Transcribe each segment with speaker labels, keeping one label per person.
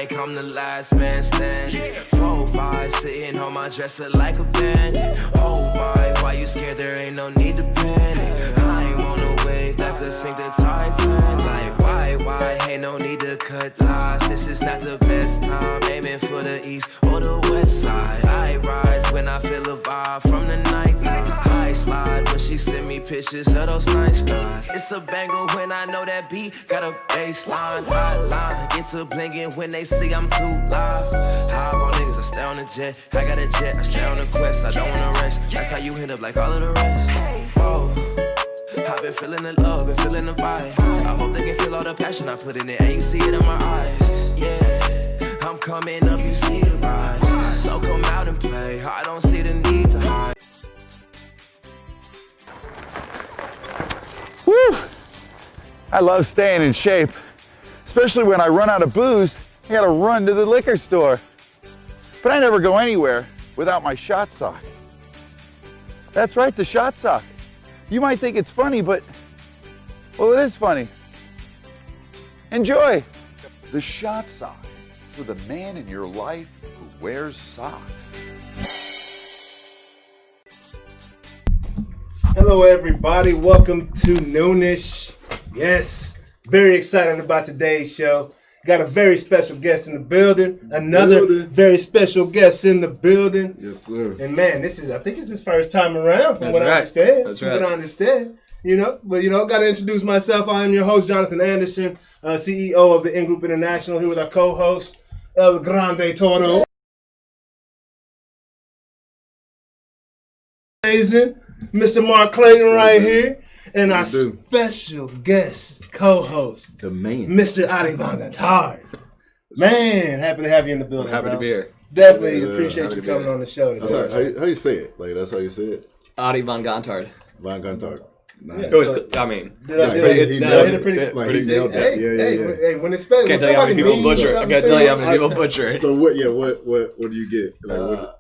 Speaker 1: like I'm the last man standing. 4-5 sitting on my dresser like a bandit. Oh my, why you scared? There ain't no need to panic. I ain't on a wave that could sink the Titanic. Like why? Ain't no need to cut ties. This is not the best time. Aiming for the east or the west side. I rise when I feel a vibe from the nighttime. I slide when she send me pictures of those night stars. It's a banger when I know that beat got a baseline. Hotline gets a blingin' when they see I'm too live. High on niggas, I stay on the jet. I got a jet, I stay on the quest. I don't wanna rest. That's how you end up like all of the rest. Oh, I've been feeling the love, been feeling the vibe. I hope they can feel all the passion I put in it, and you see it in my eyes. Yeah, I'm coming up, you see the rise. So come out and play. I don't see the need to hide.
Speaker 2: Woo! I love staying in shape, especially when I run out of booze. I gotta run to the liquor store. But I never go anywhere without my shot sock. That's right, the shot sock. You might think it's funny, but, well, it is funny. Enjoy. The shot sock for the man in your life who wears socks.
Speaker 3: Hello, everybody. Welcome to Noonish. Yes, very excited about today's show. Got a very special guest in the building. Another very special guest in the building.
Speaker 4: Yes, sir.
Speaker 3: And man, I think it's his first time around from what I understand.
Speaker 4: That's
Speaker 3: right. From what I understand. Got to introduce myself. I am your host, Jonathan Anderson, CEO of the In Group International, here with our co-host, El Grande Toro. Amazing. Mr. Mark Clayton right here. And our special guest co-host,
Speaker 4: the man,
Speaker 3: Mr. Adie Gontard. Man, happy to have you in the building.
Speaker 5: Happy to be here.
Speaker 3: Definitely appreciate you coming on the show today.
Speaker 4: How you say it? Like, that's how you say it?
Speaker 5: Adie von Gontard.
Speaker 4: Von Gontard. Nice.
Speaker 5: It was, I mean,
Speaker 3: he nailed it. Hey, when it's spelled,
Speaker 5: can't tell you how many people butcher it. I can't tell you how many people butcher it.
Speaker 4: So what do you get? Like,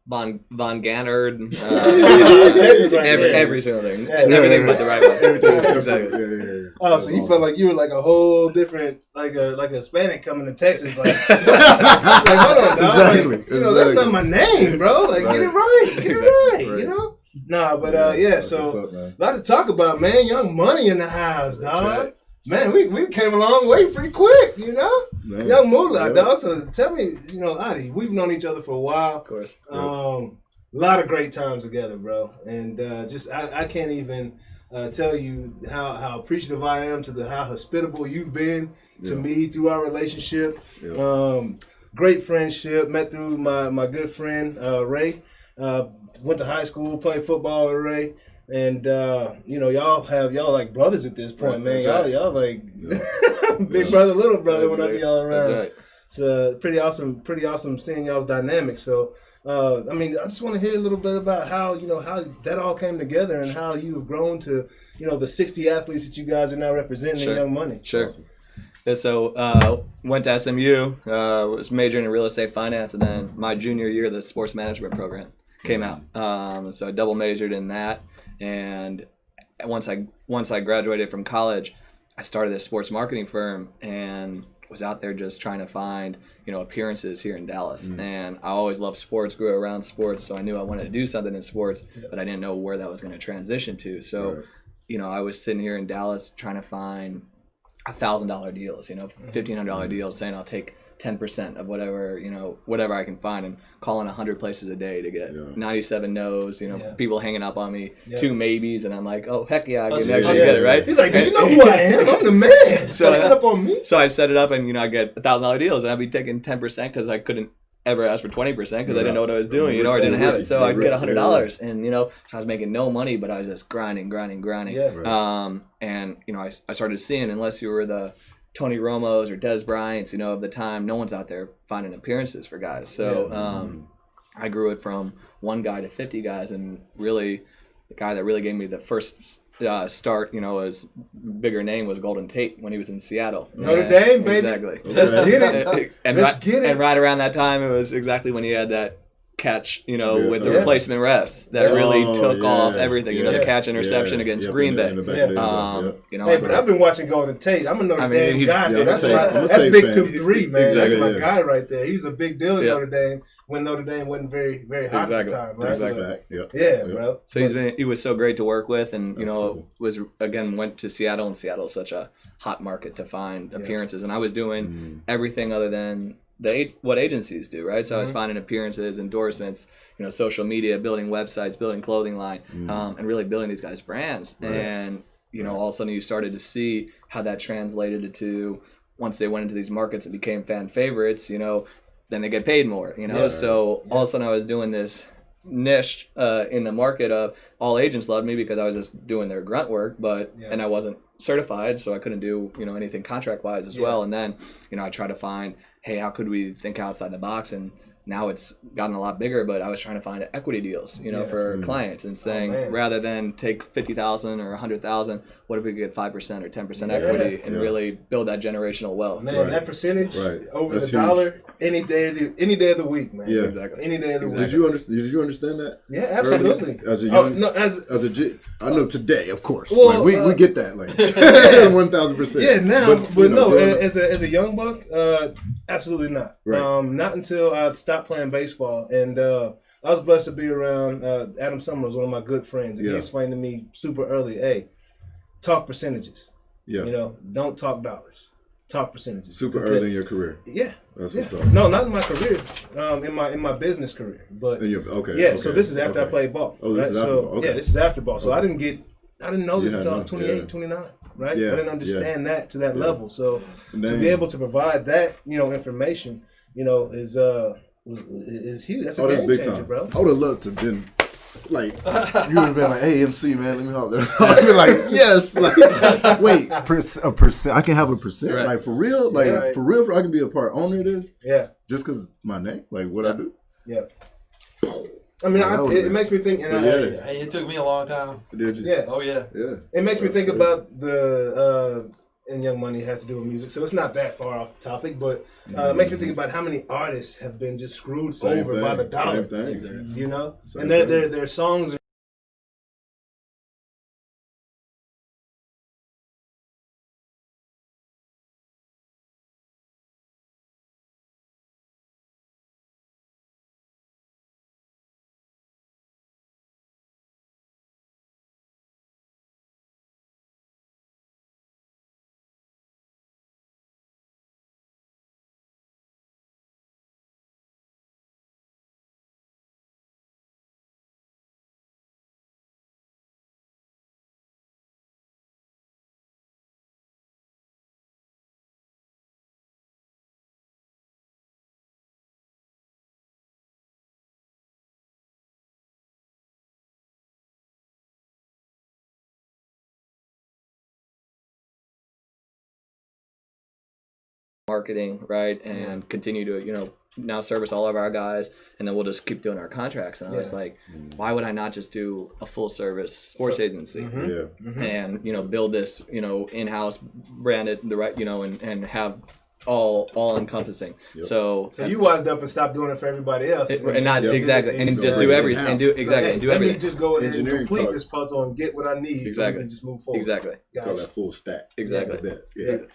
Speaker 5: Von Gannard,
Speaker 3: right
Speaker 5: every single thing, everything but the right one.
Speaker 4: Everything
Speaker 5: exactly.
Speaker 4: Yeah.
Speaker 3: Oh, so you felt like you were like a whole different, like a Hispanic coming to Texas, like hold on, dog.
Speaker 4: Exactly.
Speaker 3: That's not my name, bro. Like, get it right. Nah, but so a lot to talk about, man. Young Money in the house, dog. Right. Man, we came a long way pretty quick, Man. Young Moolah, dog. So tell me, Adie, we've known each other for a while.
Speaker 5: Of course.
Speaker 3: A lot of great times together, bro. And I can't even tell you how appreciative I am to how hospitable you've been to me through our relationship. Great friendship. Met through my good friend Ray. Went to high school, played football with Ray. And y'all like brothers at this point, man. Y'all like big brother, little brother when I see y'all around.
Speaker 5: That's right.
Speaker 3: It's pretty awesome seeing y'all's dynamic. So I just want to hear a little bit about how that all came together and how you've grown to the 60 athletes that you guys are now representing in Young Money.
Speaker 5: Sure. Awesome. Yeah, so went to SMU, was majoring in real estate finance, and then my junior year the sports management program came out. So I double majored in that. And once I graduated from college, I started this sports marketing firm and was out there just trying to find appearances here in Dallas. And I always loved sports, grew around sports, so I knew I wanted to do something in sports, but I didn't know where that was going to transition to. So, I was sitting here in Dallas trying to find $1,000 deals, $1,500 deals, saying I'll take 10% of whatever I can find, and calling 100 places a day to get 97 no's, people hanging up on me, 2 maybes, and I'm like, oh, heck yeah, I can get it, right?
Speaker 3: He's like, do you know who I am? I'm the man. So hang up on me.
Speaker 5: So I set it up, and I get $1,000 deals, and I'd be taking 10% because I couldn't ever ask for 20% because I didn't know what I was doing, or I didn't have it. So I'd get $100, and so I was making no money, but I was just grinding. And I started seeing, unless you were the Tony Romo's or Des Bryant's, of the time, no one's out there finding appearances for guys. So I grew it from 1 guy to 50 guys, and really the guy that really gave me the first start, his bigger name was Golden Tate when he was in Seattle.
Speaker 3: Notre Dame, baby.
Speaker 5: Exactly.
Speaker 3: Let's get it.
Speaker 5: And right around that time, it was exactly when he had that catch, with the replacement refs that really took off everything. The catch interception against Green Bay.
Speaker 3: Hey, but I've been watching Golden Tate. I'm a Notre Dame guy, so that's Big 2-3, man.
Speaker 4: Exactly,
Speaker 3: that's my guy right there. He was a big deal at Notre Dame when Notre Dame wasn't very, very hot at the time. Right?
Speaker 4: That's a fact.
Speaker 3: Yeah, bro.
Speaker 5: So he was so great to work with, and went to Seattle, and Seattle's such a hot market to find appearances, and I was doing everything other than what agencies do, right? So I was finding appearances, endorsements, social media, building websites, building clothing line, and really building these guys' brands. Right. And all of a sudden you started to see how that translated into, once they went into these markets and became fan favorites, then they get paid more, So all of a sudden I was doing this niche in the market of all agents loved me because I was just doing their grunt work, and I wasn't certified, so I couldn't do anything contract wise as well. And then I tried to find, hey, how could we think outside the box? And now it's gotten a lot bigger, but I was trying to find equity deals, for clients, and saying rather than take 50,000 or 100,000, what if we could get 5% or 10% equity and really build that generational wealth?
Speaker 3: Man, that percentage over That's the dollar any day of the week, man.
Speaker 4: Yeah,
Speaker 3: exactly. Any day of the week.
Speaker 4: Did you understand that?
Speaker 3: Yeah, absolutely.
Speaker 4: As a young, I know today, of course.
Speaker 3: Well,
Speaker 4: we get that, 1,000%.
Speaker 3: Yeah, now, but no, as a young buck, absolutely not.
Speaker 4: Right.
Speaker 3: Not until I stopped playing baseball, and I was blessed to be around Adam Summers, one of my good friends, and he explained to me super early, hey, talk percentages. Yeah. Don't talk dollars. Talk percentages.
Speaker 4: Super early in your career.
Speaker 3: Yeah.
Speaker 4: That's what's up.
Speaker 3: No, not in my career. In my business career. But so this is after I played ball.
Speaker 4: Oh, this is after ball. Okay.
Speaker 3: Yeah, this is after ball. So I didn't know this until I was 28, 29. Right?
Speaker 4: Yeah.
Speaker 3: I didn't understand that to that level. So to be able to provide that, information, is huge. That's a game
Speaker 4: big
Speaker 3: changer,
Speaker 4: time,
Speaker 3: bro.
Speaker 4: I would have loved to have been you would have been like, hey, MC, man, let me holler. I'd be like, yes. Wait, a percent. I can have a percent. Right. For real? For real, I can be a part owner of this?
Speaker 3: Yeah.
Speaker 4: Just because my name? What I do?
Speaker 3: Yeah. I mean, it makes me think. And
Speaker 6: it took me a long time.
Speaker 4: Did you?
Speaker 3: Yeah.
Speaker 6: Oh, yeah.
Speaker 4: Yeah.
Speaker 3: It makes me think about the... and Young Money has to do with music, so it's not that far off the topic, but it makes me think about how many artists have been just screwed over by the dollar.
Speaker 4: Same thing.
Speaker 3: And their songs are
Speaker 5: marketing, right, and continue to now service all of our guys, and then we'll just keep doing our contracts. And I was like, why would I not just do a full service sports agency and build this in-house, branded the right and have all encompassing. So
Speaker 3: you wised up and stopped doing it for everybody else,
Speaker 5: and not exactly, and just do everything and do exactly and do everything.
Speaker 3: Let me just go in and complete this puzzle and get what I need,
Speaker 5: exactly,
Speaker 3: so we can just move forward.
Speaker 5: Exactly.
Speaker 4: Call that full stack.
Speaker 5: Exactly.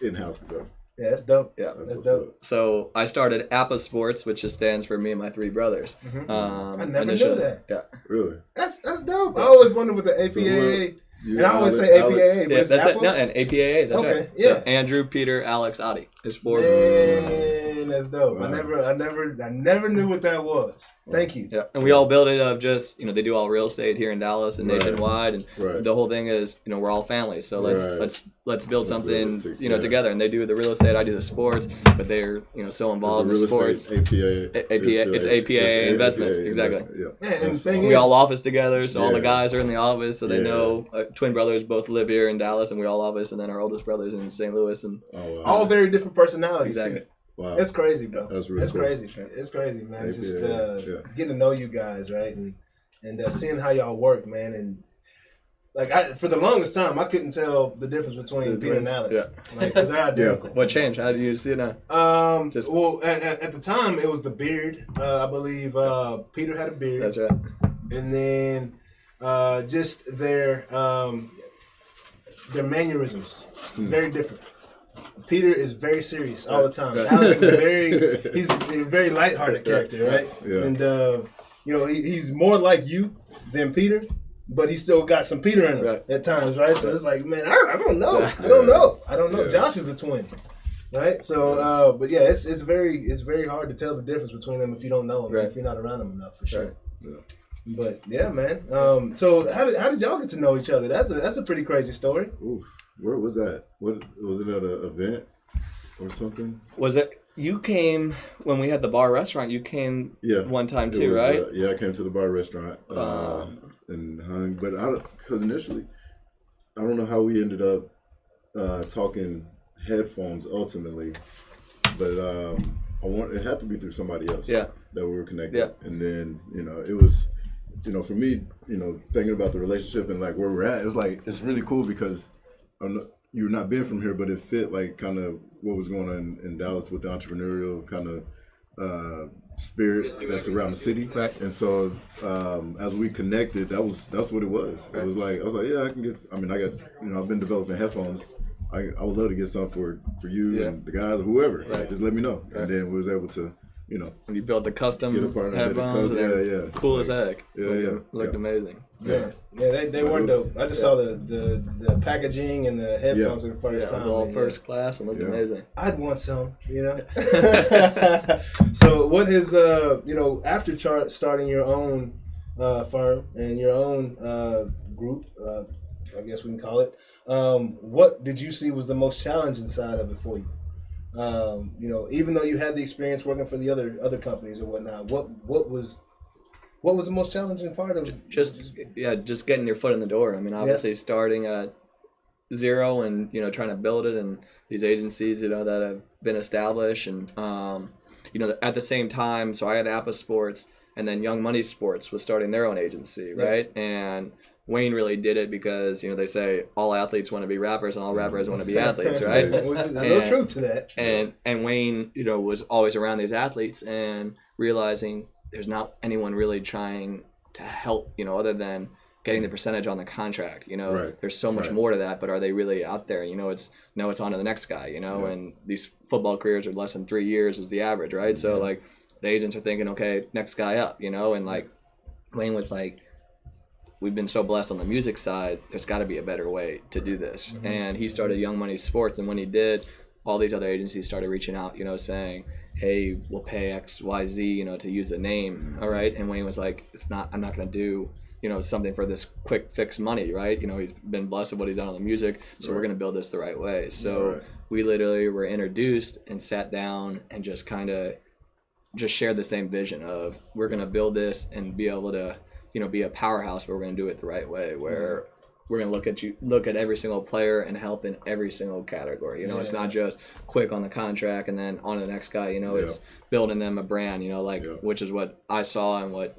Speaker 4: In-house though.
Speaker 3: Yeah, that's dope.
Speaker 5: Yeah,
Speaker 3: that's dope.
Speaker 5: So I started YMAPAA Sports, which just stands for me and my three brothers.
Speaker 3: I never knew that.
Speaker 5: Yeah,
Speaker 4: really.
Speaker 3: That's dope. I always wondered what the APAA. And I always say APAA, but it's
Speaker 5: that's
Speaker 3: Apple?
Speaker 5: it. No, and APAA. That's
Speaker 3: okay,
Speaker 5: right.
Speaker 3: Yeah.
Speaker 5: So Andrew, Peter, Alex, Adie. There's four.
Speaker 3: Man, that's dope. Wow. I never knew what that was. Thank you.
Speaker 5: Yeah, and we all build it up. Just they do all real estate here in Dallas and nationwide, and the whole thing is we're all families. So let's build something together. And they do the real estate, I do the sports, but they're so involved in sports. It's APA investments, exactly.
Speaker 3: And
Speaker 5: we all office together, so all the guys are in the office, so they know. Twin brothers both live here in Dallas, and we all office, and then our oldest brother's in St. Louis, and
Speaker 3: all very different personalities.
Speaker 5: Exactly.
Speaker 3: Too. Wow. It's crazy, bro.
Speaker 4: That's really cool.
Speaker 3: Crazy. It's crazy, man. Just getting to know you guys, right? And seeing how y'all work, man. And Like for the longest time, I couldn't tell the difference between Peter and Alex.
Speaker 5: Yeah.
Speaker 3: Like, because they're identical.
Speaker 5: What changed? How did you see it now?
Speaker 3: Well, at the time, it was the beard. I believe Peter had a beard.
Speaker 5: That's right.
Speaker 3: And then just their mannerisms, very different. Peter is very serious all the time. Alex is he's a very lighthearted character, right?
Speaker 4: Yeah.
Speaker 3: And he's more like you than Peter, but he still got some Peter in him at times, right? So it's like, man, I don't know. I don't know. Josh is a twin, right? So, but yeah, it's very hard to tell the difference between them if you don't know them, if you're not around them enough, for sure.
Speaker 4: Yeah.
Speaker 3: But yeah, man. So how did y'all get to know each other? That's a pretty crazy story.
Speaker 4: Oof. Where was that? What was it at an event or something?
Speaker 5: Was it? You came when we had the bar restaurant. You came one time too, right?
Speaker 4: Yeah, I came to the bar restaurant and hung. But because initially, I don't know how we ended up talking headphones ultimately, but it had to be through somebody else.
Speaker 5: Yeah.
Speaker 4: That we were connected.
Speaker 5: Yeah.
Speaker 4: And then it was, for me, thinking about the relationship and like where we're at, it's like it's really cool because you're not being from here, but it fit like kind of what was going on in Dallas with the entrepreneurial kind of spirit that's around the city.
Speaker 5: Right.
Speaker 4: And so as we connected, that's what it was.
Speaker 5: Right.
Speaker 4: It was like I was like, yeah, I can get. I got I've been developing headphones. I would love to get some for you and the guys or whoever.
Speaker 5: Right.
Speaker 4: Just let me know.
Speaker 5: Right.
Speaker 4: And then we was able to.
Speaker 5: When you built the custom
Speaker 4: Get a partner,
Speaker 5: headphones, they're cool as heck. Looked amazing.
Speaker 3: Yeah, they were dope. I just saw the packaging and the headphones for the first time.
Speaker 5: It was all first class and looked amazing.
Speaker 3: I'd want some, So what is after starting your own firm and your own group, I guess we can call it. What did you see was the most challenging side of it for you? Even though you had the experience working for the other companies or whatnot, what was the most challenging part of
Speaker 5: just getting your foot in the door? I mean, obviously starting at zero and trying to build it, and these agencies that have been established, and at the same time, so I had YMAPAA Sports, and then Young Money Sports was starting their own agency, right? And Wayne really did it because they say all athletes want to be rappers and all rappers want to be athletes, right?
Speaker 3: There's no truth to that.
Speaker 5: And Wayne, was always around these athletes and realizing there's not anyone really trying to help, other than getting the percentage on the contract. There's so much more to that, but are they really out there? It's on to the next guy, and these football careers are less than 3 years is the average, right? So like the agents are thinking, okay, next guy up, and like Wayne was like, we've been so blessed on the music side, there's got to be a better way to do this. And he started Young Money Sports, and when he did, all these other agencies started reaching out, saying, hey, we'll pay X, Y, Z, to use the name, all right? And Wayne was like, I'm not going to do, something for this quick fix money, right? He's been blessed with what he's done on the music, so we're going to build this the right way. So we literally were introduced and sat down and just kind of just shared the same vision of we're going to build this and be able to be a powerhouse, but we're going to do it the right way, where we're going to look at every single player and help in every single category. It's not just quick on the contract and then on to the next guy. It's building them a brand, which is what I saw and what,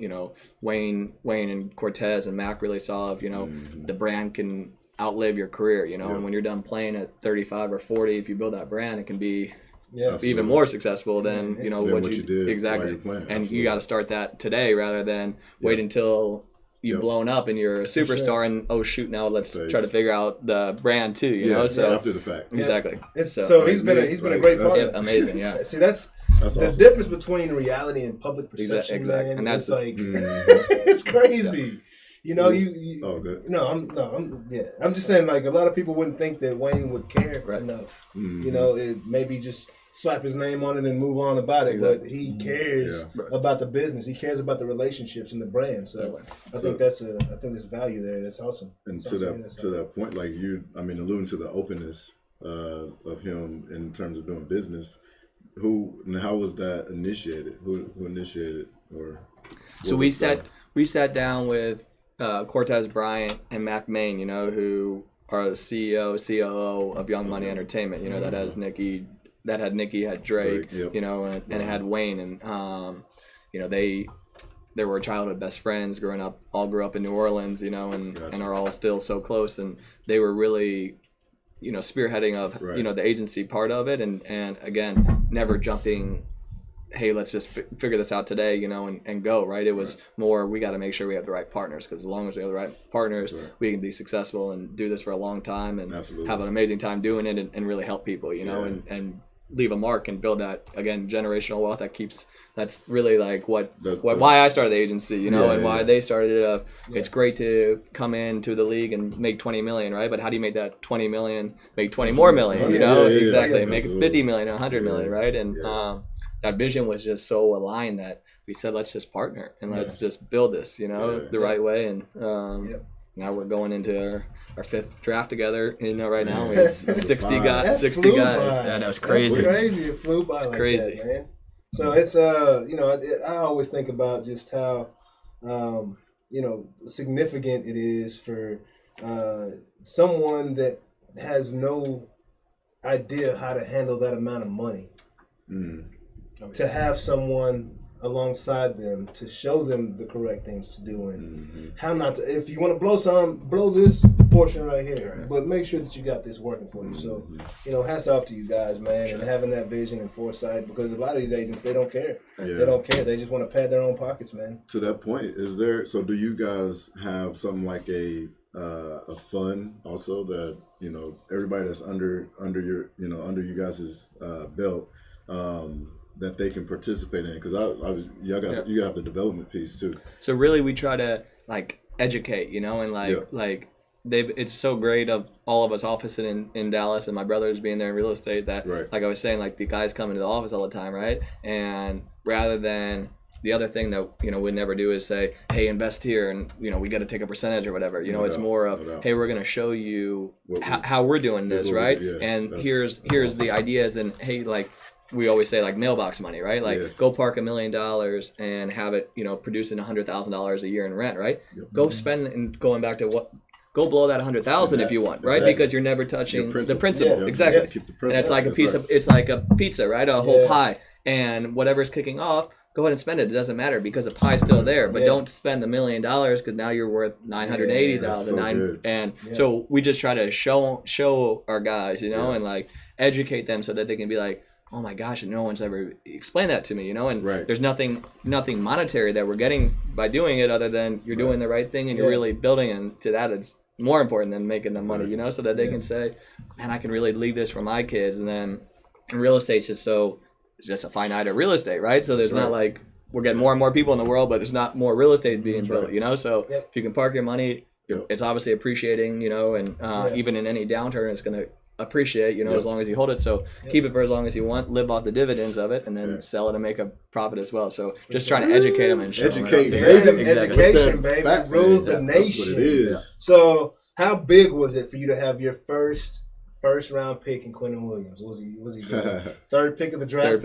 Speaker 5: Wayne and Cortez and Mac really saw of, the brand can outlive your career, and when you're done playing at 35 or 40, if you build that brand, it can be even more successful than what you did exactly, and you got to start that today rather than wait until you've blown up and you're a superstar and oh shoot, now let's try to figure out the brand too. So
Speaker 4: after the fact,
Speaker 5: exactly.
Speaker 3: So he's been a great part.
Speaker 5: Amazing, yeah.
Speaker 3: See, that's the
Speaker 4: awesome.
Speaker 3: difference between reality and public perception.
Speaker 5: Exactly.
Speaker 3: Man.
Speaker 5: And that's
Speaker 3: like it's crazy. I'm just saying, like, a lot of people wouldn't think that Wayne would care enough. It maybe just slap his name on it and move on about it, but he cares about the business. He cares about the relationships and the brand. So I think there's value there. That's awesome.
Speaker 4: And to that point, like alluding to the openness of him in terms of doing business, how was that initiated? Who initiated or?
Speaker 5: So we sat down with Cortez Bryant and Mac Main, who are the CEO, COO of Young Money Entertainment, that has Nicki, had Drake, and it had Wayne, and they were childhood best friends growing up, all grew up in New Orleans, you know, and are all still so close. And they were really, you know, spearheading of, you know, the agency part of it. And again, never jumping, hey, let's just figure this out today, you know, and go, right? It was more, we got to make sure we have the right partners, because as long as we have the right partners, we can be successful and do this for a long time and have an amazing time doing it and really help people, you know, and leave a mark and build that, again, generational wealth that's really like why I started the agency, you know, and why they started it. It's great to come into the league and make 20 million, right? But how do you make that 20 million, make 20 more million, you know? Exactly. Make it 50 million, 100 million, right? And that vision was just so aligned that we said, let's just partner and let's just build this, you know, the right way. And now we're going into our fifth draft together, you know, right now. It's 60 guys. 60 guys. Yeah, that was crazy.
Speaker 3: That's crazy. It flew by like
Speaker 5: crazy.
Speaker 3: that, man. So it's, you know, I always think about just how, you know, significant it is for someone that has no idea how to handle that amount of money. To have someone alongside them to show them the correct things to do and how not to. If you want to blow this portion right here, but make sure that you got this working for you. So, you know, hats off to you guys, man, and having that vision and foresight, because a lot of these agents, they don't care. They don't care. They just want to pad their own pockets, man.
Speaker 4: To that point, do you guys have something like a fund also that, you know, everybody that's under your, you know, under you guys' belt, that they can participate in? Because you have the development piece too. So
Speaker 5: really, we try to like educate, you know, and like it's so great of all of us officing in Dallas, and my brothers being there in real estate, that like I was saying, like the guys come into the office all the time, right? And rather than the other thing that, you know, we'd never do is say, hey, invest here and, you know, we got to take a percentage or whatever. You know, it's more of, hey, we're going to show you how we're doing this, right? And here's the ideas, and hey, like we always say, like mailbox money, right? Like go park $1 million and have it, you know, producing $100,000 a year in rent, right? Go spend, and going back to go blow that 100,000 if you want, right? Because you're never touching the principal. Exactly. And it's like it's like a pizza, right? A whole pie. And whatever's kicking off, go ahead and spend it. It doesn't matter because the pie's still there. But don't spend $1 million, because now you're worth $980,000. So we just try to show our guys, you know, and like educate them so that they can be like, oh my gosh, and no one's ever explained that to me, you know, and there's nothing monetary that we're getting by doing it, other than you're doing the right thing and you're really building, and to that it's more important than making the money, you know, so that they can say, man, I can really leave this for my kids. And then in real estate, it's just a finite of real estate, right? So there's not like we're getting more and more people in the world, but there's not more real estate being built, you know. So if you can park your money, it's obviously appreciating, you know, and even in any downturn, it's going to appreciate, you know, as long as you hold it. So keep it for as long as you want, live off the dividends of it, and then sell it and make a profit as well. So just trying to educate them and show them.
Speaker 3: Education, baby, rules the nation. That's what it is. So how big was it for you to have your first round pick in Quentin Williams? Was he the third pick of the draft?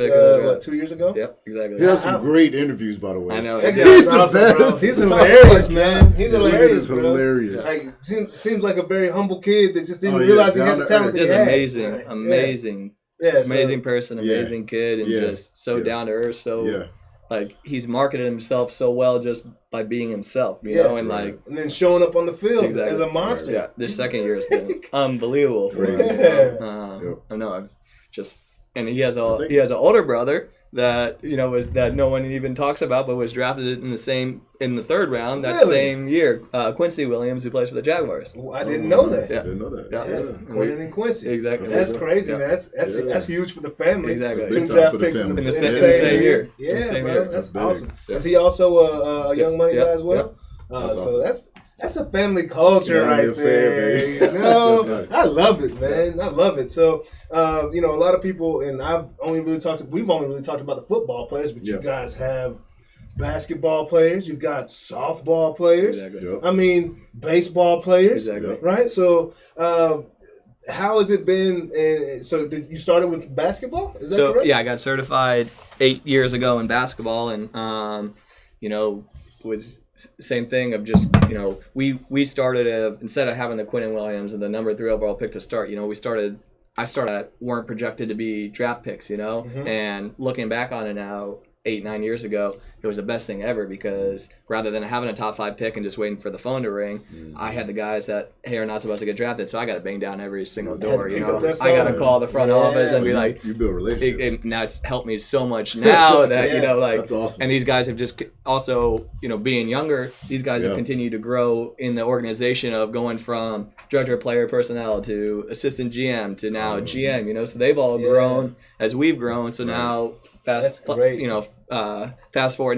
Speaker 3: 2 years ago?
Speaker 5: Yep, exactly.
Speaker 4: He has some great interviews, by the way.
Speaker 5: I know.
Speaker 4: He's the best.
Speaker 3: Bro. He's hilarious, man. He's hilarious.
Speaker 4: Hilarious.
Speaker 3: Like seems like a very humble kid that just didn't realize he had the talent that he had.
Speaker 5: Amazing person, amazing kid, and just so down to earth. So like he's marketed himself so well just by being himself, you know, and like
Speaker 3: and then showing up on the field as a monster.
Speaker 5: Yeah, this second year has been unbelievable for him. I know. I'm just, and he has an older brother that, you know, that no one even talks about, but was drafted in the third round that same year. Quincy Williams, who plays for the Jaguars.
Speaker 3: I didn't know that.
Speaker 4: I didn't know that.
Speaker 3: Quentin and Quincy.
Speaker 5: Exactly.
Speaker 3: That's crazy, man. That's huge for the family.
Speaker 5: Exactly.
Speaker 3: Two draft picks in the same year.
Speaker 5: Yeah,
Speaker 3: bro. That's awesome. Is he also a Young Money guy as well? So that's a family culture right there. You know, I love it, man. I love it. So, you know, a lot of people, and we've only really talked about the football players, but you guys have basketball players. You've got softball players.
Speaker 5: Exactly.
Speaker 3: I mean, baseball players.
Speaker 5: Exactly.
Speaker 3: Right. So, how has it been? So, you started with basketball? Is that correct?
Speaker 5: Yeah, I got certified 8 years ago in basketball, and you know, was same thing of just, you know, we started instead of having the Quentin Williams and the number 3 overall pick to start, you know, I started weren't projected to be draft picks, you know, and looking back on it now, 8-9 years ago, it was the best thing ever because rather than having a top 5 pick and just waiting for the phone to ring, I had the guys that, hey, are not supposed to get drafted, so I got to bang down every single door. You know, I got to call the front office and be like,
Speaker 4: you build relationships.
Speaker 5: and now it's helped me so much now that you know, like,
Speaker 4: that's awesome.
Speaker 5: and these guys have just also, you know, being younger, these guys have continued to grow in the organization of going from director of player personnel to assistant GM to now GM. You know, so they've all grown as we've grown. So now fast forward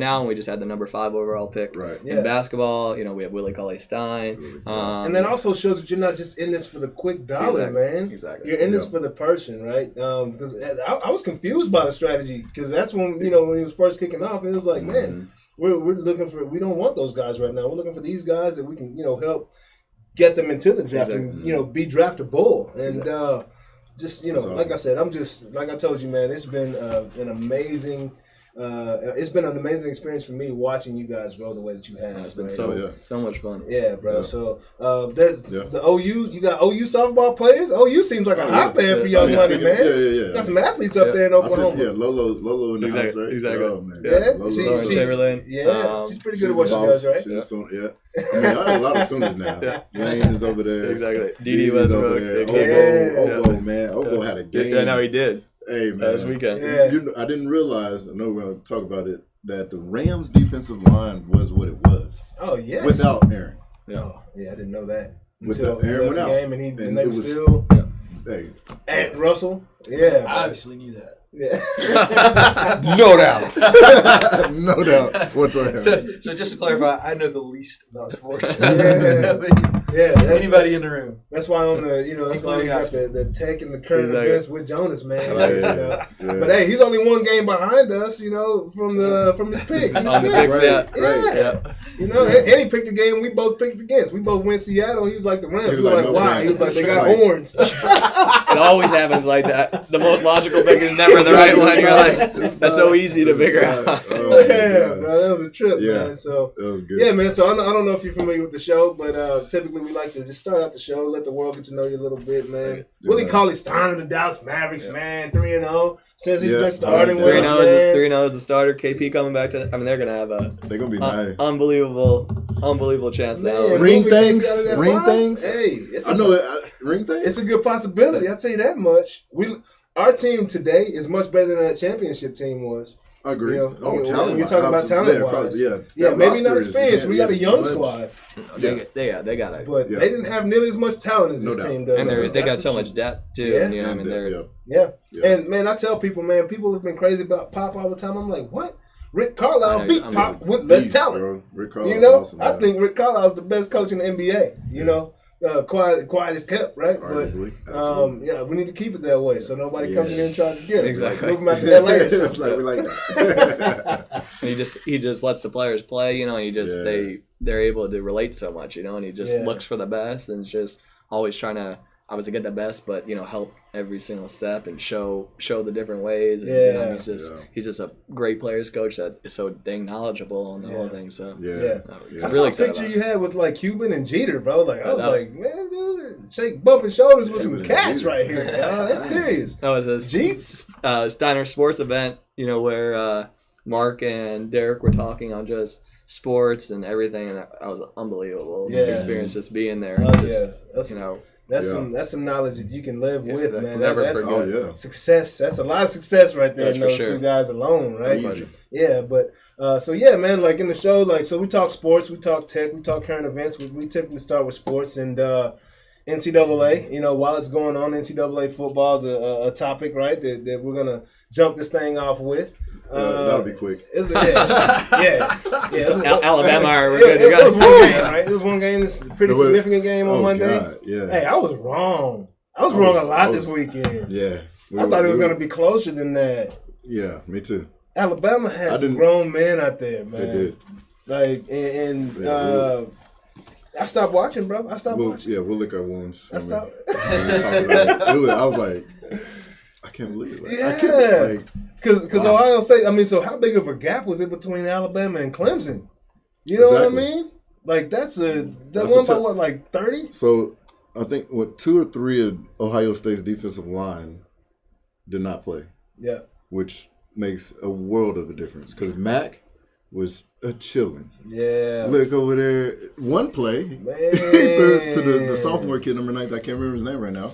Speaker 5: now, and we just had the number 5 overall pick in basketball. You know, we have Cauley Stein,
Speaker 3: and that also shows that you're not just in this for the quick dollar, man.
Speaker 5: Exactly,
Speaker 3: you're in this for the person, right? Because I was confused by the strategy because that's when when he was first kicking off, and it was like, man, we're looking for, we don't want those guys right now. We're looking for these guys that we can help get them into the draft and be draftable and. Just like I said, I'm just like I told you, man. It's been an amazing, experience for me watching you guys grow the way that you have.
Speaker 5: It's been so much fun.
Speaker 3: Yeah, bro. Yeah. So the OU, you got OU softball players. OU seems like a hotbed for young money, man. Yeah. Got some athletes up there in Oklahoma.
Speaker 4: Lolo in the house, right?
Speaker 5: Exactly.
Speaker 4: Oh, man.
Speaker 3: Yeah,
Speaker 5: Chamberlain.
Speaker 3: She's pretty good at what she does, right?
Speaker 4: I mean, I have a lot of Sooners now. Lane is over there.
Speaker 5: Exactly. Didi was over
Speaker 4: there. Obo, man. Obo had a game.
Speaker 5: Yeah, no, he did.
Speaker 4: Hey, man.
Speaker 5: Last weekend.
Speaker 3: Yeah.
Speaker 4: I didn't realize, I know we're going to talk about it, that the Rams' defensive line was what it was.
Speaker 3: Oh, yes.
Speaker 4: Without Aaron.
Speaker 3: Oh, yeah, I didn't know that.
Speaker 4: Aaron went out.
Speaker 3: Game and they
Speaker 4: it
Speaker 3: were
Speaker 4: was
Speaker 3: still
Speaker 4: at
Speaker 3: Russell. Yeah.
Speaker 6: I obviously knew that.
Speaker 3: Yeah.
Speaker 4: No doubt. No doubt whatsoever.
Speaker 6: So just to clarify, I know the least about sports.
Speaker 3: Anybody
Speaker 6: in the room.
Speaker 3: That's why on the that's why we got the tech and the current events with Jonas, man. But hey, he's only one game behind us, from his picks.
Speaker 5: On the picks,
Speaker 3: yeah. And he picked the game we both picked against. We both went Seattle. He was like the Rams. He was like, wow. He was like, they got horns.
Speaker 5: It always happens like that. The most logical pick is never the right one. You're like, that's so easy to figure out.
Speaker 3: Bro, that was a trip, man. So
Speaker 4: that was good.
Speaker 3: Yeah, man. So I don't know if you're familiar with the show, but typically we like to just start out the show, let the world get to know you a little bit, man. Willie Cauley Stein of the Dallas Mavericks, man, 3-0 since he's been starting with us, man.
Speaker 5: 3-0 is the starter. KP coming back to. I mean, they're gonna have
Speaker 4: they're gonna be nice.
Speaker 5: Unbelievable chance now.
Speaker 4: Ring things. Hey,
Speaker 3: I know
Speaker 4: ring things.
Speaker 3: It's a good possibility. I'll tell you that much. Our team today is much better than that championship team was.
Speaker 4: I agree.
Speaker 3: Talent. You're talking about talent-wise. Yeah, maybe not experience. We got a young squad.
Speaker 5: They got it.
Speaker 3: But they didn't have nearly as much talent as this team does.
Speaker 5: And they got so much depth, too.
Speaker 3: Yeah. And, man, I tell people, man, people have been crazy about Pop all the time. I'm like, what? Rick Carlisle beat Pop with less talent.
Speaker 4: Bro. Rick Carlisle awesome,
Speaker 3: I think Rick Carlisle is the best coach in the NBA, quiet as kept, right?
Speaker 4: Arguably,
Speaker 3: but we need to keep it that way so nobody comes in and tries to get him.
Speaker 5: Exactly.
Speaker 3: Move him out to LA.
Speaker 4: It's like we like that.
Speaker 5: And he just lets the players play, they're able to relate so much, and he just looks for the best and is just always trying to obviously get the best, but help every single step and show the different ways. And, he's just a great players coach that is so dang knowledgeable on the whole thing. So
Speaker 3: I saw a picture you had with like Cuban and Jeter, bro. Like I was like, man, dude, bumping shoulders with some cats right here. That's serious.
Speaker 5: That was a Jeets Steiner sports event, where Mark and Derek were talking on just sports and everything, and that was unbelievable. Experience just being there. That's some knowledge that you can live with, man. That's success. That's a lot of success right there in those two guys alone, right?
Speaker 4: Easy.
Speaker 3: Yeah, but man, like in the show, like we talk sports, we talk tech, we talk current events. We typically start with sports and NCAA. While it's going on, NCAA football is a topic, right? That we're gonna jump this thing off with.
Speaker 4: That'll be quick.
Speaker 5: Alabama, we're good to go.
Speaker 3: It was one game, right? It was one game. It's a pretty significant game on Monday.
Speaker 4: God, yeah.
Speaker 3: Hey, I was wrong. I was wrong a lot this weekend.
Speaker 4: Yeah.
Speaker 3: I thought it was going to be closer than that.
Speaker 4: Yeah, me too.
Speaker 3: Alabama had some grown men out there, man.
Speaker 4: They did.
Speaker 3: Like, I stopped watching, bro. Watching.
Speaker 4: Yeah, we'll lick our wounds.
Speaker 3: I stopped.
Speaker 4: I was like, I can't believe it.
Speaker 3: Because Ohio State, so how big of a gap was it between Alabama and Clemson? You know what I mean? Like, that's one by what, like 30?
Speaker 4: So, I think, 2 or 3 of Ohio State's defensive line did not play.
Speaker 3: Yeah.
Speaker 4: Which makes a world of a difference. Because Mac was chilling.
Speaker 3: Yeah.
Speaker 4: Look over there. One play, he
Speaker 3: Man.
Speaker 4: threw to the sophomore kid, number 9. I can't remember his name right now.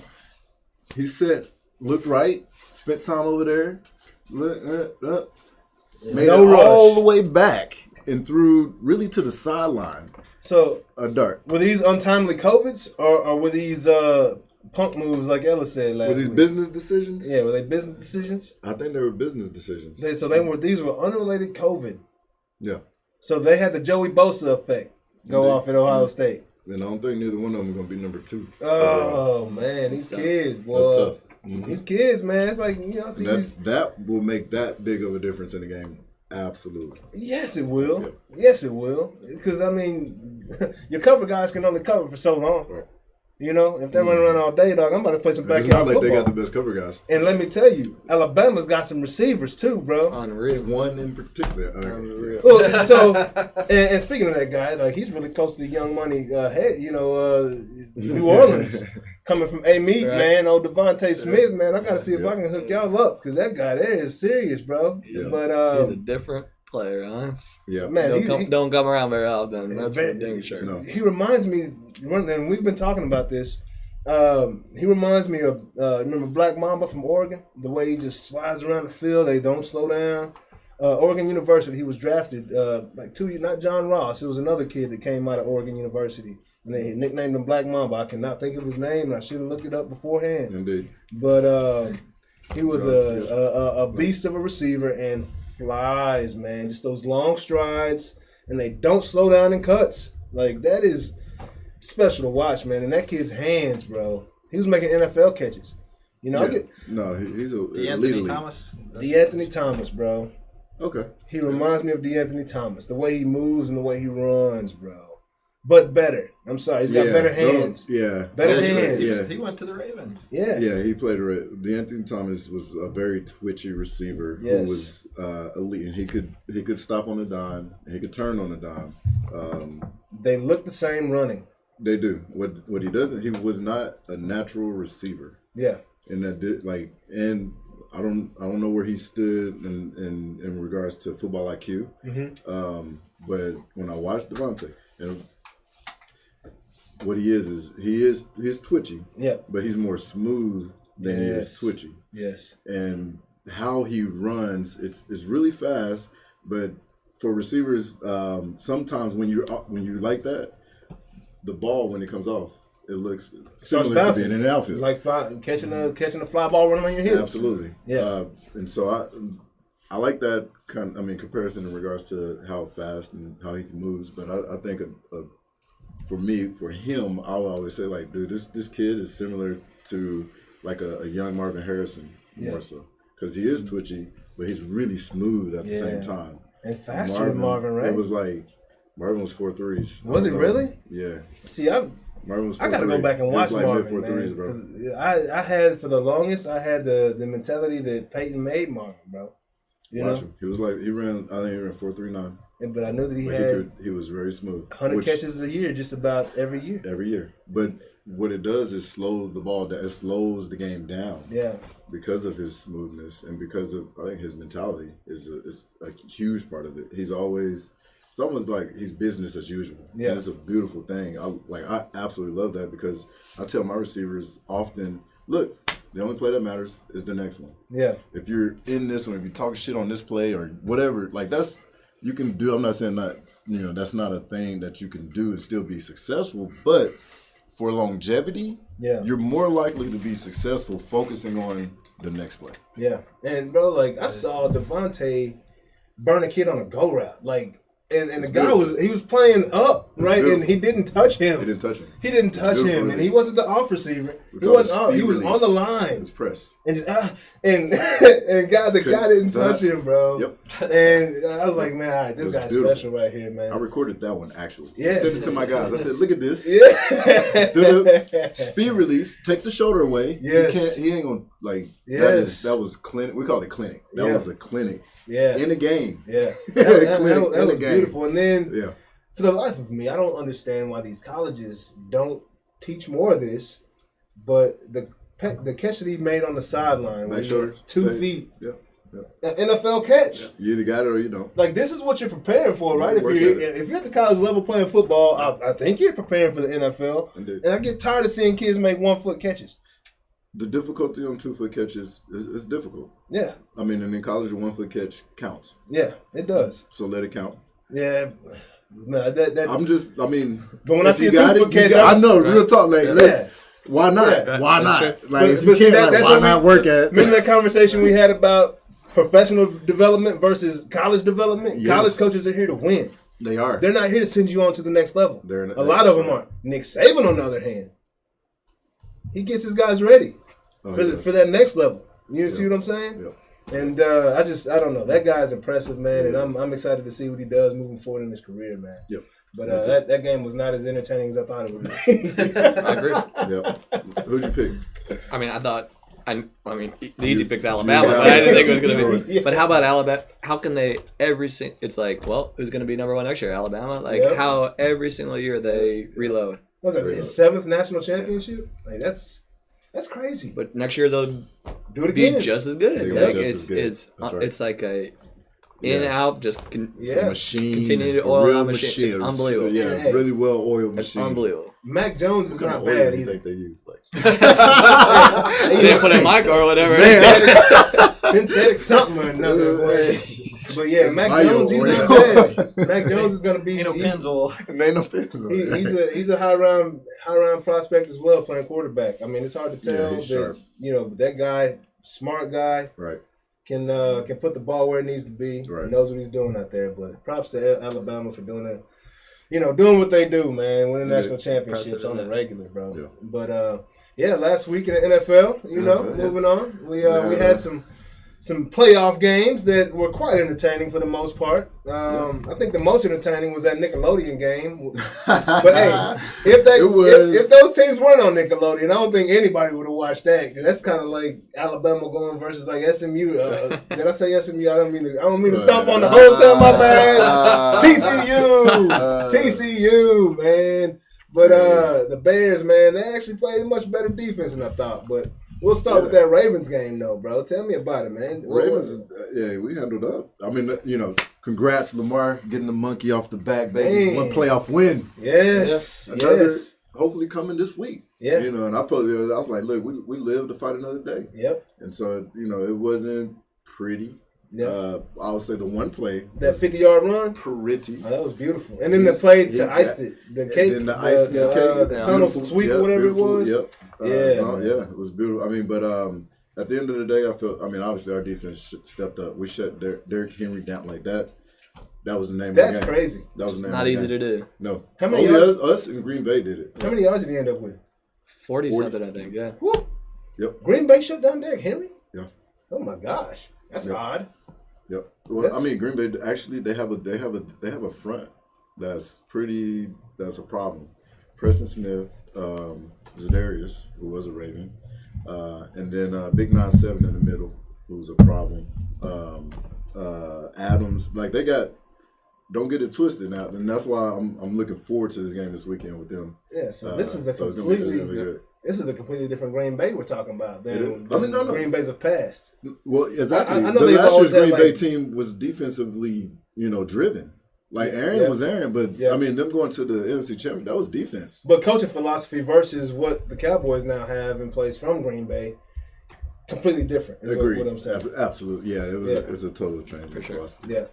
Speaker 4: He said, looked right, spent time over there, made
Speaker 3: No
Speaker 4: it
Speaker 3: rush.
Speaker 4: all the way back, and threw really to the sideline
Speaker 3: So
Speaker 4: a dart.
Speaker 3: were these untimely COVIDs or were these punk moves like Ella said last
Speaker 4: Were these
Speaker 3: week?
Speaker 4: business decisions?
Speaker 3: Yeah, were they business decisions?
Speaker 4: I think they were business decisions.
Speaker 3: These were unrelated COVID.
Speaker 4: Yeah.
Speaker 3: So they had the Joey Bosa effect go
Speaker 4: Indeed.
Speaker 3: off at Ohio State.
Speaker 4: And I don't think neither one of them are going to be number 2.
Speaker 3: Oh man, these kids, boy.
Speaker 4: That's tough. Mm-hmm.
Speaker 3: These kids, man, it's like I see these.
Speaker 4: That will make that big of a difference in the game. Absolutely.
Speaker 3: Yes, it will.
Speaker 4: Yep.
Speaker 3: Yes, it will. Because I mean, your cover guys can only cover for so long.
Speaker 4: Right.
Speaker 3: You know, if they run around all day, dog, I'm about to play some
Speaker 4: It's
Speaker 3: backyard
Speaker 4: not like
Speaker 3: football.
Speaker 4: they got the best cover guys.
Speaker 3: And let me tell you, Alabama's got some receivers too, bro.
Speaker 5: Unreal.
Speaker 4: One in particular.
Speaker 5: Unreal.
Speaker 3: Well, so, and speaking of that guy, like he's really close to the Young Money head, New Orleans, coming from A-Meat,
Speaker 5: Right.
Speaker 3: man, old Devonta Smith, man. I gotta see if I can hook y'all up because that guy there is serious, bro.
Speaker 4: Yeah.
Speaker 3: But
Speaker 5: He's a different player, huh?
Speaker 4: Yeah.
Speaker 3: man,
Speaker 5: Don't come around very often. That's for dang sure.
Speaker 4: No.
Speaker 3: he reminds me, and we've been talking about this. He reminds me of remember Black Mamba from Oregon, the way he just slides around the field. They don't slow down. Oregon University, he was drafted not John Ross. It was another kid that came out of Oregon University, and they nicknamed him Black Mamba. I cannot think of his name, and I should have looked it up beforehand.
Speaker 4: Indeed.
Speaker 3: But he was a beast of a receiver and flies, man. Just those long strides, and they don't slow down in cuts. Like that is special to watch, man. And that kid's hands, bro. He was making NFL catches. You know,
Speaker 4: He's a
Speaker 6: D'Anthony
Speaker 4: elite.
Speaker 6: Thomas.
Speaker 3: D'Anthony Thomas, bro.
Speaker 4: Okay.
Speaker 3: He reminds me of D'Anthony Thomas. The way he moves and the way he runs, bro. But better. I'm sorry, he's got better hands. Better hands.
Speaker 4: Yeah.
Speaker 6: He went to the Ravens.
Speaker 3: Yeah.
Speaker 4: Yeah, he played right. D'Anthony Thomas was a very twitchy receiver
Speaker 3: Yes.
Speaker 4: who was elite, and he could stop on a dime, and he could turn on a dime.
Speaker 3: They look the same running.
Speaker 4: They do. What he doesn't, he was not a natural receiver,
Speaker 3: Yeah.
Speaker 4: and and I don't know where he stood in regards to football IQ.
Speaker 3: Mm-hmm.
Speaker 4: But when I watched Devonta, and what he is twitchy.
Speaker 3: Yeah.
Speaker 4: But he's more smooth than he is
Speaker 3: Yes.
Speaker 4: twitchy.
Speaker 3: Yes.
Speaker 4: And how he runs, it's really fast. But for receivers, sometimes when you like that, the ball when it comes off, it looks
Speaker 3: Starts
Speaker 4: similar to
Speaker 3: bouncing.
Speaker 4: being in the outfield.
Speaker 3: Like catching a fly ball running on your hips.
Speaker 4: Absolutely.
Speaker 3: Yeah.
Speaker 4: And so I like that comparison in regards to how fast and how he moves. But I think for him, I would always say like, dude, this kid is similar to like a young Marvin Harrison more so, because he is twitchy, but he's really smooth at the same time.
Speaker 3: And faster than Marvin, right?
Speaker 4: It was like Marvin was 4.3s.
Speaker 3: Was it really?
Speaker 4: Yeah.
Speaker 3: See,
Speaker 4: Marvin was 4.3.
Speaker 3: I gotta go back and watch
Speaker 4: It was like
Speaker 3: Marvin,
Speaker 4: mid-4.3s,
Speaker 3: man.
Speaker 4: bro.
Speaker 3: 'Cause I had for the longest, I had the mentality that Peyton made Marvin, bro. You
Speaker 4: Watch
Speaker 3: know,
Speaker 4: him. He was like he ran 4.39.
Speaker 3: but I knew that he
Speaker 4: But
Speaker 3: had
Speaker 4: he was very smooth.
Speaker 3: 100 catches a year, just about every year.
Speaker 4: Every year. But what it does is slow the ball down. It slows the game down.
Speaker 3: Yeah.
Speaker 4: Because of his smoothness and because of, I think, his mentality is a huge part of it. It's almost like he's business as usual.
Speaker 3: Yeah.
Speaker 4: And it's a beautiful thing. I absolutely love that because I tell my receivers often, look, the only play that matters is the next one.
Speaker 3: Yeah.
Speaker 4: If you're in this one, if you're talking shit on this play or whatever, like that's, you can do, I'm not saying that, that's not a thing that you can do and still be successful, but for longevity, you're more likely to be successful focusing on the next play.
Speaker 3: Yeah. And, bro, like, I saw Devonta burn a kid on a go route. Like, and the guy was playing up, right? And he didn't touch him.
Speaker 4: He didn't touch him.
Speaker 3: He didn't touch him. And he wasn't the off receiver. He was on the line.
Speaker 4: His press.
Speaker 3: And just the guy didn't touch him, bro.
Speaker 4: Yep.
Speaker 3: And I was like, man, all right, this
Speaker 4: It was
Speaker 3: guy's
Speaker 4: beautiful.
Speaker 3: special right here, man.
Speaker 4: I recorded that one actually.
Speaker 3: Yeah.
Speaker 4: Sent it to my guys. I said, look at this.
Speaker 3: Yeah.
Speaker 4: Do the speed release. Take the shoulder away.
Speaker 3: Yes.
Speaker 4: He ain't gonna like.
Speaker 3: Yes.
Speaker 4: That was clinic. We call it clinic. That was a clinic.
Speaker 3: Yeah.
Speaker 4: In the game.
Speaker 3: Yeah.
Speaker 4: Clinic
Speaker 3: That
Speaker 4: in
Speaker 3: was
Speaker 4: the game.
Speaker 3: beautiful. And then,
Speaker 4: Yeah.
Speaker 3: for the life of me, I don't understand why these colleges don't teach more of this. But the catch that he made on the sideline,
Speaker 4: Back
Speaker 3: was
Speaker 4: shoulders.
Speaker 3: 2
Speaker 4: Fake.
Speaker 3: feet,
Speaker 4: Yeah.
Speaker 3: an NFL catch.
Speaker 4: You either got it or you don't.
Speaker 3: Like, this is what you're preparing for, right? If you're at the college level playing football, I think you're preparing for the NFL.
Speaker 4: Indeed.
Speaker 3: And I get tired of seeing kids make 1-foot catches.
Speaker 4: The difficulty on 2-foot catches is difficult.
Speaker 3: Yeah.
Speaker 4: I mean, and in college, a 1-foot catch counts.
Speaker 3: Yeah, it does.
Speaker 4: So let it count.
Speaker 3: Yeah. No,
Speaker 4: but
Speaker 3: when I see a 2-foot catch,
Speaker 4: I know, real talk. Like, why not?
Speaker 3: Yeah.
Speaker 4: Why not?
Speaker 3: But,
Speaker 4: Like, if you can't, why not work at?
Speaker 3: Remember that conversation we had about professional development versus college development?
Speaker 4: Yes.
Speaker 3: College coaches are here to win.
Speaker 4: They are.
Speaker 3: They're not here to send you on to the next level. A lot of them aren't. Nick Saban, on the other hand, he gets his guys ready for that next level. You see what I'm saying?
Speaker 4: Yeah.
Speaker 3: And I don't know. That guy's impressive, man, and I'm excited to see what he does moving forward in his career, man.
Speaker 4: Yep.
Speaker 3: But that game was not as entertaining as I thought it would be.
Speaker 5: I agree.
Speaker 4: Yep. Who'd you pick?
Speaker 5: I mean, the easy pick's Alabama, but I didn't think it was going to be. But how about Alabama? How can they it's like, well, who's going to be number one next year? Alabama? Like, how every single year they reload.
Speaker 3: What's that, his 7th national championship? Like, that's crazy.
Speaker 5: But next year they'll
Speaker 3: do it again.
Speaker 5: be just as good.
Speaker 4: Like,
Speaker 5: it's like a in out, just
Speaker 4: it's a machine,
Speaker 5: continue to oil that machine. It's unbelievable.
Speaker 4: Yeah, really well oiled machine.
Speaker 5: It's unbelievable.
Speaker 3: Mac Jones is not bad either.
Speaker 4: Think they use like
Speaker 5: They didn't put it in my car or whatever.
Speaker 3: Synthetic something or another. But yeah, Mac Jones, he's not bad. Mac Jones is gonna be
Speaker 6: Ain't no Penzol.
Speaker 4: Ain't no Penzol.
Speaker 3: He's a high round prospect as well, playing quarterback. I mean, it's hard to tell that that guy, smart guy,
Speaker 4: right,
Speaker 3: can put the ball where it needs to be.
Speaker 4: Right.
Speaker 3: He knows what he's doing out there. But props to Alabama for doing that. Doing what they do, man. Winning national championships on the regular, bro. Yeah. But last week in the NFL, moving on, we had some playoff games that were quite entertaining for the most part. I think the most entertaining was that Nickelodeon game. But hey, if those teams weren't on Nickelodeon, I don't think anybody would have watched that. Cause that's kind of like Alabama going versus like SMU. Did I say SMU? I don't mean to stomp on the hotel. My bad. TCU, man. But the Bears, man, they actually played a much better defense than I thought. But we'll start with that Ravens game, though, bro. Tell me about it, man.
Speaker 4: Ravens, we handled up. I mean, congrats, Lamar, getting the monkey off the back, baby. One playoff win.
Speaker 3: Yes.
Speaker 4: Another, hopefully coming this week.
Speaker 3: Yeah.
Speaker 4: And I was like, look, we live to fight another day.
Speaker 3: Yep.
Speaker 4: And so, it wasn't pretty. Yeah. I would say the one play.
Speaker 3: That 50-yard run?
Speaker 4: Pretty.
Speaker 3: Oh, that was beautiful. And then the play to ice it. The cake.
Speaker 4: And the ice
Speaker 3: the tunnel sweep or whatever it was.
Speaker 4: Yep. It was beautiful. I mean, but at the end of the day, obviously our defense stepped up. We shut Derrick Henry down like that. That was the name of the game.
Speaker 3: That's crazy.
Speaker 4: That was the name
Speaker 5: Not
Speaker 4: of the
Speaker 5: easy
Speaker 4: game.
Speaker 5: to do.
Speaker 4: No.
Speaker 3: How many yards?
Speaker 4: Us in Green Bay did it.
Speaker 3: How many yards did he end up with?
Speaker 5: 40-something, I think, yeah.
Speaker 3: Whoop.
Speaker 4: Yep.
Speaker 3: Green Bay shut down Derrick Henry?
Speaker 4: Yeah.
Speaker 3: Oh, my gosh. That's odd.
Speaker 4: Yep. Well, Green Bay actually they have a front that's a problem. Preston Smith, Zadarius, who was a Raven, and then Big 9-7 in the middle, who's a problem. Adams, like they got. Don't get it twisted now, and that's why I'm looking forward to this game this weekend with them.
Speaker 3: Yeah. So this is a completely different Green Bay we're talking about than Green Bays have passed.
Speaker 4: Well, exactly.
Speaker 3: I know
Speaker 4: the last year's Green Bay
Speaker 3: like,
Speaker 4: team was defensively, driven. Like Aaron was Aaron, but them going to the NFC Championship, that was defense.
Speaker 3: But coaching philosophy versus what the Cowboys now have in place from Green Bay, completely different.
Speaker 4: Agreed.
Speaker 3: What I'm saying.
Speaker 4: Absolutely. Yeah, it was a total change for sure.
Speaker 3: Yeah,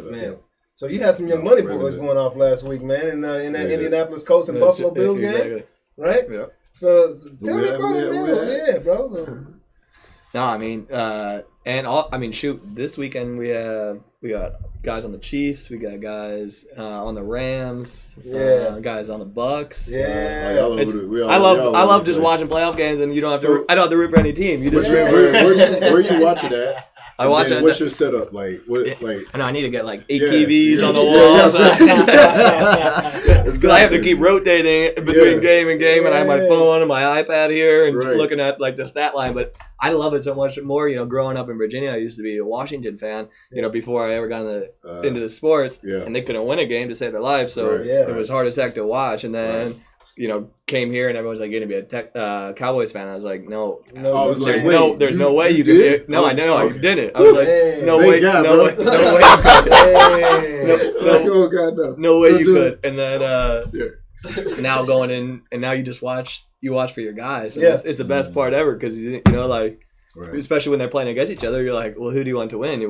Speaker 3: man. So you had some young money boys going off last week, man, in that Indianapolis Colts and Buffalo Bills game, right?
Speaker 5: Yeah.
Speaker 3: So tell me about it, man. Yeah, bro.
Speaker 5: No, I mean, this weekend we got guys on the Chiefs, we got guys on the Rams, guys on the Bucks.
Speaker 3: Yeah,
Speaker 5: I love just watching playoff games, and I don't have to root for any team. You just
Speaker 4: where you watching at?
Speaker 5: I watch it.
Speaker 4: What's your setup like?
Speaker 5: I know I need to get like 8 TVs on the walls because I have to keep rotating between game and game, and I have my phone and my iPad here and looking at like the stat line. But I love it so much more. Growing up in Virginia, I used to be a Washington fan. Before I ever got into the sports, and they couldn't win a game to save their life, so it was hard as heck to watch. And then came here and everyone's like, going to be a Cowboys fan. I was like, no.
Speaker 4: I was like,
Speaker 5: There's no way you
Speaker 4: did?
Speaker 5: could. No, I know
Speaker 4: Okay.
Speaker 5: I didn't. I was like, no
Speaker 4: Thank
Speaker 5: way,
Speaker 4: God,
Speaker 5: no
Speaker 4: bro.
Speaker 5: way, no way you could.
Speaker 4: Oh God, no.
Speaker 5: No way
Speaker 4: Don't
Speaker 5: you
Speaker 4: do
Speaker 5: could.
Speaker 4: it.
Speaker 5: And then now going in, and now you just watch for your guys. And
Speaker 3: Yeah.
Speaker 5: it's the best part ever because
Speaker 4: Right.
Speaker 5: especially when they're playing against each other, you're like, well, who do you want to win?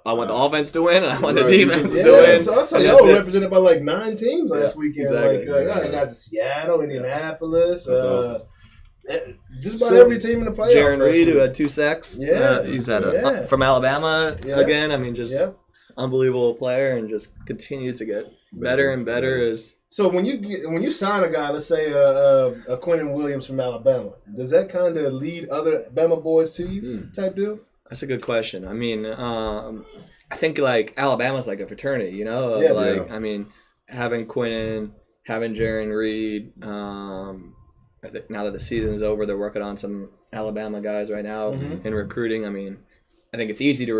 Speaker 5: I want the offense to win, and I want the defense to win.
Speaker 3: So I saw
Speaker 5: And
Speaker 3: y'all
Speaker 5: that's
Speaker 3: were
Speaker 5: it.
Speaker 3: represented by like 9 teams last weekend.
Speaker 5: exactly.
Speaker 3: Like y'all guys in Seattle, Indianapolis,
Speaker 4: That's awesome.
Speaker 3: just about
Speaker 4: So,
Speaker 3: every team in the playoffs.
Speaker 5: Jaron
Speaker 3: last
Speaker 5: Reed, who
Speaker 3: week.
Speaker 5: had 2 sacks.
Speaker 3: Yeah.
Speaker 5: He's had
Speaker 3: Yeah.
Speaker 5: from Alabama
Speaker 3: Yeah.
Speaker 5: again. I mean, just
Speaker 3: Yeah.
Speaker 5: unbelievable player, and just continues to get better and better as.
Speaker 3: So when you sign a guy, let's say a Quentin Williams from Alabama, does that kind of lead other Bama boys to you type deal?
Speaker 5: That's a good question. I mean, I think like Alabama's like a fraternity,
Speaker 3: Yeah.
Speaker 5: I mean, having Quentin, having Jaron Reed. I think now that the season's over, they're working on some Alabama guys right now in recruiting. I mean, I think it's easy to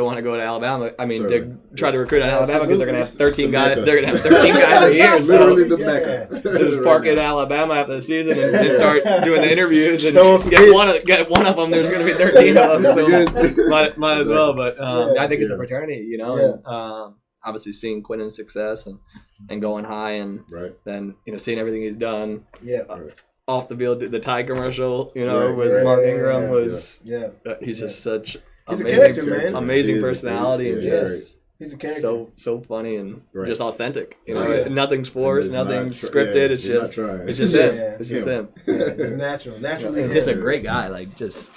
Speaker 5: want to go to Alabama. I mean, to try to recruit in Alabama because they're gonna have 13 guys. They're gonna have 13 guys a year. So
Speaker 4: Literally the Mecca.
Speaker 5: just park in Alabama after the season and start doing the interviews and
Speaker 3: Show 'em some
Speaker 5: get one of them. There's gonna be 13 of them, so
Speaker 4: Good.
Speaker 5: might as well. But I think it's a
Speaker 4: Yeah.
Speaker 5: fraternity,
Speaker 3: Yeah.
Speaker 5: and, obviously seeing Quentin's success and going high, and
Speaker 4: Right.
Speaker 5: then seeing everything he's done
Speaker 3: Yeah.
Speaker 5: off the field. The Tide commercial,
Speaker 4: Right.
Speaker 5: with
Speaker 3: Yeah,
Speaker 5: Mark
Speaker 3: yeah,
Speaker 5: Ingram
Speaker 3: yeah,
Speaker 5: was.
Speaker 3: Yeah.
Speaker 5: He's just such
Speaker 3: He's a
Speaker 5: amazing
Speaker 3: character, man.
Speaker 5: amazing
Speaker 4: He is.
Speaker 5: personality, and
Speaker 4: Yeah,
Speaker 5: just
Speaker 3: He's a character.
Speaker 5: so funny and
Speaker 4: Right.
Speaker 5: just authentic.
Speaker 3: Yeah.
Speaker 5: Nothing's forced,
Speaker 4: And it's
Speaker 5: nothing's
Speaker 4: not
Speaker 5: scripted. It's
Speaker 4: he's not
Speaker 5: just
Speaker 4: trying.
Speaker 5: it's just
Speaker 3: Yeah.
Speaker 5: him. It's just him.
Speaker 3: Yeah, it's natural. Naturally.
Speaker 5: And just a
Speaker 3: him.
Speaker 5: great guy, like just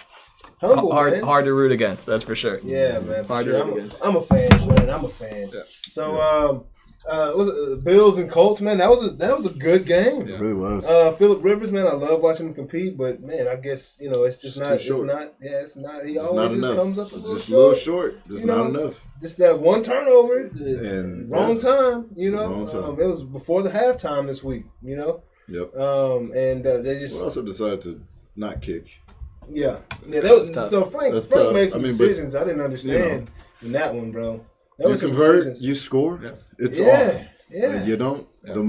Speaker 3: Humble, man.
Speaker 5: hard to root against. That's for sure.
Speaker 3: Yeah, man. For
Speaker 5: Hard to
Speaker 3: sure.
Speaker 5: root against.
Speaker 3: I'm a fan, man. I'm a fan.
Speaker 5: Yeah.
Speaker 3: So, was it Bills and Colts, man? That was a good game.
Speaker 4: It really was.
Speaker 3: Phillip Rivers, man, I love watching him compete, but man, I guess it's just
Speaker 4: It's
Speaker 3: not.
Speaker 4: too short.
Speaker 3: It's not. He
Speaker 4: It's
Speaker 3: always
Speaker 4: not
Speaker 3: just
Speaker 4: enough.
Speaker 3: comes up
Speaker 4: Just a little short. Just
Speaker 3: You know,
Speaker 4: not enough.
Speaker 3: Just that one turnover,
Speaker 4: And
Speaker 3: wrong
Speaker 4: yeah.
Speaker 3: time.
Speaker 4: Wrong time.
Speaker 3: It was before the halftime this week.
Speaker 4: Yep.
Speaker 3: And they just
Speaker 4: We also decided to not kick.
Speaker 3: That was
Speaker 5: tough.
Speaker 3: so Frank
Speaker 4: That's
Speaker 3: Frank
Speaker 4: tough.
Speaker 3: made some
Speaker 4: I mean, but,
Speaker 3: decisions I didn't understand in that one, bro. That
Speaker 4: You
Speaker 3: was some
Speaker 4: convert,
Speaker 3: decisions.
Speaker 4: you score.
Speaker 5: Yeah.
Speaker 4: It's
Speaker 3: Yeah,
Speaker 4: awesome.
Speaker 3: yeah.
Speaker 4: Like, you don't. The that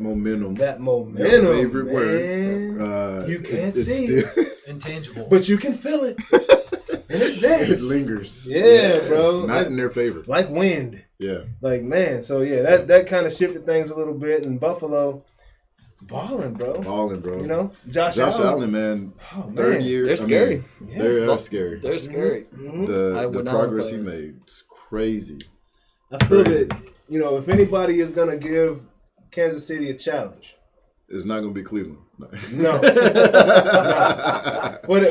Speaker 4: momentum.
Speaker 3: That
Speaker 4: Your
Speaker 3: momentum,
Speaker 4: favorite
Speaker 3: man.
Speaker 4: word.
Speaker 3: You can't
Speaker 4: it's
Speaker 3: see it.
Speaker 4: still-
Speaker 6: Intangibles.
Speaker 3: But you can feel it, and it's there.
Speaker 4: It lingers.
Speaker 3: Yeah, bro.
Speaker 4: Not in their favor.
Speaker 3: Like wind.
Speaker 4: Yeah.
Speaker 3: Like, man, so yeah, that kind of shifted things a little bit. And Buffalo, balling, bro.
Speaker 4: Balling, bro.
Speaker 3: Josh
Speaker 4: Josh
Speaker 3: Allen.
Speaker 4: Allen, man.
Speaker 3: Oh, man.
Speaker 4: Third year.
Speaker 5: They're scary.
Speaker 4: They
Speaker 5: Well,
Speaker 4: are scary.
Speaker 5: They're scary.
Speaker 3: Mhm.
Speaker 5: I
Speaker 4: The
Speaker 5: would not
Speaker 4: progress
Speaker 5: play
Speaker 4: he
Speaker 5: it.
Speaker 4: made is crazy.
Speaker 3: I feel
Speaker 4: Crazy.
Speaker 3: that, if anybody is going to give Kansas City a challenge,
Speaker 4: It's not gonna be Cleveland.
Speaker 3: no. What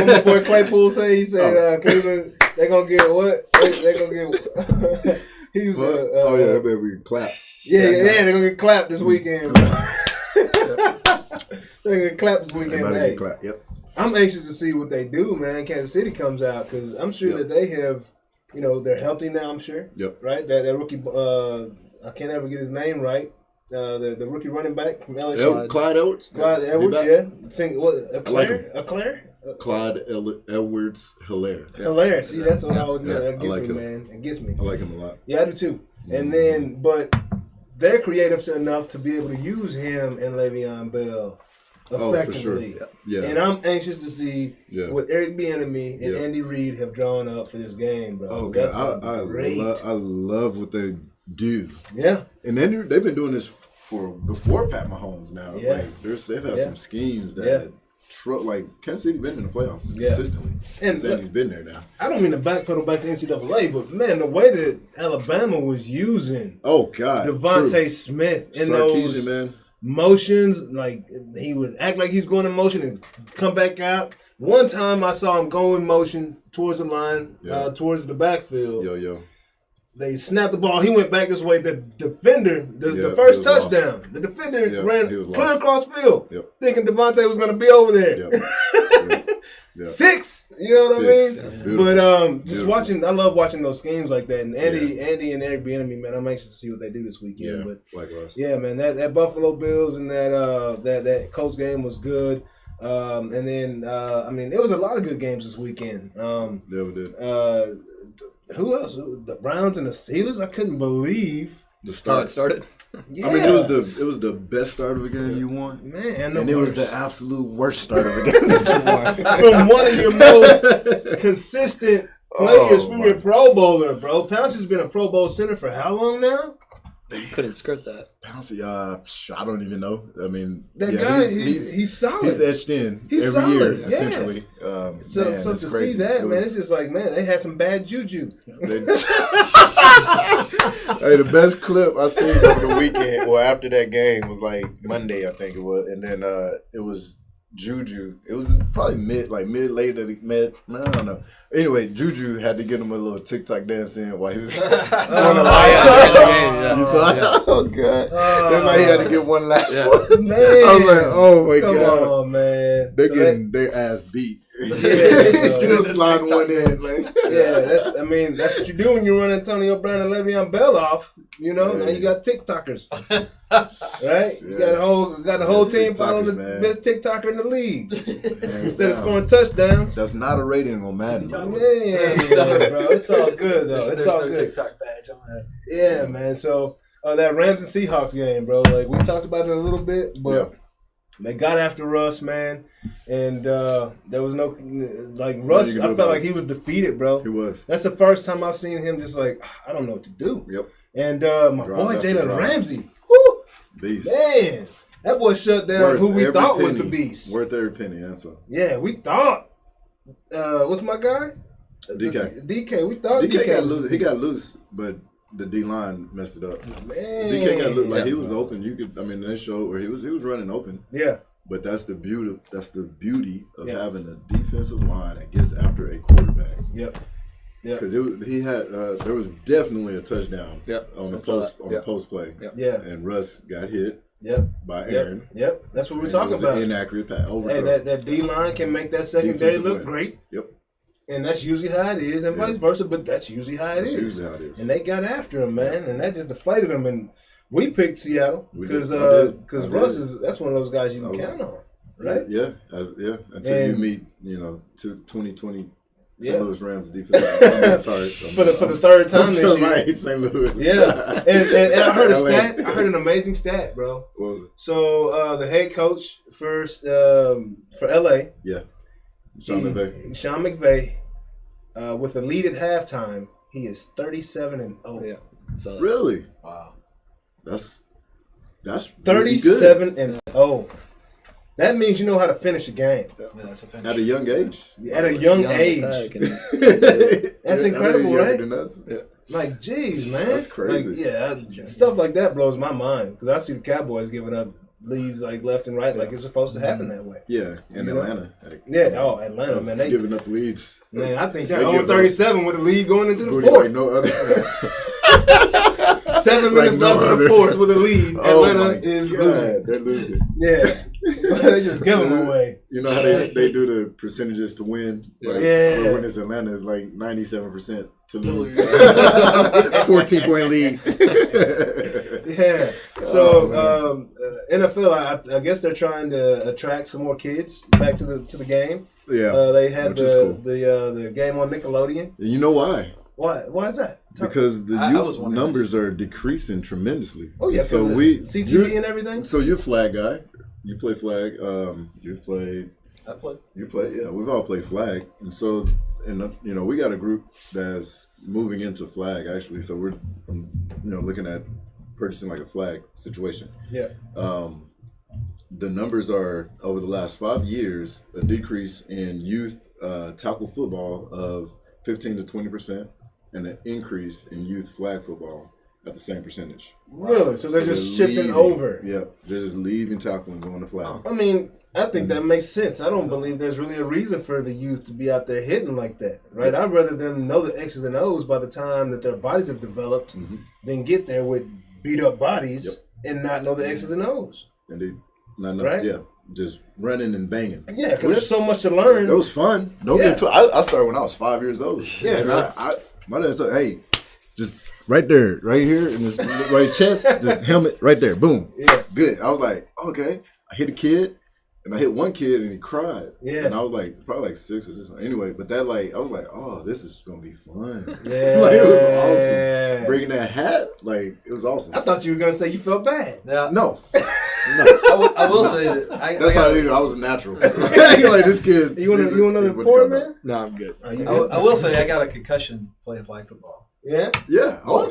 Speaker 3: my boy Claypool say? He said, Cleveland, they're going to get what? They're going to get. He was,
Speaker 4: Oh yeah, baby, we clap.
Speaker 3: yeah, they're going to get clapped this weekend, bro. So they're going to get clapped this
Speaker 4: They
Speaker 3: weekend,
Speaker 4: about to
Speaker 3: hey.
Speaker 4: get clapped. Yep.
Speaker 3: I'm anxious to see what they do, man. Kansas City comes out because I'm sure
Speaker 4: Yep.
Speaker 3: that they have, they're healthy now. I'm sure.
Speaker 4: Yep.
Speaker 3: Right. That rookie. I can't ever get his name right. The rookie running back from LSU.
Speaker 4: Clyde Edwards.
Speaker 3: Clyde
Speaker 4: Be
Speaker 3: Edwards.
Speaker 4: back.
Speaker 3: Yeah. Sing what?
Speaker 4: I like him.
Speaker 3: Eclair.
Speaker 4: Clyde Edwards Hilaire.
Speaker 3: Hilarious. See, that's what I was.
Speaker 4: Yeah,
Speaker 3: That
Speaker 4: I
Speaker 3: gets
Speaker 4: like
Speaker 3: me,
Speaker 4: him.
Speaker 3: man. It gets me.
Speaker 4: I like him a lot.
Speaker 3: Yeah, I do too. And then, but they're creative enough to be able to use him and Le'Veon Bell
Speaker 4: Oh, for sure.
Speaker 3: effectively.
Speaker 4: Yeah.
Speaker 3: And I'm anxious to see
Speaker 4: Yeah.
Speaker 3: what Eric Bieniemy and
Speaker 4: Yeah.
Speaker 3: Andy Reid have drawn up for this game, bro.
Speaker 4: Oh
Speaker 3: That's
Speaker 4: god,
Speaker 3: gonna be great.
Speaker 4: I love what they do,
Speaker 3: Yeah,
Speaker 4: and then they've been doing this for before Pat Mahomes. Now,
Speaker 3: Yeah.
Speaker 4: like, they've had
Speaker 3: Yeah.
Speaker 4: some schemes that,
Speaker 3: Yeah.
Speaker 4: like Kansas City been in the playoffs
Speaker 3: Yeah.
Speaker 4: consistently.
Speaker 3: And
Speaker 4: And Andy's been there now.
Speaker 3: I don't mean to backpedal back to NCAA, but man, the way that Alabama was using
Speaker 4: Oh god,
Speaker 3: Devonta Smith in
Speaker 4: Sarkisian,
Speaker 3: those
Speaker 4: man.
Speaker 3: motions, like he would act like he's going in motion and come back out. One time I saw him go in motion towards the line,
Speaker 4: Yeah.
Speaker 3: towards the backfield.
Speaker 4: Yo.
Speaker 3: They snapped the ball. He went back this way. The defender, the
Speaker 4: Yeah,
Speaker 3: first
Speaker 4: he was lost.
Speaker 3: touchdown, the defender
Speaker 4: Yeah,
Speaker 3: ran
Speaker 4: he was
Speaker 3: clear
Speaker 4: lost.
Speaker 3: across field,
Speaker 4: Yep.
Speaker 3: thinking Devonta was going to be over there.
Speaker 4: Yep. Yeah.
Speaker 3: 6, you know what I mean?
Speaker 4: That's beautiful.
Speaker 3: But just
Speaker 4: Beautiful.
Speaker 3: watching, I love watching those schemes like that. And Andy and Eric Bieniemy, man, I'm anxious to see what they do this weekend.
Speaker 4: Yeah,
Speaker 3: But
Speaker 4: likewise.
Speaker 3: yeah, man, that Buffalo Bills and that Colts game was good. And then there was a lot of good games this weekend.
Speaker 4: Never did.
Speaker 3: Who else? The Browns and the Steelers. I couldn't believe
Speaker 4: The
Speaker 5: Oh,
Speaker 4: start.
Speaker 5: it started?
Speaker 3: Yeah.
Speaker 4: I mean, it was the best start of a game you won,
Speaker 3: Man,
Speaker 4: and it was the absolute worst start of a game that you won.
Speaker 3: from one of your most consistent players from your Pro Bowler, bro. Pouncey's been a Pro Bowl center for how long now?
Speaker 5: You couldn't script that.
Speaker 4: Pouncey, I don't even know. I mean,
Speaker 3: That guy, he's solid.
Speaker 4: He's etched in
Speaker 3: He's
Speaker 4: every
Speaker 3: solid,
Speaker 4: year,
Speaker 3: yeah.
Speaker 4: essentially.
Speaker 3: So
Speaker 4: Man,
Speaker 3: to
Speaker 4: it's
Speaker 3: see
Speaker 4: crazy.
Speaker 3: that,
Speaker 4: It
Speaker 3: man,
Speaker 4: was-
Speaker 3: it's just like, man, they had some bad juju.
Speaker 4: Hey, the best clip I seen over the weekend, well, after that game, was like Monday, I think it was, and then it was Juju. It was probably mid, late, I don't know. Anyway, Juju had to get him a little TikTok dance in while he was on the line. You saw it? Oh, God. That's why he had to get one last one.
Speaker 3: Man.
Speaker 4: I was like, oh, my
Speaker 3: Come
Speaker 4: God.
Speaker 3: on, man.
Speaker 4: They're
Speaker 3: So
Speaker 4: getting their ass beat.
Speaker 3: Yeah,
Speaker 4: Still sliding one in, man.
Speaker 3: that's what you do when you run Antonio Brown and Le'Veon Bell off. You know, now you got TikTokers, right? You got the whole team following the
Speaker 4: TikTokers, man.
Speaker 3: best TikToker in the league instead of
Speaker 4: down.
Speaker 3: scoring touchdowns.
Speaker 4: That's not a rating on Madden.
Speaker 3: Man, bro, it's all good though. It's
Speaker 6: There's
Speaker 3: all
Speaker 6: no
Speaker 3: good.
Speaker 6: TikTok badge on that.
Speaker 3: Yeah, man. So that Rams and Seahawks game, bro. Like we talked about it a little bit, but they got after Russ, man, and there was no Russ. I felt like he was defeated, bro.
Speaker 4: He was.
Speaker 3: That's the first time I've seen him just like I don't know what to do.
Speaker 4: Yep.
Speaker 3: And my
Speaker 4: Drive
Speaker 3: boy
Speaker 4: after
Speaker 3: Jalen
Speaker 4: drive.
Speaker 3: Ramsey, whoo,
Speaker 4: Beast.
Speaker 3: man, that boy shut down
Speaker 4: Worth
Speaker 3: who we
Speaker 4: every
Speaker 3: thought was
Speaker 4: penny.
Speaker 3: the beast.
Speaker 4: Worth every penny, that's all.
Speaker 3: Yeah, we thought. What's my guy?
Speaker 4: DK.
Speaker 3: DK. We thought
Speaker 4: DK got
Speaker 3: was
Speaker 4: loose. He got loose, but the D line messed it up.
Speaker 3: Man.
Speaker 4: DK got loose. Like he was open. You could. I mean, they showed where he was running open.
Speaker 3: Yeah.
Speaker 4: But that's the beauty. That's the beauty of having a defensive line that gets after a quarterback.
Speaker 3: Yep.
Speaker 4: Because he had there was definitely a touchdown. On the post play.
Speaker 3: Yeah.
Speaker 4: And Russ got hit.
Speaker 3: Yep.
Speaker 4: By Aaron.
Speaker 3: Yep. That's what we're
Speaker 4: And
Speaker 3: talking
Speaker 4: it was
Speaker 3: about.
Speaker 4: An inaccurate pass.
Speaker 3: Hey, that D line can make that secondary
Speaker 4: Defensive
Speaker 3: look
Speaker 4: win.
Speaker 3: great.
Speaker 4: Yep.
Speaker 3: And that's usually how it is, and vice versa. But that's usually how it is.
Speaker 4: Usually how it is.
Speaker 3: And they got after him, man, and that just deflated him. And we picked Seattle because
Speaker 4: I
Speaker 3: Russ
Speaker 4: did.
Speaker 3: that's one of those guys you can count on, right?
Speaker 4: Yeah. Until you meet 2020 St.
Speaker 3: Yeah.
Speaker 4: Louis Rams defense. Sorry.
Speaker 3: For the third time this year.
Speaker 4: Right, St. Louis.
Speaker 3: Yeah, and I heard a
Speaker 4: LA.
Speaker 3: stat. I heard an amazing stat, bro.
Speaker 4: What was it?
Speaker 3: So the head coach for LA,
Speaker 4: Yeah. Sean McVay.
Speaker 3: Sean McVay, with a lead at halftime, he is 37-0.
Speaker 5: Yeah. So
Speaker 4: Really?
Speaker 6: Wow.
Speaker 4: That's really
Speaker 3: 37 and 0. That means you know how to finish a game
Speaker 6: Yeah, that's a finish.
Speaker 4: At a young age.
Speaker 3: at a young
Speaker 5: as
Speaker 3: age.
Speaker 5: heck, and
Speaker 3: That's
Speaker 4: I know
Speaker 3: incredible,
Speaker 4: you're
Speaker 3: right?
Speaker 4: younger than us. Yeah.
Speaker 3: Like, geez, man.
Speaker 4: That's crazy.
Speaker 3: Like, stuff like that blows my mind because I see the Cowboys giving up leads like left and right, like it's supposed to happen that way.
Speaker 4: Yeah, in
Speaker 3: You know?
Speaker 4: Atlanta.
Speaker 3: Atlanta, man. They
Speaker 4: giving up leads.
Speaker 3: Man, I think
Speaker 4: They
Speaker 3: they're
Speaker 4: give
Speaker 3: on
Speaker 4: up
Speaker 3: 37 with the lead going into the
Speaker 4: Booty
Speaker 3: fourth.
Speaker 4: like no other.
Speaker 3: 7 minutes
Speaker 4: no
Speaker 3: left in the
Speaker 4: other.
Speaker 3: fourth with a lead.
Speaker 4: Oh my
Speaker 3: Atlanta is
Speaker 4: God,
Speaker 3: losing.
Speaker 4: They're losing.
Speaker 3: Yeah. They just give them away.
Speaker 4: You know how they do the percentages to win? Like,
Speaker 3: Yeah.
Speaker 4: When it's Atlanta, it's like 97% to lose. 14-point lead.
Speaker 3: Yeah. So NFL, I guess they're trying to attract some more kids back to the game.
Speaker 4: Yeah.
Speaker 3: They had
Speaker 4: which is cool.
Speaker 3: the game on Nickelodeon.
Speaker 4: You know why?
Speaker 3: Why is that?
Speaker 4: Because the
Speaker 6: I was
Speaker 4: youth
Speaker 6: wondering
Speaker 4: numbers are decreasing tremendously.
Speaker 3: Oh yeah,
Speaker 4: so
Speaker 3: CTV and everything.
Speaker 4: So you're a flag guy. You play flag. You've played.
Speaker 6: I played.
Speaker 4: You play. Yeah, we've all played flag, and so we got a group that's moving into flag actually. So we're looking at purchasing like a flag situation.
Speaker 3: Yeah.
Speaker 4: The numbers are over the last 5 years a decrease in youth tackle football of 15 to 20%, and an increase in youth flag football at the same percentage.
Speaker 3: Really? So they're just shifting
Speaker 4: leaving.
Speaker 3: over.
Speaker 4: Yeah, they're just leaving tackle and going to flag.
Speaker 3: I mean, I think that makes sense. I don't believe there's really a reason for the youth to be out there hitting like that, right? I'd rather them know the X's and O's by the time that their bodies have developed than get there with beat up bodies and not know the X's and O's.
Speaker 4: Indeed.
Speaker 3: Right?
Speaker 4: Yeah, just running and banging.
Speaker 3: Yeah, because there's so much to learn.
Speaker 4: It was fun. Don't get too. I started when I was 5 years old.
Speaker 3: Yeah,
Speaker 4: and
Speaker 3: right.
Speaker 4: my dad said, "Hey, just right there, right here in this right chest, just helmet right there, boom,
Speaker 3: Yeah.
Speaker 4: good." I was like, "Okay." I hit a kid. And I hit one kid and he cried.
Speaker 3: Yeah.
Speaker 4: And I was like, probably like 6 or this. Anyway, but that like, I was like, oh, this is going to be fun.
Speaker 3: Yeah.
Speaker 4: Like, it was awesome. Bringing that hat, like, it was awesome.
Speaker 3: I thought you were going to say you felt bad.
Speaker 6: Now,
Speaker 4: No.
Speaker 6: I will say that
Speaker 4: That's how I was a natural. Like, this kid.
Speaker 3: You want another report, man?
Speaker 5: No, I'm good.
Speaker 3: Are you
Speaker 6: I will say I got a concussion playing flag football.
Speaker 3: Yeah?
Speaker 4: Yeah. Oh,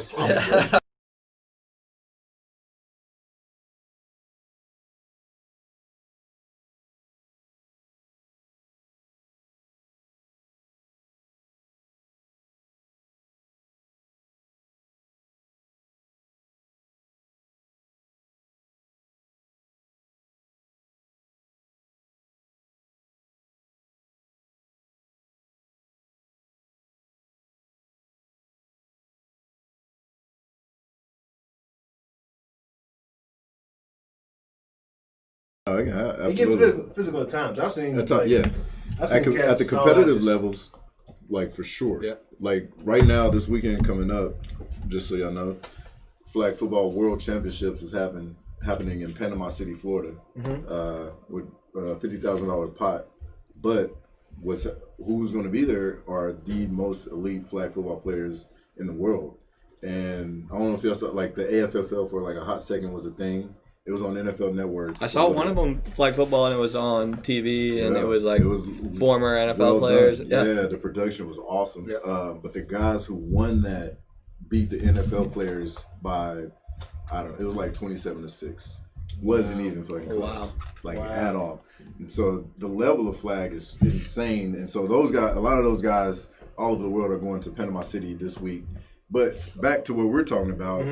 Speaker 4: yeah,
Speaker 3: He gets
Speaker 4: absolutely.
Speaker 3: physical at times. I've seen
Speaker 4: At the
Speaker 3: cats
Speaker 4: competitive
Speaker 3: just-
Speaker 4: levels, like for sure.
Speaker 5: Yeah.
Speaker 4: Like right now, this weekend coming up, just so y'all know, Flag Football World Championships is happening in Panama City, Florida, with a $50,000 pot. But who's going to be there are the most elite flag football players in the world. And I don't know if y'all saw, like the AFFL for like a hot second was a thing. It was on NFL Network.
Speaker 5: I saw one of them flag football and it was on TV and
Speaker 4: Yeah,
Speaker 5: it was like former NFL
Speaker 4: well
Speaker 5: players.
Speaker 4: done.
Speaker 5: Yeah.
Speaker 4: The production was awesome.
Speaker 5: Yeah.
Speaker 4: But the guys who won that beat the NFL players by, I don't know, it was like 27-6. Wasn't even fucking close. Like at all. And so the level of flag is insane. And so those guys, a lot of those guys all over the world are going to Panama City this week. But back to what we're talking about,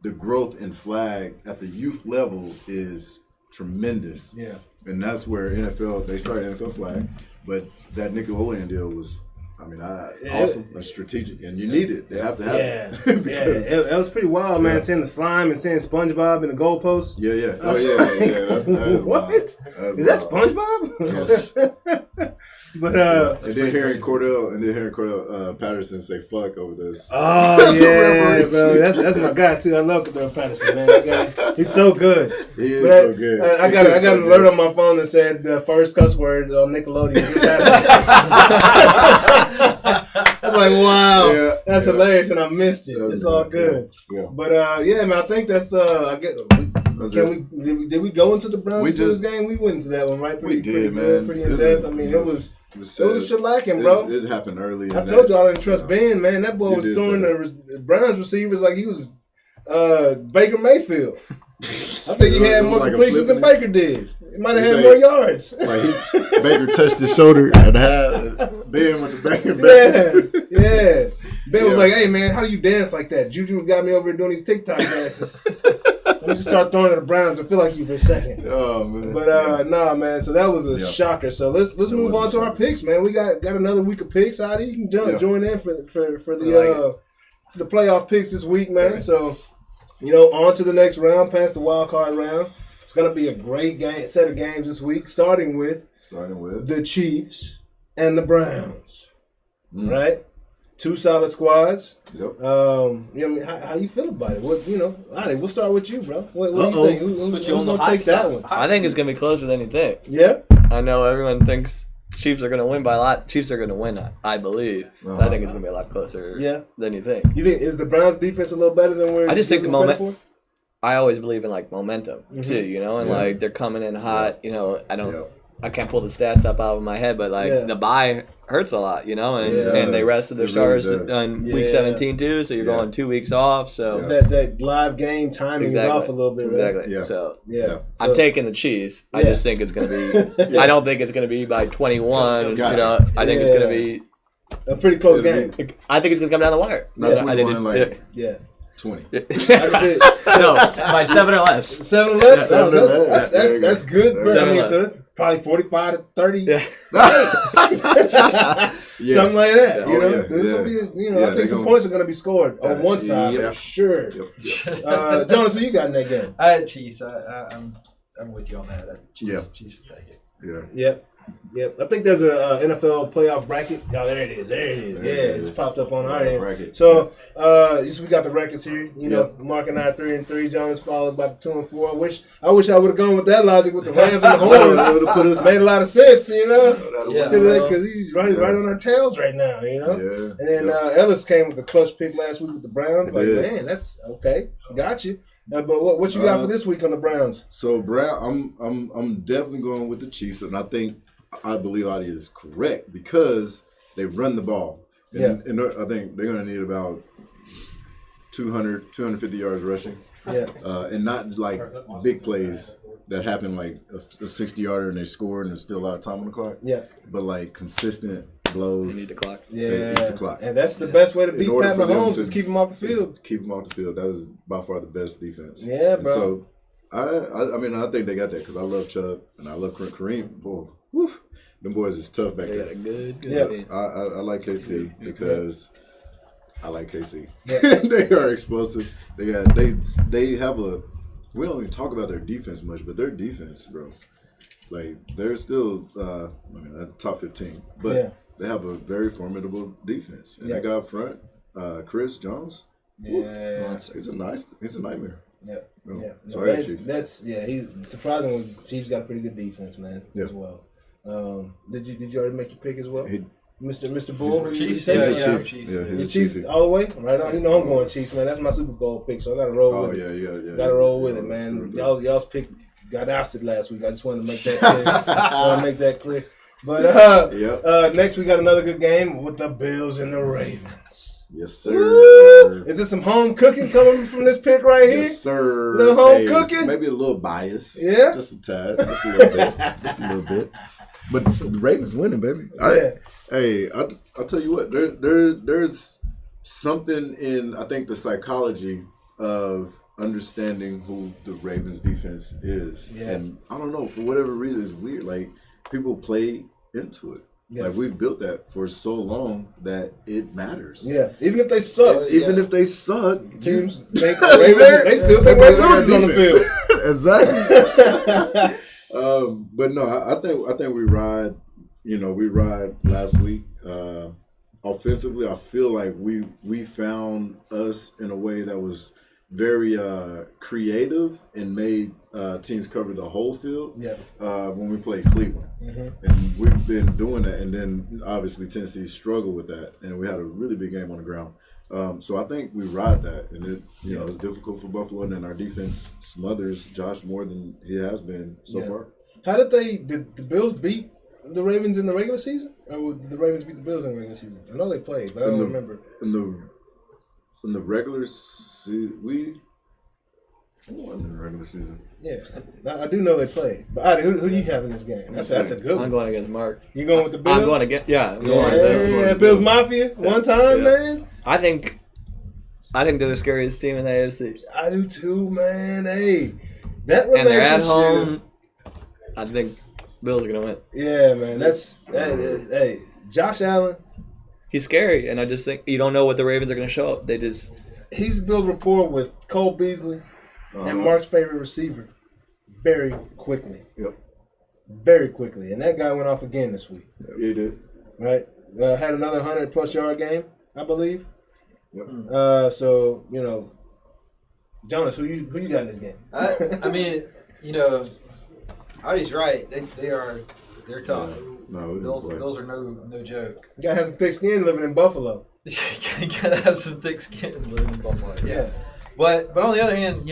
Speaker 4: the growth in flag at the youth level is tremendous.
Speaker 3: Yeah.
Speaker 4: And that's where they started NFL flag. But that Nickelodeon deal was, awesome and strategic. And you need it. They have to have it.
Speaker 3: It was pretty wild, man. Seeing the slime and seeing SpongeBob in the goalpost.
Speaker 4: Yeah. Oh, yeah. That is
Speaker 3: What?
Speaker 4: wild.
Speaker 3: Is that SpongeBob?
Speaker 4: Yes.
Speaker 3: But
Speaker 4: And then hearing Cordell Patterson say "fuck" over this.
Speaker 3: oh
Speaker 4: That's a
Speaker 3: yeah,
Speaker 4: reference.
Speaker 3: bro, that's my guy too. I love Cordell Patterson, man. That guy, he's so good.
Speaker 4: He is
Speaker 3: But
Speaker 4: so good.
Speaker 3: I got an alert on my phone that said the first cuss word on Nickelodeon just happened. I was like, wow, that's hilarious, and I missed it. It's all good.
Speaker 4: Yeah.
Speaker 3: But yeah, man, I think that's I guess. Did we go into the Browns Steelers game? We went into that one, right?
Speaker 4: We did,
Speaker 3: good,
Speaker 4: man.
Speaker 3: pretty in depth. I mean, it was a shellacking, bro.
Speaker 4: It happened early.
Speaker 3: I told you I didn't trust Ben, man. That boy was throwing the Browns receivers like he was Baker Mayfield. I think he had more completions than Baker did. He might have had more yards.
Speaker 4: Like Baker touched his shoulder and Ben went to back and back.
Speaker 3: Yeah. Ben was like, "Hey man, how do you dance like that? Juju got me over here doing these TikTok dances. Let me just start throwing to the Browns and feel like you for a second."
Speaker 4: Oh man.
Speaker 3: But nah, man. So that was a shocker. So let's move on to our picks, man. We got another week of picks. Adie, you can join in for the playoff picks this week, man. So on to the next round, past the wild card round. It's gonna be a great set of games this week, starting with the Chiefs and the Browns. Right? Two solid squads.
Speaker 4: Yep.
Speaker 3: How you feel about it? Adie, we'll start with you, bro. What do you think? Who's gonna take that one?
Speaker 5: I think it's gonna be closer than you think.
Speaker 3: Yeah.
Speaker 5: I know everyone thinks Chiefs are gonna win by a lot. Chiefs are gonna win, I believe. But I think it's gonna be a lot closer than you think.
Speaker 3: You think is the Browns defense a little better than where?
Speaker 5: I just think the moment.
Speaker 3: For?
Speaker 5: I always believe in momentum too, and like they're coming in hot. I can't pull the stats up out of my head, but the bye hurts a lot, and they rested their starters on week 17 too, so you're going 2 weeks off. So
Speaker 3: that live game timing is off a little bit, right?
Speaker 5: Exactly.
Speaker 4: Yeah.
Speaker 5: So
Speaker 3: I'm
Speaker 5: taking the Chiefs. I just think it's going to be. I don't think it's going to be by 21.
Speaker 4: Gotcha.
Speaker 5: I think it's going to be
Speaker 3: a pretty close game.
Speaker 5: I think it's going to come down the wire.
Speaker 4: Not 21, 20.
Speaker 5: No, by 7 or less.
Speaker 3: 7 or less.
Speaker 4: Yeah, 7 or less.
Speaker 3: That's good, bro. I mean, so that's probably 45 to 30. Yeah. Something like that. Gonna be, I think some points are going to be scored on one side for sure. Yep. Jonas, who you got in that game?
Speaker 6: I had Chiefs. I'm with you on that. Chiefs take it.
Speaker 3: Yep. Yep, I think there's a NFL playoff bracket. Oh, there it is. There it is.
Speaker 4: There
Speaker 3: Yeah,
Speaker 4: it
Speaker 3: it's
Speaker 4: is.
Speaker 3: popped up on our end.
Speaker 4: Bracket.
Speaker 3: So, we got the records here. You know, Mark and I are 3-3. Jonas followed by 2-4. I wish I would have gone with that logic with the Rams and the Horns. Made a lot of sense, you know.
Speaker 6: Yeah,
Speaker 3: Because he's right on our tails right now, you know.
Speaker 4: Yeah.
Speaker 3: And then Ellis came with the clutch pick last week with the Browns. Like,
Speaker 4: Yeah.
Speaker 3: man, that's okay. Got you. But what you got for this week on the Browns?
Speaker 4: So Brown, I'm definitely going with the Chiefs, and I believe Adie is correct because they run the ball. And I think they're going to need about 250 yards rushing.
Speaker 3: Yeah.
Speaker 4: And not like big plays that happen like a 60-yarder and they score and there's still a lot of time on the clock.
Speaker 3: Yeah.
Speaker 4: But like consistent blows.
Speaker 5: You need the clock.
Speaker 3: Yeah.
Speaker 4: Eat the clock.
Speaker 3: And that's the best way to beat Pat Mahomes is keep him off the field.
Speaker 4: Keep him off the field. That is by far the best defense.
Speaker 3: Yeah,
Speaker 4: and
Speaker 3: bro.
Speaker 4: So I mean I think they got that because I love Chubb and I love Kareem. Boy, whew, them boys is tough back
Speaker 5: They
Speaker 4: there.
Speaker 5: got a good
Speaker 3: Yeah.
Speaker 5: team.
Speaker 4: I like KC because I like KC.
Speaker 3: Yeah.
Speaker 4: They are explosive. They have a. We don't even talk about their defense much, but their defense, bro, like they're still top 15, but they have a very formidable defense. And that guy up front, Chris Jones,
Speaker 5: Monster.
Speaker 4: he's a nightmare.
Speaker 3: Yeah.
Speaker 4: No.
Speaker 3: Yeah.
Speaker 4: Sorry,
Speaker 3: No,
Speaker 4: Chiefs.
Speaker 3: he's surprisingly Chiefs got a pretty good defense, man,
Speaker 4: Yeah.
Speaker 3: as well. Did you already make your pick as well?
Speaker 4: He-
Speaker 3: Mr. Bull?
Speaker 6: Chiefs.
Speaker 3: You
Speaker 4: He's
Speaker 3: say
Speaker 4: a
Speaker 3: so?
Speaker 4: Chief.
Speaker 6: Chiefs.
Speaker 4: Yeah,
Speaker 3: You
Speaker 4: he's a
Speaker 3: Chiefs
Speaker 4: Chiefs.
Speaker 3: all the way? Right on. You know I'm going Chiefs, man. That's my Super Bowl pick, so I got to roll
Speaker 4: Oh
Speaker 3: with it.
Speaker 4: yeah.
Speaker 3: Got to roll with it, man. Y'all's pick got ousted last week. I just wanted to make that clear. But next we got another good game with the Bills and the Ravens.
Speaker 4: Yes, sir.
Speaker 3: Is there some home cooking coming from this pick right here?
Speaker 4: Yes, sir.
Speaker 3: Little home cooking?
Speaker 4: Maybe a little bias.
Speaker 3: Yeah?
Speaker 4: Just a tad. Just a little bit. Just a little bit. But the Ravens winning, baby. I'll tell you what. There's something in, I think, the psychology of understanding who the Ravens defense is.
Speaker 3: Yeah.
Speaker 4: And I don't know, for whatever reason, it's weird. Like, people play into it.
Speaker 3: Yeah.
Speaker 4: Like, we've built that for so long that it matters.
Speaker 3: Yeah. Even if they suck,
Speaker 4: Even if they suck,
Speaker 3: teams think the Ravens, they still think they're losing on the field.
Speaker 4: Exactly. But no, I think we ride. You know, we ride last week. Offensively, I feel like we found us in a way that was very creative and made teams cover the whole field.
Speaker 3: Yeah.
Speaker 4: When we played Cleveland, and we've been doing that. And then obviously Tennessee struggled with that, and we had a really big game on the ground. So I think we ride that, and it it's difficult for Buffalo, and then our defense smothers Josh more than he has been so far.
Speaker 3: How did the Bills beat the Ravens in the regular season? Or did the Ravens beat the Bills in the regular season? I know they played, but I don't remember.
Speaker 4: In the regular season, we won in the regular season.
Speaker 3: Yeah, I do know they played. But Adie, who do you have in this game? That's a good
Speaker 5: I'm
Speaker 3: one.
Speaker 5: going against Mark.
Speaker 3: You going with the Bills?
Speaker 5: I'm going against I'm going
Speaker 3: Yeah, Bills Mafia. One time, man.
Speaker 5: I think they're the scariest team in the AFC.
Speaker 3: I do too, man. Hey, that relationship.
Speaker 5: And they're at home. I think Bills are gonna win.
Speaker 3: Yeah, man. Hey, Josh Allen.
Speaker 5: He's scary, and I just think you don't know what the Ravens are gonna show up.
Speaker 3: He's built rapport with Cole Beasley and Mark's favorite receiver very quickly.
Speaker 4: Yep.
Speaker 3: Very quickly. And that guy went off again this week.
Speaker 4: Yeah, he did.
Speaker 3: Right? Had another 100-plus yard game, I believe.
Speaker 4: Yep.
Speaker 3: So, Jonas, who you got in this game?
Speaker 6: I mean, Adie's right. They're tough.
Speaker 4: No,
Speaker 6: Bills are no joke.
Speaker 3: You gotta have some thick skin living in Buffalo.
Speaker 6: You gotta have some thick skin living in Buffalo. Yeah. But on the other hand,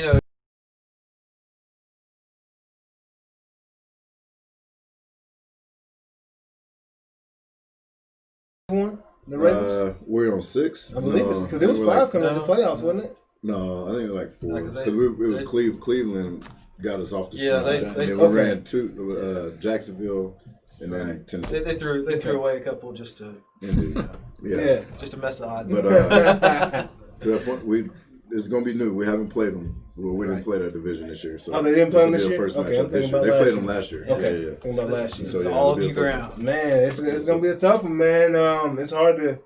Speaker 3: The Ravens?
Speaker 4: we're on 6.
Speaker 3: I believe it's because it was 5 coming to the playoffs, wasn't it?
Speaker 4: No, I think it was like 4.
Speaker 6: No, 'cause
Speaker 4: it was Cleveland got us off the
Speaker 6: Yeah,
Speaker 4: shot.
Speaker 6: they-
Speaker 4: And then
Speaker 3: okay.
Speaker 4: we ran 2 Jacksonville and then Tennessee.
Speaker 6: they threw away a couple just to
Speaker 4: Indeed.
Speaker 3: Yeah.
Speaker 6: just to mess the odds.
Speaker 4: But to that point, it's going to be new. We haven't played them. Well, we didn't play that division this year. So
Speaker 3: Oh, they didn't play them
Speaker 4: will
Speaker 3: this
Speaker 4: be a
Speaker 3: year?
Speaker 4: first
Speaker 3: Okay,
Speaker 4: matchup
Speaker 3: I'm thinking
Speaker 4: this year.
Speaker 3: about
Speaker 4: They
Speaker 3: last
Speaker 4: played
Speaker 3: year.
Speaker 4: them last year.
Speaker 3: Okay.
Speaker 4: Yeah.
Speaker 3: Thinking about last year.
Speaker 6: This
Speaker 4: So,
Speaker 6: is
Speaker 4: yeah,
Speaker 6: all
Speaker 4: it'll be
Speaker 6: new
Speaker 4: a first
Speaker 6: ground.
Speaker 3: Man, it's going to be a tough one, man. It's hard to...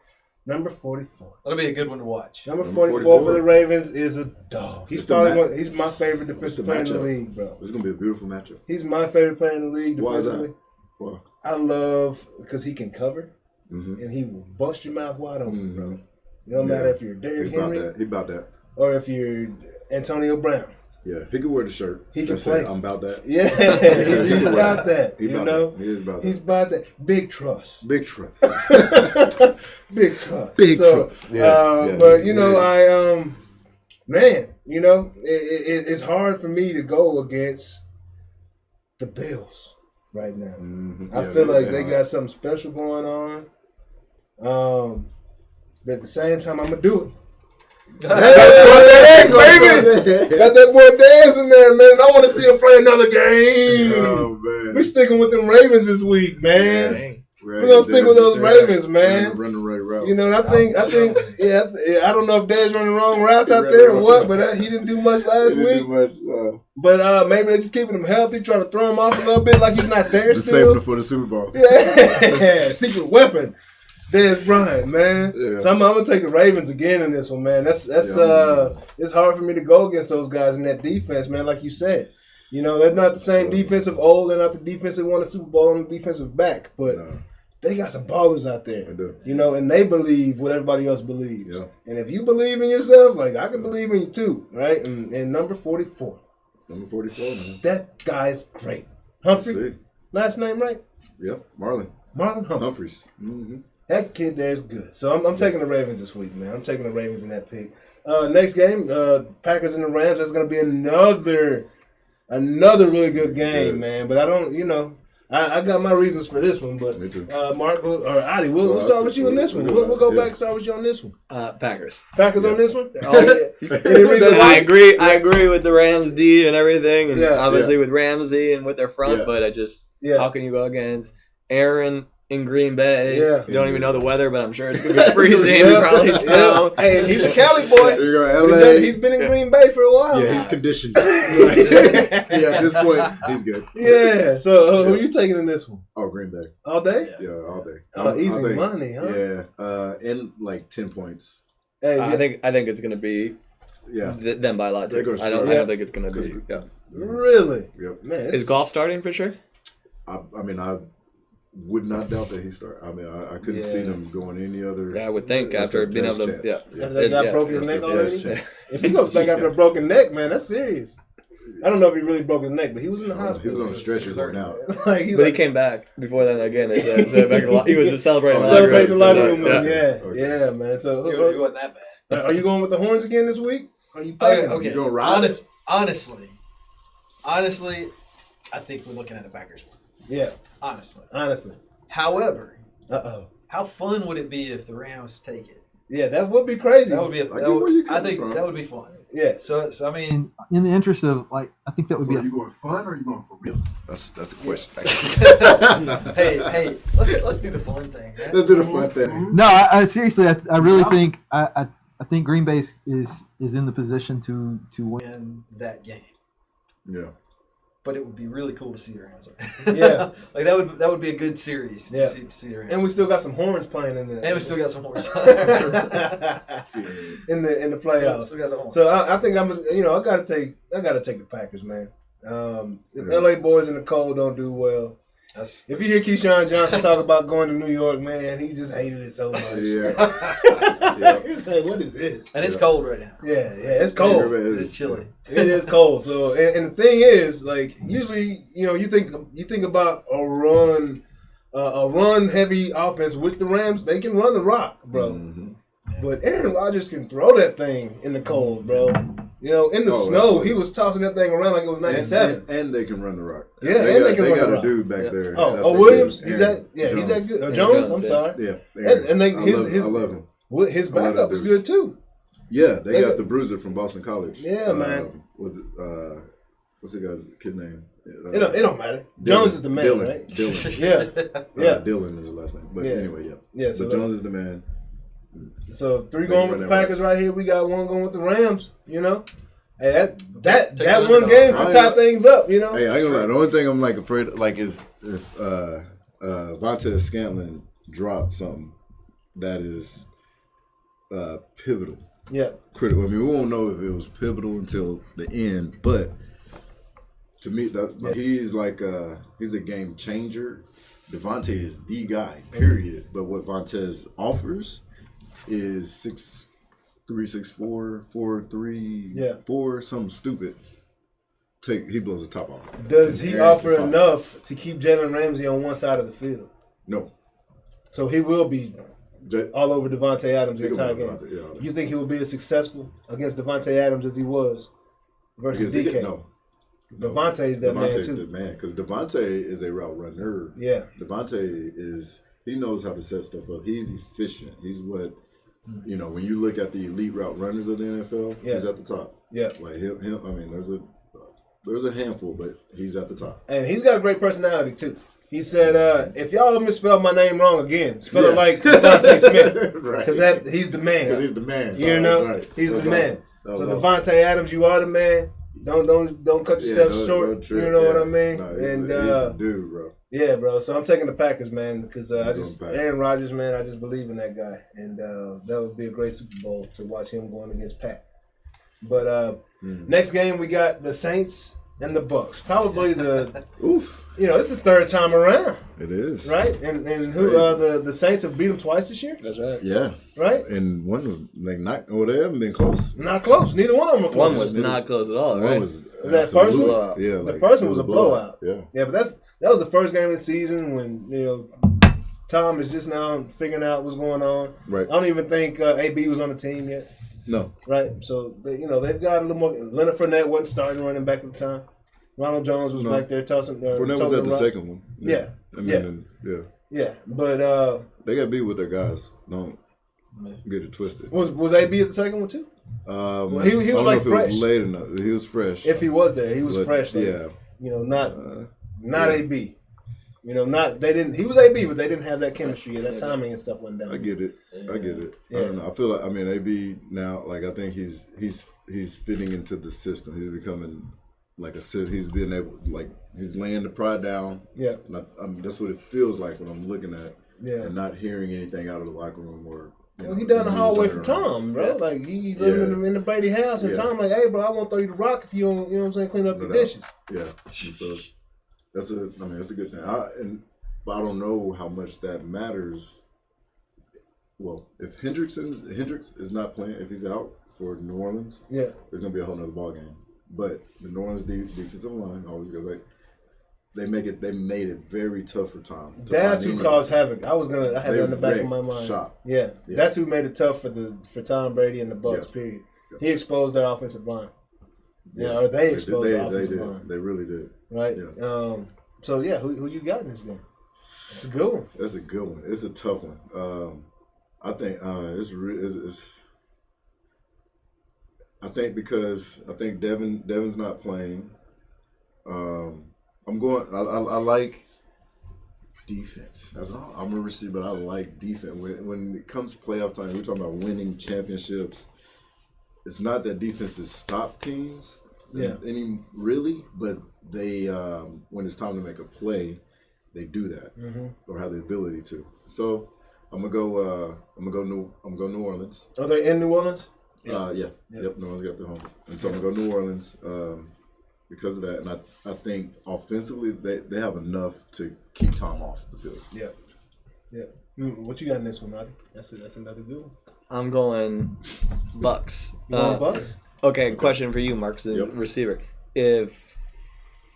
Speaker 3: Number 44.
Speaker 6: That'll be a good one to watch.
Speaker 3: Number
Speaker 4: Number
Speaker 3: 44 for
Speaker 4: 44.
Speaker 3: the Ravens is a dog. He's
Speaker 4: It's the
Speaker 3: my favorite defensive
Speaker 4: the
Speaker 3: player in the
Speaker 4: matchup.
Speaker 3: league, bro.
Speaker 4: It's going to be a beautiful matchup.
Speaker 3: He's my favorite player in the league
Speaker 4: Why is that?
Speaker 3: defensively.
Speaker 4: Wow.
Speaker 3: I love because he can cover
Speaker 4: Mm-hmm.
Speaker 3: and he will bust your mouth wide open,
Speaker 4: Mm-hmm.
Speaker 3: bro. It don't matter if you're Derrick Henry
Speaker 4: He about that.
Speaker 3: or if you're Antonio Brown.
Speaker 4: Yeah, he can wear the shirt.
Speaker 3: He can
Speaker 4: That's
Speaker 3: play.
Speaker 4: it. I'm about that.
Speaker 3: Yeah, he's about that.
Speaker 4: He
Speaker 3: You
Speaker 4: about
Speaker 3: know,
Speaker 4: that. He is about
Speaker 3: he's
Speaker 4: that.
Speaker 3: about that. Big trust.
Speaker 4: Big trust.
Speaker 3: Big trust.
Speaker 4: Big trust. Yeah,
Speaker 3: but you know, man, you know, it's hard for me to go against the Bills right now.
Speaker 4: Mm-hmm.
Speaker 3: I feel like they got something special going on. But at the same time, I'm gonna do it. Got that baby. Got that boy dancing there, man. I want to see him play another game.
Speaker 4: Oh man,
Speaker 3: We sticking with them Ravens this week, man.
Speaker 6: Dang.
Speaker 3: We're gonna stick with those Ravens, man.
Speaker 4: Run the right route.
Speaker 3: You know, I think, yeah. I don't know if Dad's running the wrong routes out there or what, but he didn't do much last week. But maybe they're just keeping him healthy, trying to throw him off a little bit, like he's not there
Speaker 4: Just saving
Speaker 3: still.
Speaker 4: it for the Super Bowl.
Speaker 3: Yeah, secret weapon. Dez Bryant, man.
Speaker 4: Yeah.
Speaker 3: So I'm gonna take the Ravens again in this one, man. That's it's hard for me to go against those guys in that defense, man. Like you said, you know, they're not the same defense of old. They're not the defense that won a Super Bowl on the defensive back, but they got some ballers out there.
Speaker 4: They do.
Speaker 3: You know, and they believe what everybody else believes.
Speaker 4: Yeah.
Speaker 3: And if you believe in yourself, like I can believe in you too, right? And number 44,
Speaker 4: Number 44, man.
Speaker 3: that guy's great. Humphrey,
Speaker 4: See.
Speaker 3: last name right?
Speaker 4: Yep, Marlon
Speaker 3: Marlon Humphrey.
Speaker 4: Humphreys. Mm-hmm.
Speaker 3: That kid there is good. So I'm taking the Ravens this week, man. I'm taking the Ravens in that pick. Next game, Packers and the Rams. That's going to be another really good game, man. But I don't, you know, I got my reasons for this one. But
Speaker 4: Me too.
Speaker 3: Mark or Adie, we'll start with you on this one. We'll go back and start with you on this one.
Speaker 5: Packers.
Speaker 3: Packers on this one? Oh, yeah. Any reason
Speaker 5: I agree with the Rams D and everything, and
Speaker 3: Yeah.
Speaker 5: obviously with Ramsey and with their front.
Speaker 4: Yeah.
Speaker 5: But I just
Speaker 3: Yeah.
Speaker 5: how can you go against Aaron in Green Bay?
Speaker 3: Yeah.
Speaker 5: You don't even know the weather, but I'm sure it's gonna be freezing,
Speaker 3: Yeah.
Speaker 5: probably snow.
Speaker 3: Yeah. Hey, and he's a Cali boy.
Speaker 4: There you go, LA.
Speaker 3: He's been in Green Bay for a while.
Speaker 4: Yeah, he's conditioned. Yeah, at this point, he's good.
Speaker 3: Yeah. So who are you taking in this one?
Speaker 4: Oh, Green Bay.
Speaker 3: All day?
Speaker 4: Yeah, all day.
Speaker 3: Oh, easy
Speaker 4: All day.
Speaker 3: money, huh?
Speaker 4: Yeah, and like 10 points.
Speaker 3: Hey,
Speaker 5: I think it's gonna be
Speaker 4: Yeah.
Speaker 5: them by a lot
Speaker 4: They
Speaker 5: too.
Speaker 4: go
Speaker 5: I don't
Speaker 3: straight.
Speaker 5: think it's gonna be. Yeah.
Speaker 3: really?
Speaker 4: Yep.
Speaker 3: Man,
Speaker 5: Is golf starting for sure?
Speaker 4: I mean, I would not doubt that he start. I mean, I couldn't see them going any other.
Speaker 5: Yeah, I would think
Speaker 4: That's
Speaker 5: after
Speaker 4: their
Speaker 5: being able
Speaker 4: best
Speaker 5: to.
Speaker 4: chance.
Speaker 5: Yeah.
Speaker 3: That guy
Speaker 5: Yeah.
Speaker 3: broke his
Speaker 4: That's
Speaker 3: neck
Speaker 4: their best
Speaker 3: already?
Speaker 4: chance.
Speaker 3: If he goes back after a broken neck, man, that's serious. I don't know if he really broke his neck, but he was in the hospital.
Speaker 4: He was on a stretcher going out.
Speaker 3: Like,
Speaker 5: But he came back before then again. They said back in the he was celebrating the
Speaker 3: celebrating the locker room.
Speaker 5: Yeah.
Speaker 3: Yeah, man. So,
Speaker 6: You wasn't that bad.
Speaker 3: are you going with the Horns again this week? Are you playing?
Speaker 6: Okay.
Speaker 4: You gonna ride it?
Speaker 6: Honestly, I think we're looking at a Packers one.
Speaker 3: Yeah,
Speaker 6: Honestly. However, how fun would it be if the Rams take it?
Speaker 3: Yeah, that would be crazy.
Speaker 6: That would be. I think that would be fun.
Speaker 3: Yeah.
Speaker 6: So I mean,
Speaker 7: In the interest of I think that would be.
Speaker 4: Are you going fun or are you going for real? That's the question.
Speaker 6: hey, let's do the fun thing. Man.
Speaker 4: Let's do the fun thing.
Speaker 7: No, I seriously, I really think I think Green Bay is in the position to win.
Speaker 6: In that game,
Speaker 4: Yeah.
Speaker 6: but it would be really cool to see the Rams win.
Speaker 3: Yeah.
Speaker 6: like that would be a good series to see the Rams.
Speaker 3: And we still got some horns playing in there.
Speaker 6: And we still got some more.
Speaker 3: in the playoffs.
Speaker 6: Still got the horns.
Speaker 3: So I think I gotta take the Packers, man. If LA boys in the cold don't do well. If you hear Keyshawn Johnson talk about going to New York, man, he just hated it so much.
Speaker 4: Yeah.
Speaker 3: He's like, what is this?
Speaker 6: And it's cold right now.
Speaker 3: Yeah, it's cold.
Speaker 6: It's chilly.
Speaker 3: It is cold. So, and the thing is, like, usually, you think about a run heavy offense with the Rams. They can run the rock, bro.
Speaker 4: Mm-hmm.
Speaker 3: But Aaron Rodgers can throw that thing in the cold, bro. In the snow, he was tossing that thing around like it was 97.
Speaker 4: And they can run the rock.
Speaker 3: Yeah, they can run the
Speaker 4: got
Speaker 3: rock.
Speaker 4: a dude back there.
Speaker 3: Oh, Williams? He's
Speaker 4: Aaron
Speaker 3: that good.
Speaker 4: Jones.
Speaker 3: Jones,
Speaker 5: Jones,
Speaker 3: I'm
Speaker 5: yeah.
Speaker 3: sorry.
Speaker 4: Yeah.
Speaker 3: And
Speaker 4: I love him.
Speaker 3: His
Speaker 4: I love
Speaker 3: backup
Speaker 4: that
Speaker 3: is
Speaker 4: dude.
Speaker 3: good too.
Speaker 4: Yeah, they got the bruiser from Boston College.
Speaker 3: Yeah, man.
Speaker 4: Was it what's the guy's kid name?
Speaker 3: It don't matter. Jones is the man,
Speaker 4: Dylan.
Speaker 3: right?
Speaker 4: Dylan.
Speaker 3: Yeah.
Speaker 4: Dylan is his last name. But anyway, yeah.
Speaker 3: Yeah,
Speaker 4: So Jones is the man.
Speaker 3: So 3 going with the Packers right here. We got 1 going with the Rams. Hey, that one game can tie things up.
Speaker 4: Hey, I ain't gonna lie. The only thing I'm like afraid of, like is if Vontae Scantlin dropped something that is pivotal.
Speaker 3: Yeah.
Speaker 4: Critical. I mean, we won't know if it was pivotal until the end, but To me, he's like he's a game changer. Devonta is the guy, period. But what Vontaze offers is 6'3", 6'4", 4'3", 4, something stupid. He blows the top off.
Speaker 3: Does he offer enough to keep Jalen Ramsey on one side of the field?
Speaker 4: No.
Speaker 3: So he will be all over Devonta Adams the entire game.
Speaker 4: Yeah.
Speaker 3: You think he will be as successful against Devonta Adams as he was versus DK?
Speaker 4: No.
Speaker 3: Devonta is that man too.
Speaker 4: The man, because Devonta is a route runner.
Speaker 3: Yeah.
Speaker 4: Devonta he knows how to set stuff up. He's efficient. He's what, when you look at the elite route runners of the NFL, he's at the top.
Speaker 3: Yeah.
Speaker 4: Like him. I mean, there's a handful, but he's at the top.
Speaker 3: And he's got a great personality too. He said, if y'all misspell my name wrong again, spell it like Devonta Smith.
Speaker 4: Right.
Speaker 3: Because he's the man.
Speaker 4: Because he's the man.
Speaker 3: You know?
Speaker 4: Right.
Speaker 3: He's
Speaker 4: that's
Speaker 3: the man.
Speaker 4: awesome.
Speaker 3: So Devonta Adams, you are the man. Don't cut yourself short. You know what I mean?
Speaker 4: No, he's the dude, bro.
Speaker 3: Yeah, bro. So I'm taking the Packers, man, because Aaron Rodgers, man, I just believe in that guy, and that would be a great Super Bowl to watch him going against Pat. But next game we got the Saints and the Bucks. Probably this is third time around.
Speaker 4: It is.
Speaker 3: Right? And who the Saints have beat them twice this year?
Speaker 5: That's right.
Speaker 4: Yeah.
Speaker 3: Right?
Speaker 4: And one was like they haven't been close.
Speaker 3: Not close. Neither one of them were close.
Speaker 5: One was not close at all, right?
Speaker 4: One was
Speaker 3: that first one?
Speaker 4: Yeah.
Speaker 3: The first one was a blowout.
Speaker 4: Yeah.
Speaker 3: Yeah, but that was the first game of the season when, Tom is just now figuring out what's going on.
Speaker 4: Right.
Speaker 3: I don't even think AB was on the team yet.
Speaker 4: No.
Speaker 3: Right? So, they've got a little more. Leonard Fournette wasn't starting running back at the time. Ronald Jones was back there tossing.
Speaker 4: Fournette was at the second one.
Speaker 3: Yeah. Yeah. But
Speaker 4: they got beat with their guys. Don't get it twisted.
Speaker 3: Was AB at the second one too?
Speaker 4: Well,
Speaker 3: he was like fresh.
Speaker 4: It was late enough. He was fresh.
Speaker 3: If he was there, he was fresh. Like,
Speaker 4: yeah.
Speaker 3: Not AB. They didn't. He was AB, but they didn't have that chemistry. That timing and stuff went down.
Speaker 4: I get it.
Speaker 3: Yeah.
Speaker 4: I don't know. I feel like AB now. Like I think he's fitting into the system. He's becoming like he's being able he's laying the pride down.
Speaker 3: Yeah.
Speaker 4: And that's what it feels like when I'm looking at.
Speaker 3: Yeah.
Speaker 4: And not hearing anything out of the locker room or.
Speaker 3: He down the hallway from Tom, bro. Yeah. Like he living in the Brady house, and Tom like, hey, bro, I won't throw you the rock if you don't, what I'm saying, clean up your dishes.
Speaker 4: Yeah. And so that's a good thing. But I don't know how much that matters. Well, if Hendricks is not playing, if he's out for New Orleans, it's gonna be a whole nother ball game. But the New Orleans defensive line always goes back. They made it very tough for Tom.
Speaker 3: That's who caused havoc. I had that in the back of my mind.
Speaker 4: Shot.
Speaker 3: Yeah, that's who made it tough for Tom Brady and the Bucks. Period. Yeah. He exposed their offensive line. Or they exposed their offensive line.
Speaker 4: They really did.
Speaker 3: Right.
Speaker 4: Yeah.
Speaker 3: So who you got in this game? It's a good one.
Speaker 4: It's a good one. It's a tough one. I think it's I think because Devin's not playing. I like defense. That's all. I'm a receiver, but I like defense. When it comes to playoff time, we're talking about winning championships. It's not that defenses stop teams, but they when it's time to make a play, they do that or have the ability to. So I'm gonna go New Orleans.
Speaker 3: Are they in New Orleans?
Speaker 4: Yep. New Orleans got the home, and so I'm gonna go New Orleans. Because of that, and I think offensively they have enough to keep Tom off the field.
Speaker 3: Yeah. What you got in this one, Adie? That's another good one.
Speaker 5: I'm going Bucks.
Speaker 3: You going Bucks?
Speaker 5: Okay, question for you, Mark, as receiver. If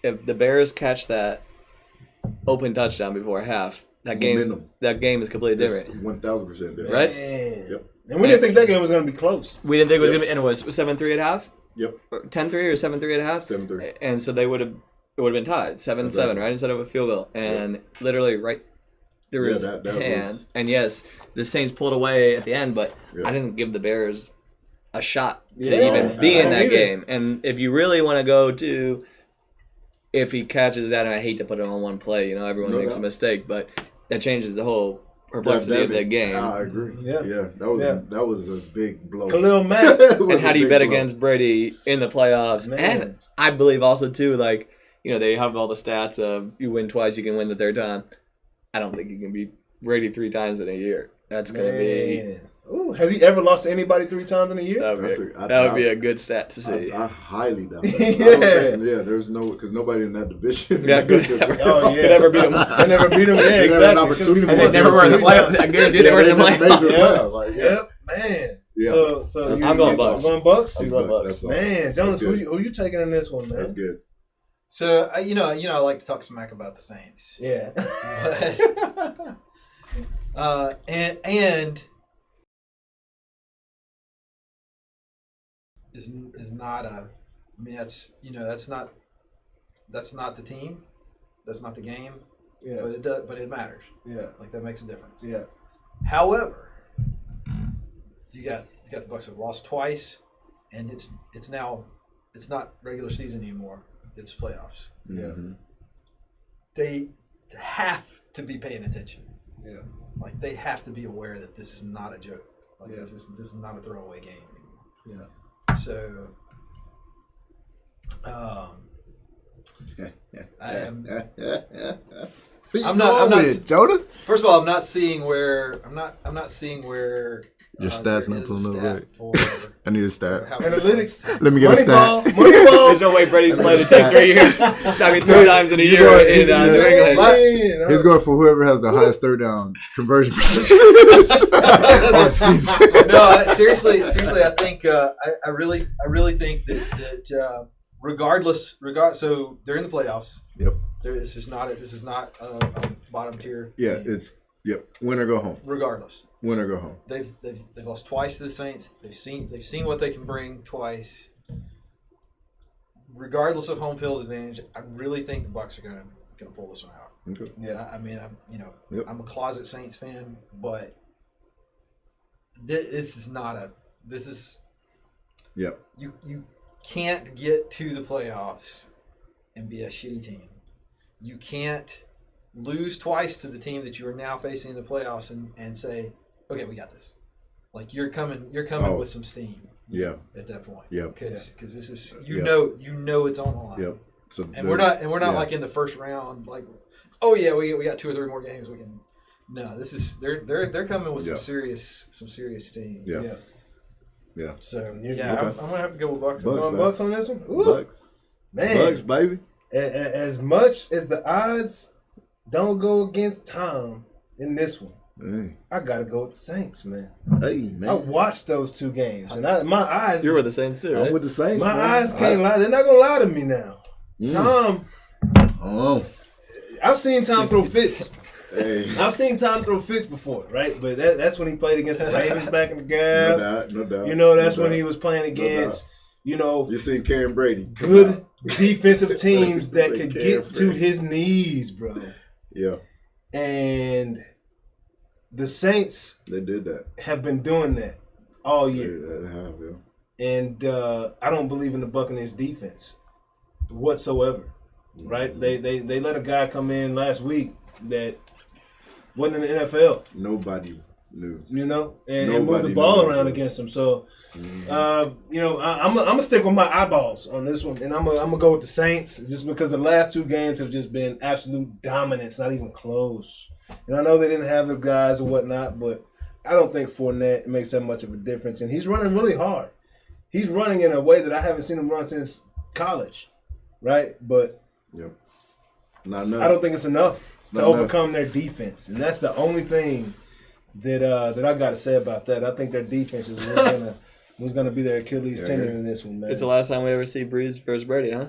Speaker 5: the Bears catch that open touchdown before half, that game is completely different.
Speaker 4: 1,000% different.
Speaker 5: Right?
Speaker 4: Yep.
Speaker 3: And we didn't think that game was going to be close.
Speaker 5: We didn't think it was going to be, and it was 7-3 at half?
Speaker 4: Yep.
Speaker 5: 10-3 or 7-3 at half?
Speaker 4: 7-3.
Speaker 5: And so it would have been tied, 7-7, right? Instead of a field goal. And literally right through his hand. And yes, the Saints pulled away at the end, but I didn't give the Bears a shot to even be in that game. And if you really want to go to, if he catches that, and I hate to put it on one play, everyone makes a mistake, but that changes the whole perplexity of the game.
Speaker 4: I agree. Yeah. That was a big blow.
Speaker 3: Khalil Mack.
Speaker 5: And how do you bet against Brady in the playoffs? Man. And I believe also too, they have all the stats of you win twice, you can win the third time. I don't think you can beat Brady 3 times in a year. That's gonna be
Speaker 3: Ooh, has he ever lost to anybody 3 times in a year?
Speaker 5: That would be a good stat to see.
Speaker 4: I highly doubt that. There's no because nobody in that division.
Speaker 5: Could ever beat him.
Speaker 3: They never beat him. Yeah,
Speaker 4: They
Speaker 3: exactly.
Speaker 4: had an opportunity.
Speaker 5: They never were in the playoffs. I guarantee they were in the playoffs.
Speaker 3: Yep, man.
Speaker 4: Yeah.
Speaker 3: So
Speaker 5: I'm going Bucks.
Speaker 3: Going Bucks?
Speaker 5: I'm going Bucks.
Speaker 3: Man, Jonas, who you taking in this one, man?
Speaker 4: That's good.
Speaker 6: So I like to talk smack about the Saints.
Speaker 3: Yeah.
Speaker 6: But, and is not a. I mean, that's not the team, that's not the game.
Speaker 3: Yeah.
Speaker 6: But it matters.
Speaker 3: Yeah.
Speaker 6: Like that makes a difference.
Speaker 3: Yeah.
Speaker 6: However, you got the Bucks have lost twice, and it's not regular season anymore. It's playoffs.
Speaker 3: Yeah.
Speaker 4: Mm-hmm.
Speaker 6: They have to be paying attention.
Speaker 3: Yeah.
Speaker 6: Like they have to be aware that this is not a joke. Like this is not a throwaway game anymore.
Speaker 3: Yeah.
Speaker 6: So, I'm not
Speaker 4: Jonah.
Speaker 6: First of all, I'm not seeing where
Speaker 4: Your stats not pulling up right.
Speaker 6: For
Speaker 4: I need a stat.
Speaker 3: Analytics.
Speaker 4: Let me get a stat.
Speaker 3: Moneyball.
Speaker 5: There's no way Brady's played to take 3 years. I mean, 3 times in a year in New England.
Speaker 4: He's going for whoever has the highest third down conversion percentage on season.
Speaker 6: No, seriously, I think I really think that regardless, so they're in the playoffs.
Speaker 4: Yep.
Speaker 6: This is not a bottom tier.
Speaker 4: Yeah,
Speaker 6: team.
Speaker 4: Yep. Win or go home.
Speaker 6: Regardless.
Speaker 4: Win or go home.
Speaker 6: They've lost twice to the Saints. They've seen what they can bring twice. Regardless of home field advantage, I really think the Bucs are gonna pull this one out.
Speaker 4: Okay.
Speaker 6: Yeah, I mean, I'm a closet Saints fan, but this is
Speaker 4: Yep.
Speaker 6: You can't get to the playoffs and be a shitty team. You can't lose twice to the team that you are now facing in the playoffs and say, okay, we got this. Like you're coming with some steam.
Speaker 4: Yeah.
Speaker 6: At that point.
Speaker 4: Yeah.
Speaker 6: Because this is you know it's on the line.
Speaker 4: Yep. So
Speaker 6: we're not like in the first round like, oh yeah, we got 2 or 3 more games we can. No, this is they're coming with some serious steam.
Speaker 4: Yeah. Yeah.
Speaker 6: So
Speaker 4: Okay.
Speaker 6: I'm gonna have to go with Bucks.
Speaker 3: Bucks on this one. Ooh.
Speaker 4: Bucks.
Speaker 3: Man.
Speaker 4: Bucks, baby.
Speaker 3: As much as the odds don't go against Tom in this one, I gotta go with the Saints, man.
Speaker 4: Hey, man.
Speaker 3: I watched those 2 games, and my eyes.
Speaker 5: You're with the Saints too, right?
Speaker 4: I'm with the Saints.
Speaker 3: My
Speaker 4: man.
Speaker 3: eyes can't lie. They're not gonna lie to me now. Tom.
Speaker 4: Oh.
Speaker 3: I've seen Tom throw fits.
Speaker 4: Hey.
Speaker 3: I've seen Tom throw fits before, right? But that's when he played against the Ravens back in the gap.
Speaker 4: No doubt.
Speaker 3: You know, that's when he was playing against,
Speaker 4: You seen Karen Brady.
Speaker 3: good defensive teams that could get to his knees, bro.
Speaker 4: Yeah.
Speaker 3: And the Saints
Speaker 4: They did that.
Speaker 3: have been doing that all year.
Speaker 4: They have, yeah.
Speaker 3: And I don't believe in the Buccaneers defense whatsoever, right? They let a guy come in last week that wasn't in the NFL.
Speaker 4: Nobody knew.
Speaker 3: And move the ball around against them. So, I'm gonna stick with my eyeballs on this one, and I'm gonna go with the Saints just because the last 2 games have just been absolute dominance, not even close. And I know they didn't have their guys or whatnot, but I don't think Fournette makes that much of a difference. And he's running really hard. He's running in a way that I haven't seen him run since college, right? But
Speaker 4: not enough.
Speaker 3: I don't think it's enough to overcome their defense, and that's the only thing that I got to say about that. I think their defense was gonna be their Achilles tendon in this one, man.
Speaker 5: It's the last time we ever see Breeze versus Brady, huh?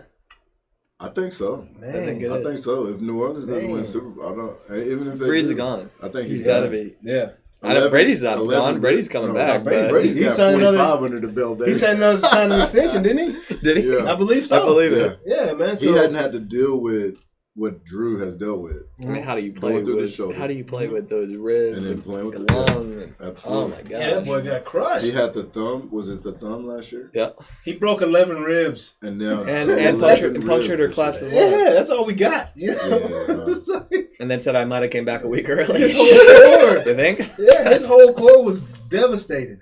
Speaker 4: I think so.
Speaker 3: Man,
Speaker 4: I think so. If New Orleans doesn't win Super Bowl, I don't. Even if they
Speaker 5: Breeze
Speaker 4: do,
Speaker 5: is gone.
Speaker 4: I think
Speaker 5: he's got to be.
Speaker 3: Yeah.
Speaker 5: I know Brady's not gone. Brady's coming back.
Speaker 4: Brady's
Speaker 3: He
Speaker 4: got
Speaker 3: signed
Speaker 4: 45 under the belt.
Speaker 3: He signed an extension, didn't he?
Speaker 5: Did he?
Speaker 4: Yeah.
Speaker 3: I believe so.
Speaker 5: I believe it.
Speaker 3: Yeah, man. So,
Speaker 4: He hadn't had to deal with what Drew has dealt with.
Speaker 5: I mean, how do you play
Speaker 4: Going through the
Speaker 5: with?
Speaker 4: shoulder.
Speaker 5: How do you play with those ribs
Speaker 4: And then playing with
Speaker 5: the
Speaker 4: the
Speaker 5: lung? And,
Speaker 4: Absolutely.
Speaker 5: oh my god!
Speaker 3: yeah, that boy got crushed.
Speaker 4: He had the thumb. Was it the thumb last year?
Speaker 5: Yeah,
Speaker 3: He broke 11 ribs.
Speaker 4: And now
Speaker 5: and punctured or collapsed his lung.
Speaker 3: Yeah, that's all we got. You know?
Speaker 4: Yeah.
Speaker 5: And then said I might have came back a week early.
Speaker 3: His whole core,
Speaker 5: You think?
Speaker 3: yeah, his whole core was devastated.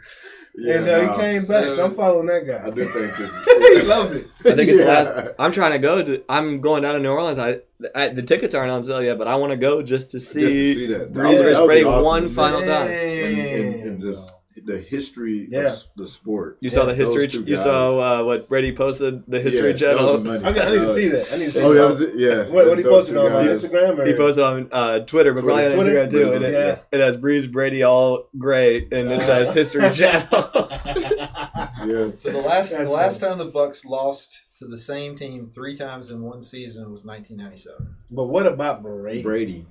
Speaker 4: Yeah,
Speaker 3: And he came back, so I'm following that
Speaker 4: I
Speaker 3: guy.
Speaker 4: do think this.
Speaker 3: He loves it.
Speaker 5: I think it's the
Speaker 4: Yeah.
Speaker 5: last. I'm trying to go. I'm going down to New Orleans. The tickets aren't on sale yet, but I want to go just to see
Speaker 4: Just to see that.
Speaker 5: Breeze versus
Speaker 4: That would be
Speaker 5: Brady
Speaker 4: awesome
Speaker 5: one
Speaker 4: to see.
Speaker 5: final time.
Speaker 4: And just the history of the sport.
Speaker 5: You saw the history.
Speaker 4: Those two
Speaker 5: You
Speaker 4: guys.
Speaker 5: saw what Brady posted the history
Speaker 4: that
Speaker 5: channel.
Speaker 4: was money.
Speaker 3: I need to see that. I need to see
Speaker 4: Oh,
Speaker 3: that.
Speaker 4: that was it. Yeah.
Speaker 3: What he
Speaker 4: Those
Speaker 3: posted
Speaker 4: two
Speaker 3: on
Speaker 4: guys.
Speaker 3: Instagram? Or?
Speaker 5: He posted on Twitter, but probably on
Speaker 3: Twitter?
Speaker 5: Instagram too. And
Speaker 3: Yeah.
Speaker 5: it has Breeze Brady all gray, and it says history channel.
Speaker 4: Yeah.
Speaker 6: So the last time the Bucks lost to the same team 3 times in one season was 1997.
Speaker 3: But what about Brady?
Speaker 4: Brady.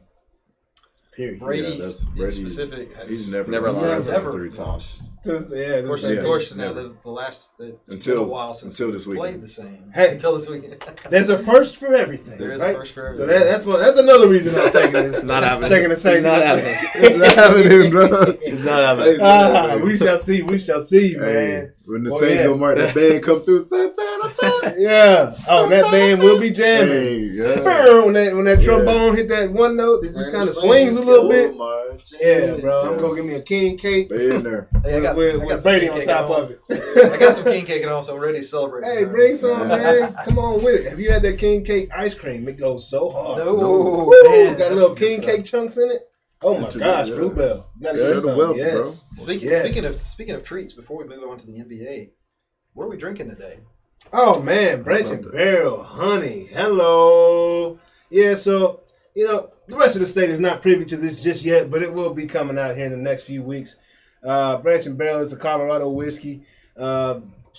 Speaker 3: Period.
Speaker 6: Brady
Speaker 4: Yeah, that's-
Speaker 6: in
Speaker 4: Brady's-
Speaker 6: specific has
Speaker 4: He's never
Speaker 5: lost.
Speaker 6: never
Speaker 4: 3 times.
Speaker 6: lost.
Speaker 3: Yeah,
Speaker 6: Of course, now
Speaker 4: never.
Speaker 6: the last it's been
Speaker 4: Until-
Speaker 6: a while since
Speaker 4: until
Speaker 6: we
Speaker 4: this
Speaker 6: played
Speaker 4: weekend.
Speaker 6: the same.
Speaker 3: Hey.
Speaker 6: Until this weekend.
Speaker 3: there's a first for everything.
Speaker 6: There is
Speaker 3: right?
Speaker 6: a first for
Speaker 3: So
Speaker 6: everything.
Speaker 3: that's another reason I'm taking this.
Speaker 5: Not happening.
Speaker 3: Taking the Saints.
Speaker 5: It's not happening.
Speaker 4: It's not happening, bro.
Speaker 5: It's not happening.
Speaker 3: We shall see. We shall see,
Speaker 4: Hey,
Speaker 3: man.
Speaker 4: when the
Speaker 3: Well,
Speaker 4: Saints
Speaker 3: yeah.
Speaker 4: go mark that band come through.
Speaker 3: Yeah. Oh, that band will be jamming.
Speaker 4: Hey, yeah.
Speaker 3: When that trombone hit that one note, it just kind of swings a little bit. Yeah, bro. I'm gonna give me a king cake
Speaker 4: They in there.
Speaker 6: Hey, I got
Speaker 3: with
Speaker 6: some
Speaker 3: Brady
Speaker 6: king
Speaker 3: on
Speaker 6: cake
Speaker 3: top
Speaker 6: at home.
Speaker 3: of it.
Speaker 6: I got some king cake and also I'm ready to celebrate.
Speaker 3: Hey, bring some, man. Come on with it. Have you had that king cake ice cream? It goes so hard.
Speaker 6: No,
Speaker 3: Woo,
Speaker 6: man,
Speaker 3: got
Speaker 6: that's
Speaker 3: little
Speaker 6: some good
Speaker 3: king
Speaker 6: stuff.
Speaker 3: cake chunks in it. Oh my
Speaker 4: Too
Speaker 3: gosh,
Speaker 4: good, yeah.
Speaker 3: Bluebell. You gotta
Speaker 4: Yeah,
Speaker 3: get
Speaker 4: the
Speaker 3: some.
Speaker 4: wealth,
Speaker 3: Yes.
Speaker 4: bro.
Speaker 6: Speaking of treats, before we move on to the NBA, what are we drinking today?
Speaker 3: Oh man, Branch and Barrel, honey. Hello. Yeah, so the rest of the state is not privy to this just yet, but it will be coming out here in the next few weeks. Branch and Barrel is a Colorado whiskey.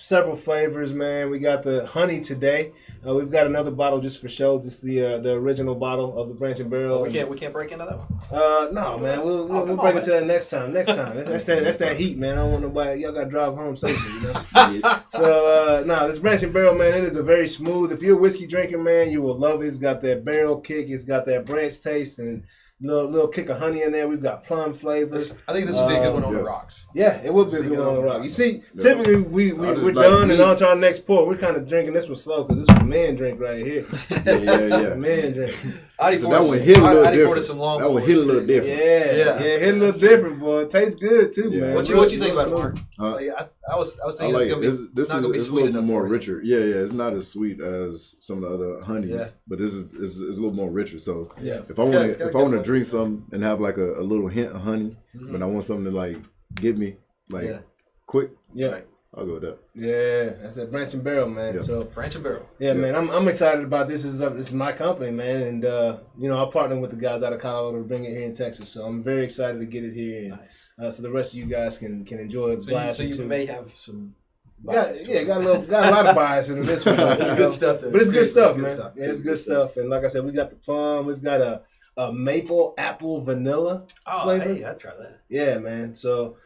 Speaker 3: Several flavors, man. We got the honey today. We've got another bottle just for show. This is the original bottle of the Branch and Barrel.
Speaker 6: We can't break into that one.
Speaker 3: No, man. We'll
Speaker 6: come
Speaker 3: break
Speaker 6: on,
Speaker 3: it to that next time. That's that heat, man. I don't want nobody. Y'all got to drive home safely, you know. So this Branch and Barrel, man, it is a very smooth. If you're a whiskey drinker, man, you will love it. It's got that barrel kick. It's got that branch taste and little kick of honey in there. We've got plum flavors.
Speaker 6: I think this would be a good one on the
Speaker 4: yes.
Speaker 6: rocks.
Speaker 3: Yeah, it would be a good one on the rock. You see, typically we're
Speaker 4: just like
Speaker 3: done and
Speaker 4: meat.
Speaker 3: on to our next pour. We're kind of drinking this one slow because this is a man drink right here.
Speaker 4: Yeah.
Speaker 3: Man drink.
Speaker 6: Adie
Speaker 4: So that one hit a little different.
Speaker 6: some long
Speaker 4: That one hit a little
Speaker 6: pours, too.
Speaker 4: different.
Speaker 3: Yeah, hit a little different, boy. It tastes good too,
Speaker 4: Yeah.
Speaker 3: man.
Speaker 6: What you think about it, Mark? I was
Speaker 4: I
Speaker 6: thinking
Speaker 4: like
Speaker 6: it's
Speaker 4: it.
Speaker 6: gonna be
Speaker 4: This
Speaker 6: not
Speaker 4: is
Speaker 6: gonna be
Speaker 4: it's a
Speaker 6: sweet
Speaker 4: little
Speaker 6: enough
Speaker 4: more
Speaker 6: for you.
Speaker 4: richer. Yeah. It's not as sweet as some of the other honeys,
Speaker 6: Yeah.
Speaker 4: but this is a little more richer. So
Speaker 6: Yeah.
Speaker 4: if I want to drink something and have like a little hint of honey, but I want something to like get me like quick,
Speaker 3: Yeah.
Speaker 4: I'll go with that.
Speaker 3: Yeah, that's that Branch and Barrel, man.
Speaker 4: Yeah.
Speaker 3: So
Speaker 6: Branch and Barrel.
Speaker 3: yeah, man, I'm excited about this. This is my company, man, and I'll partner with the guys out of Colorado to bring it here in Texas. So I'm very excited to get it here, and,
Speaker 6: Nice.
Speaker 3: so the rest of you guys can enjoy it.
Speaker 6: So you may have some.
Speaker 3: got a lot of bias in this one.
Speaker 6: It's good stuff, though.
Speaker 3: But it's good
Speaker 6: Seriously,
Speaker 3: stuff,
Speaker 6: it's good
Speaker 3: man.
Speaker 6: stuff.
Speaker 3: Yeah, it's good stuff. And like I said, we got the plum, we've got a maple apple vanilla flavor.
Speaker 6: Hey, I'd try that.
Speaker 3: Yeah, man. So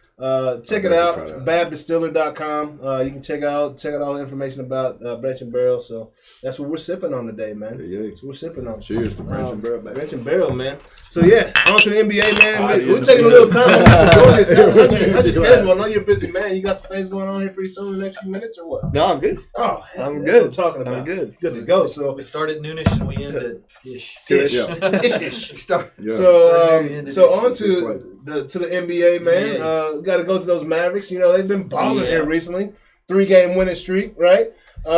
Speaker 3: check it
Speaker 4: I'll
Speaker 3: out,
Speaker 4: try that.
Speaker 3: baddistiller.com. You can check out all the information about Branch and Barrel. So that's what we're sipping on today, man.
Speaker 4: Yeah.
Speaker 3: That's what we're sipping on.
Speaker 4: Cheers to Branch and Barrel, baby.
Speaker 3: Branch and Barrel, man. So yeah, on to the NBA, man.
Speaker 4: Adie
Speaker 3: We're
Speaker 4: in the
Speaker 3: taking a little
Speaker 4: building.
Speaker 3: time. How's your schedule? I know you're a busy man. You got some things going on here pretty soon in the next few minutes, or what?
Speaker 5: No, I'm good.
Speaker 3: Oh,
Speaker 5: I'm
Speaker 3: that's
Speaker 5: good.
Speaker 3: what I'm talking about.
Speaker 5: I'm good.
Speaker 3: Good to go. So
Speaker 6: We started noonish and we ended ish.
Speaker 3: ish,
Speaker 4: Yeah.
Speaker 3: ish.
Speaker 6: We start.
Speaker 4: Yeah.
Speaker 3: So on
Speaker 4: Good
Speaker 3: to the NBA, man. Got to go to those Mavericks. They've been balling here recently. 3-game winning streak, right? I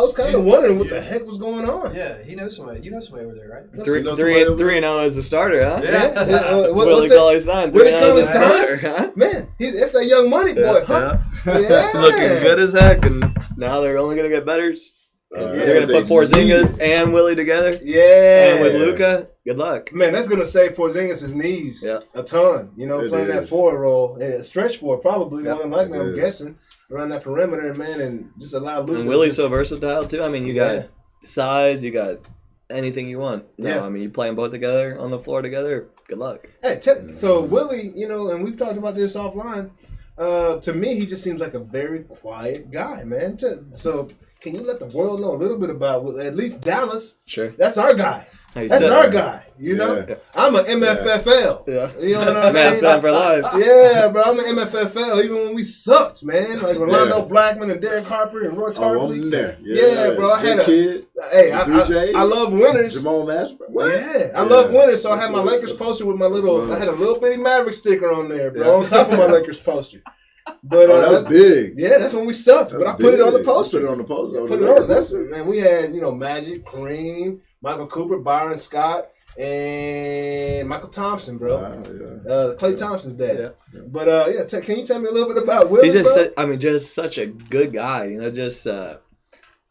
Speaker 3: was kind of wondering what the heck was going on.
Speaker 6: Yeah, he knows somebody. You know somebody over there, right?
Speaker 5: Three
Speaker 4: You know somebody over
Speaker 5: and 0 as the starter, huh?
Speaker 3: Yeah.
Speaker 5: Willie Cauley Stein.
Speaker 3: Willie
Speaker 5: 3-0
Speaker 3: Cauley
Speaker 5: as the
Speaker 3: Stein?
Speaker 5: starter, huh?
Speaker 3: Man, that's that young money boy, huh? Yeah.
Speaker 5: Looking good as heck, and now they're only gonna get better. They're gonna put Porzingis and Willie together,
Speaker 3: Yeah.
Speaker 5: and with Luka, good luck.
Speaker 3: Man, that's gonna save Porzingis' knees
Speaker 5: Yeah.
Speaker 3: a ton.
Speaker 4: It
Speaker 3: Playing that
Speaker 4: is.
Speaker 3: forward role, and stretch forward probably more than likely.
Speaker 4: It
Speaker 3: I'm
Speaker 4: is.
Speaker 3: guessing around that perimeter, man, and just allow Luka.
Speaker 5: And Willie's so versatile too. I mean, you
Speaker 3: Yeah.
Speaker 5: got size, you got anything you want. No,
Speaker 3: Yeah.
Speaker 5: I mean, you play them both together on the floor together. Good luck.
Speaker 3: Hey, so Willie, and we've talked about this offline. To me, he just seems like a very quiet guy, man. So can you let the world know a little bit about at least Dallas?
Speaker 5: Sure.
Speaker 3: That's our guy.
Speaker 5: How you
Speaker 3: That's
Speaker 5: sit?
Speaker 3: our guy.
Speaker 4: Yeah.
Speaker 3: I'm an MFFL.
Speaker 5: Yeah.
Speaker 3: You know what I mean?
Speaker 5: Mass man for life.
Speaker 3: Yeah, bro, I'm an MFFL. Even when we sucked, man, like Rolando
Speaker 4: Yeah.
Speaker 3: Blackman and Derek Harper and Roy
Speaker 4: Oh,
Speaker 3: Tarpley.
Speaker 4: I'm there.
Speaker 3: Yeah, bro, I had a-
Speaker 4: Kid,
Speaker 3: Hey,
Speaker 4: the 3Js,
Speaker 3: I love winners.
Speaker 4: Jamal Nash, bro. What?
Speaker 3: Yeah, I love winners, so I
Speaker 4: That's
Speaker 3: had my
Speaker 4: what-
Speaker 3: Lakers
Speaker 4: that's-
Speaker 3: poster with my little.
Speaker 4: love.
Speaker 3: I had a little bitty Maverick sticker on there, bro,
Speaker 4: Yeah.
Speaker 3: on top of my Lakers poster. But
Speaker 4: Oh, that was big.
Speaker 3: yeah, that's when we sucked.
Speaker 4: That's
Speaker 3: but I put it on the
Speaker 4: big.
Speaker 3: poster.
Speaker 4: Put it on the poster.
Speaker 3: Put it on. That's man. We had Magic, Kareem, Michael Cooper, Byron Scott, and Michael Thompson, bro.
Speaker 4: Yeah.
Speaker 3: Klay Thompson's dad.
Speaker 5: Yeah.
Speaker 3: But can you tell me a little bit about Willie?
Speaker 5: He's just,
Speaker 3: bro?
Speaker 5: just such a good guy. You know, just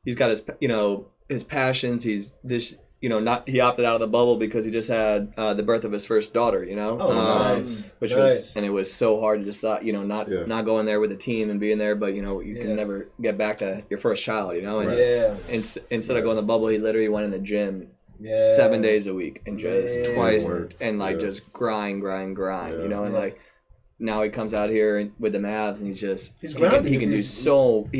Speaker 5: he's got his, his passions. He's this, he opted out of the bubble because he just had the birth of his first daughter.
Speaker 3: Nice.
Speaker 5: Which
Speaker 3: Nice.
Speaker 5: and it was so hard to just not going there with the team and being there, but you can never get back to your first child. And instead of going to the bubble, he literally went in the gym. 7 days a week and just twice and just grind, and like now he comes out here with the Mavs and he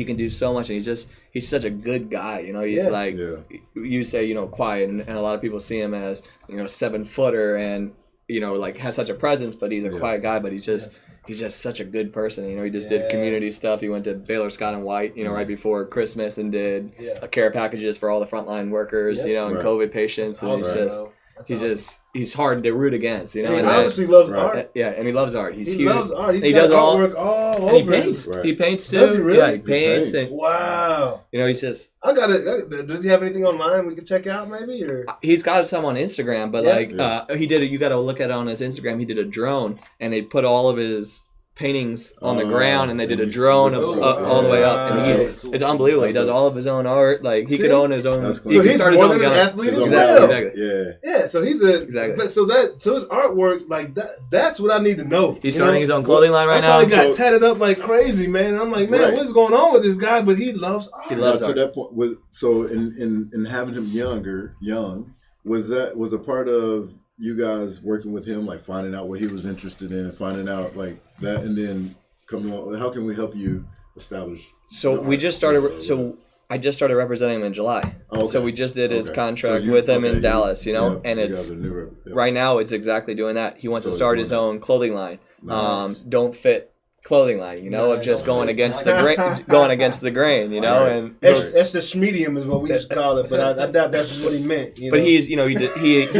Speaker 5: can do so much, and he's such a good guy, you say quiet, and a lot of people see him as 7-footer and has such a presence, but he's a quiet guy, but he's just such a good person. He just did community stuff. He went to Baylor Scott and White, right before Christmas, and did care packages for all the frontline workers, and COVID patients.
Speaker 3: That's
Speaker 5: and
Speaker 3: awesome,
Speaker 5: he's hard to root against,
Speaker 3: And he obviously loves art.
Speaker 5: Yeah, and he loves art. He
Speaker 3: huge. Loves art.
Speaker 5: He does
Speaker 3: artwork all over.
Speaker 5: He paints.
Speaker 4: Right.
Speaker 5: He paints too.
Speaker 3: Does he really?
Speaker 5: Yeah, he paints. And,
Speaker 3: Wow.
Speaker 5: he's just.
Speaker 3: Does he have anything online we can check out maybe? Or
Speaker 5: he's got some on Instagram, but he did it. You got to look at it on his Instagram. He did a drone, and they put all of his paintings on the ground, and they did a drone all the way up, and it's unbelievable. He does all of his own art. Like he could own his own.
Speaker 4: Cool.
Speaker 3: So he's more than an athlete as well.
Speaker 5: Exactly.
Speaker 3: Yeah. So he's so his artwork like that. That's what I need to know.
Speaker 5: He's starting his own clothing line right now.
Speaker 3: I saw he got tatted up like crazy, man. And I'm like, man, what is going on with this guy? But he loves art.
Speaker 5: He loves
Speaker 4: art.
Speaker 5: art.
Speaker 4: To that point, so in having him young, was a part of you guys working with him, like finding out what he was interested in, finding out like that, and then coming on, how can we help you establish?
Speaker 5: So we just started. So I just started representing him in July.
Speaker 4: Okay.
Speaker 5: So we just did his contract with him in Dallas, and it's right now it's exactly doing that. He wants to start his own clothing line.
Speaker 4: Nice.
Speaker 5: Don't fit clothing line, of just going against the grain, and
Speaker 3: that's the schmedium is what we used to call it, but I doubt that's what he meant.
Speaker 5: But he's, he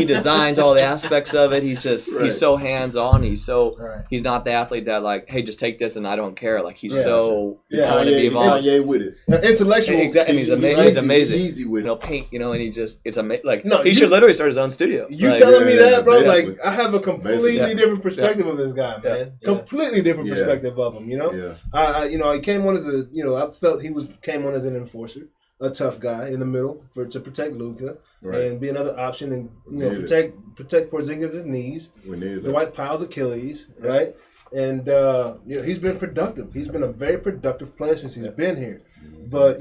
Speaker 5: designs all the aspects of it. He's just he's so hands on. He's not the athlete that like, hey, just take this and I don't care. Like he's so want to be involved.
Speaker 4: Kanye with it.
Speaker 3: Intellectual.
Speaker 5: Exactly. He's amazing.
Speaker 4: Easy with it.
Speaker 5: Paint, and it's amazing. Like he should literally start his own studio.
Speaker 3: You telling me that, bro? Like I have a completely different perspective of this guy, man. Completely different perspective of him. He came on as I felt he came on as an enforcer, a tough guy in the middle to protect Luka and be another option and protect Porzingis' knees, the White Pile's Achilles, right? And he's been productive. He's been a very productive player since he's been here. But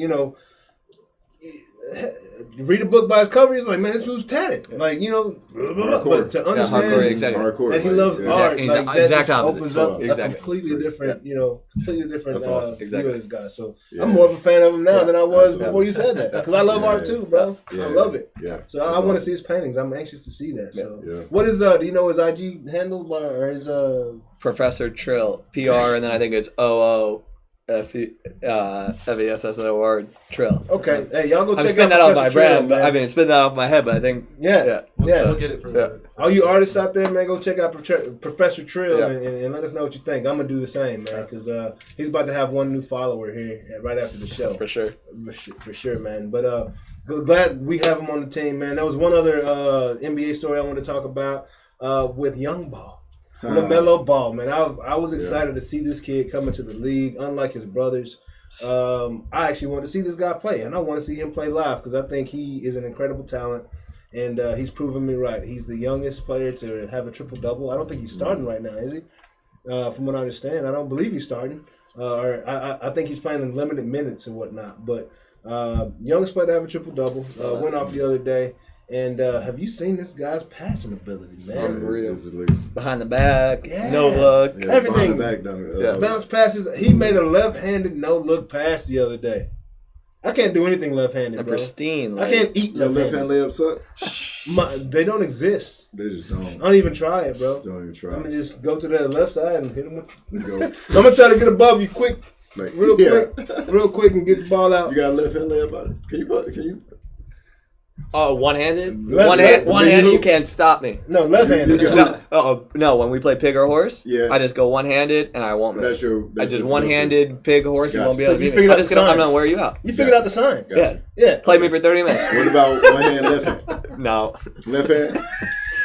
Speaker 3: you read a book by his cover, he's like, man, this dude's tatted. Like, but to understand that he loves art, like, that just opens up a completely different, view of this guy. So I'm more of a fan of him now than I was before you said that. Because I love art too, bro. I love it. So I want to see his paintings. I'm anxious to see that. So what is, do you know his IG handle or his...
Speaker 5: Professor Trill, PR, and then I think it's OO. FESSOR Trill.
Speaker 3: Okay, hey, y'all go check out.
Speaker 5: I'm spinning that off my brand,
Speaker 3: man.
Speaker 5: but I mean, spin that off my head, but I think
Speaker 6: We'll get it for that.
Speaker 3: All you artists out there, man, go check out Professor Trill and let us know what you think. I'm gonna do the same, man, because he's about to have one new follower here right after the show.
Speaker 5: For sure,
Speaker 3: man. But glad we have him on the team, man. There was one other NBA story I wanted to talk about with Young Ball. LaMelo Ball, man. I was excited to see this kid come into the league, unlike his brothers. I actually want to see this guy play, and I want to see him play live because I think he is an incredible talent, and he's proven me right. He's the youngest player to have a triple-double. I don't think he's starting right now, is he? From what I understand, I don't believe he's starting. I think he's playing in limited minutes and whatnot, but youngest player to have a triple-double. Went off the other day. And have you seen this guy's passing ability, man?
Speaker 5: Unreal. Behind the back, no look,
Speaker 3: everything.
Speaker 4: Behind the back,
Speaker 3: bounce passes. He made a left-handed no look pass the other day. I can't do anything left-handed, bro.
Speaker 5: Pristine.
Speaker 3: I can't eat left-handed.
Speaker 4: Left-hand layups up?
Speaker 3: They don't exist.
Speaker 4: They just don't.
Speaker 3: I don't even try it, bro.
Speaker 4: Don't even try.
Speaker 3: I'm gonna just go to the left side and hit him. I'm gonna try to get above you quick, real quick, and get the ball out.
Speaker 4: You got a left-hand layup on it? Can you?
Speaker 5: Oh, one-handed? One-handed, you can't stop me.
Speaker 3: No, left-handed.
Speaker 5: No, when we play pig or horse, I just go one-handed and I won't miss.
Speaker 4: That's
Speaker 5: just one-handed pig or horse, you won't be able to beat me. I'm going to wear you out.
Speaker 3: You figured out the signs.
Speaker 5: Yeah. Play me for 30 minutes.
Speaker 4: What about one hand, left hand?
Speaker 5: No.
Speaker 4: Left hand?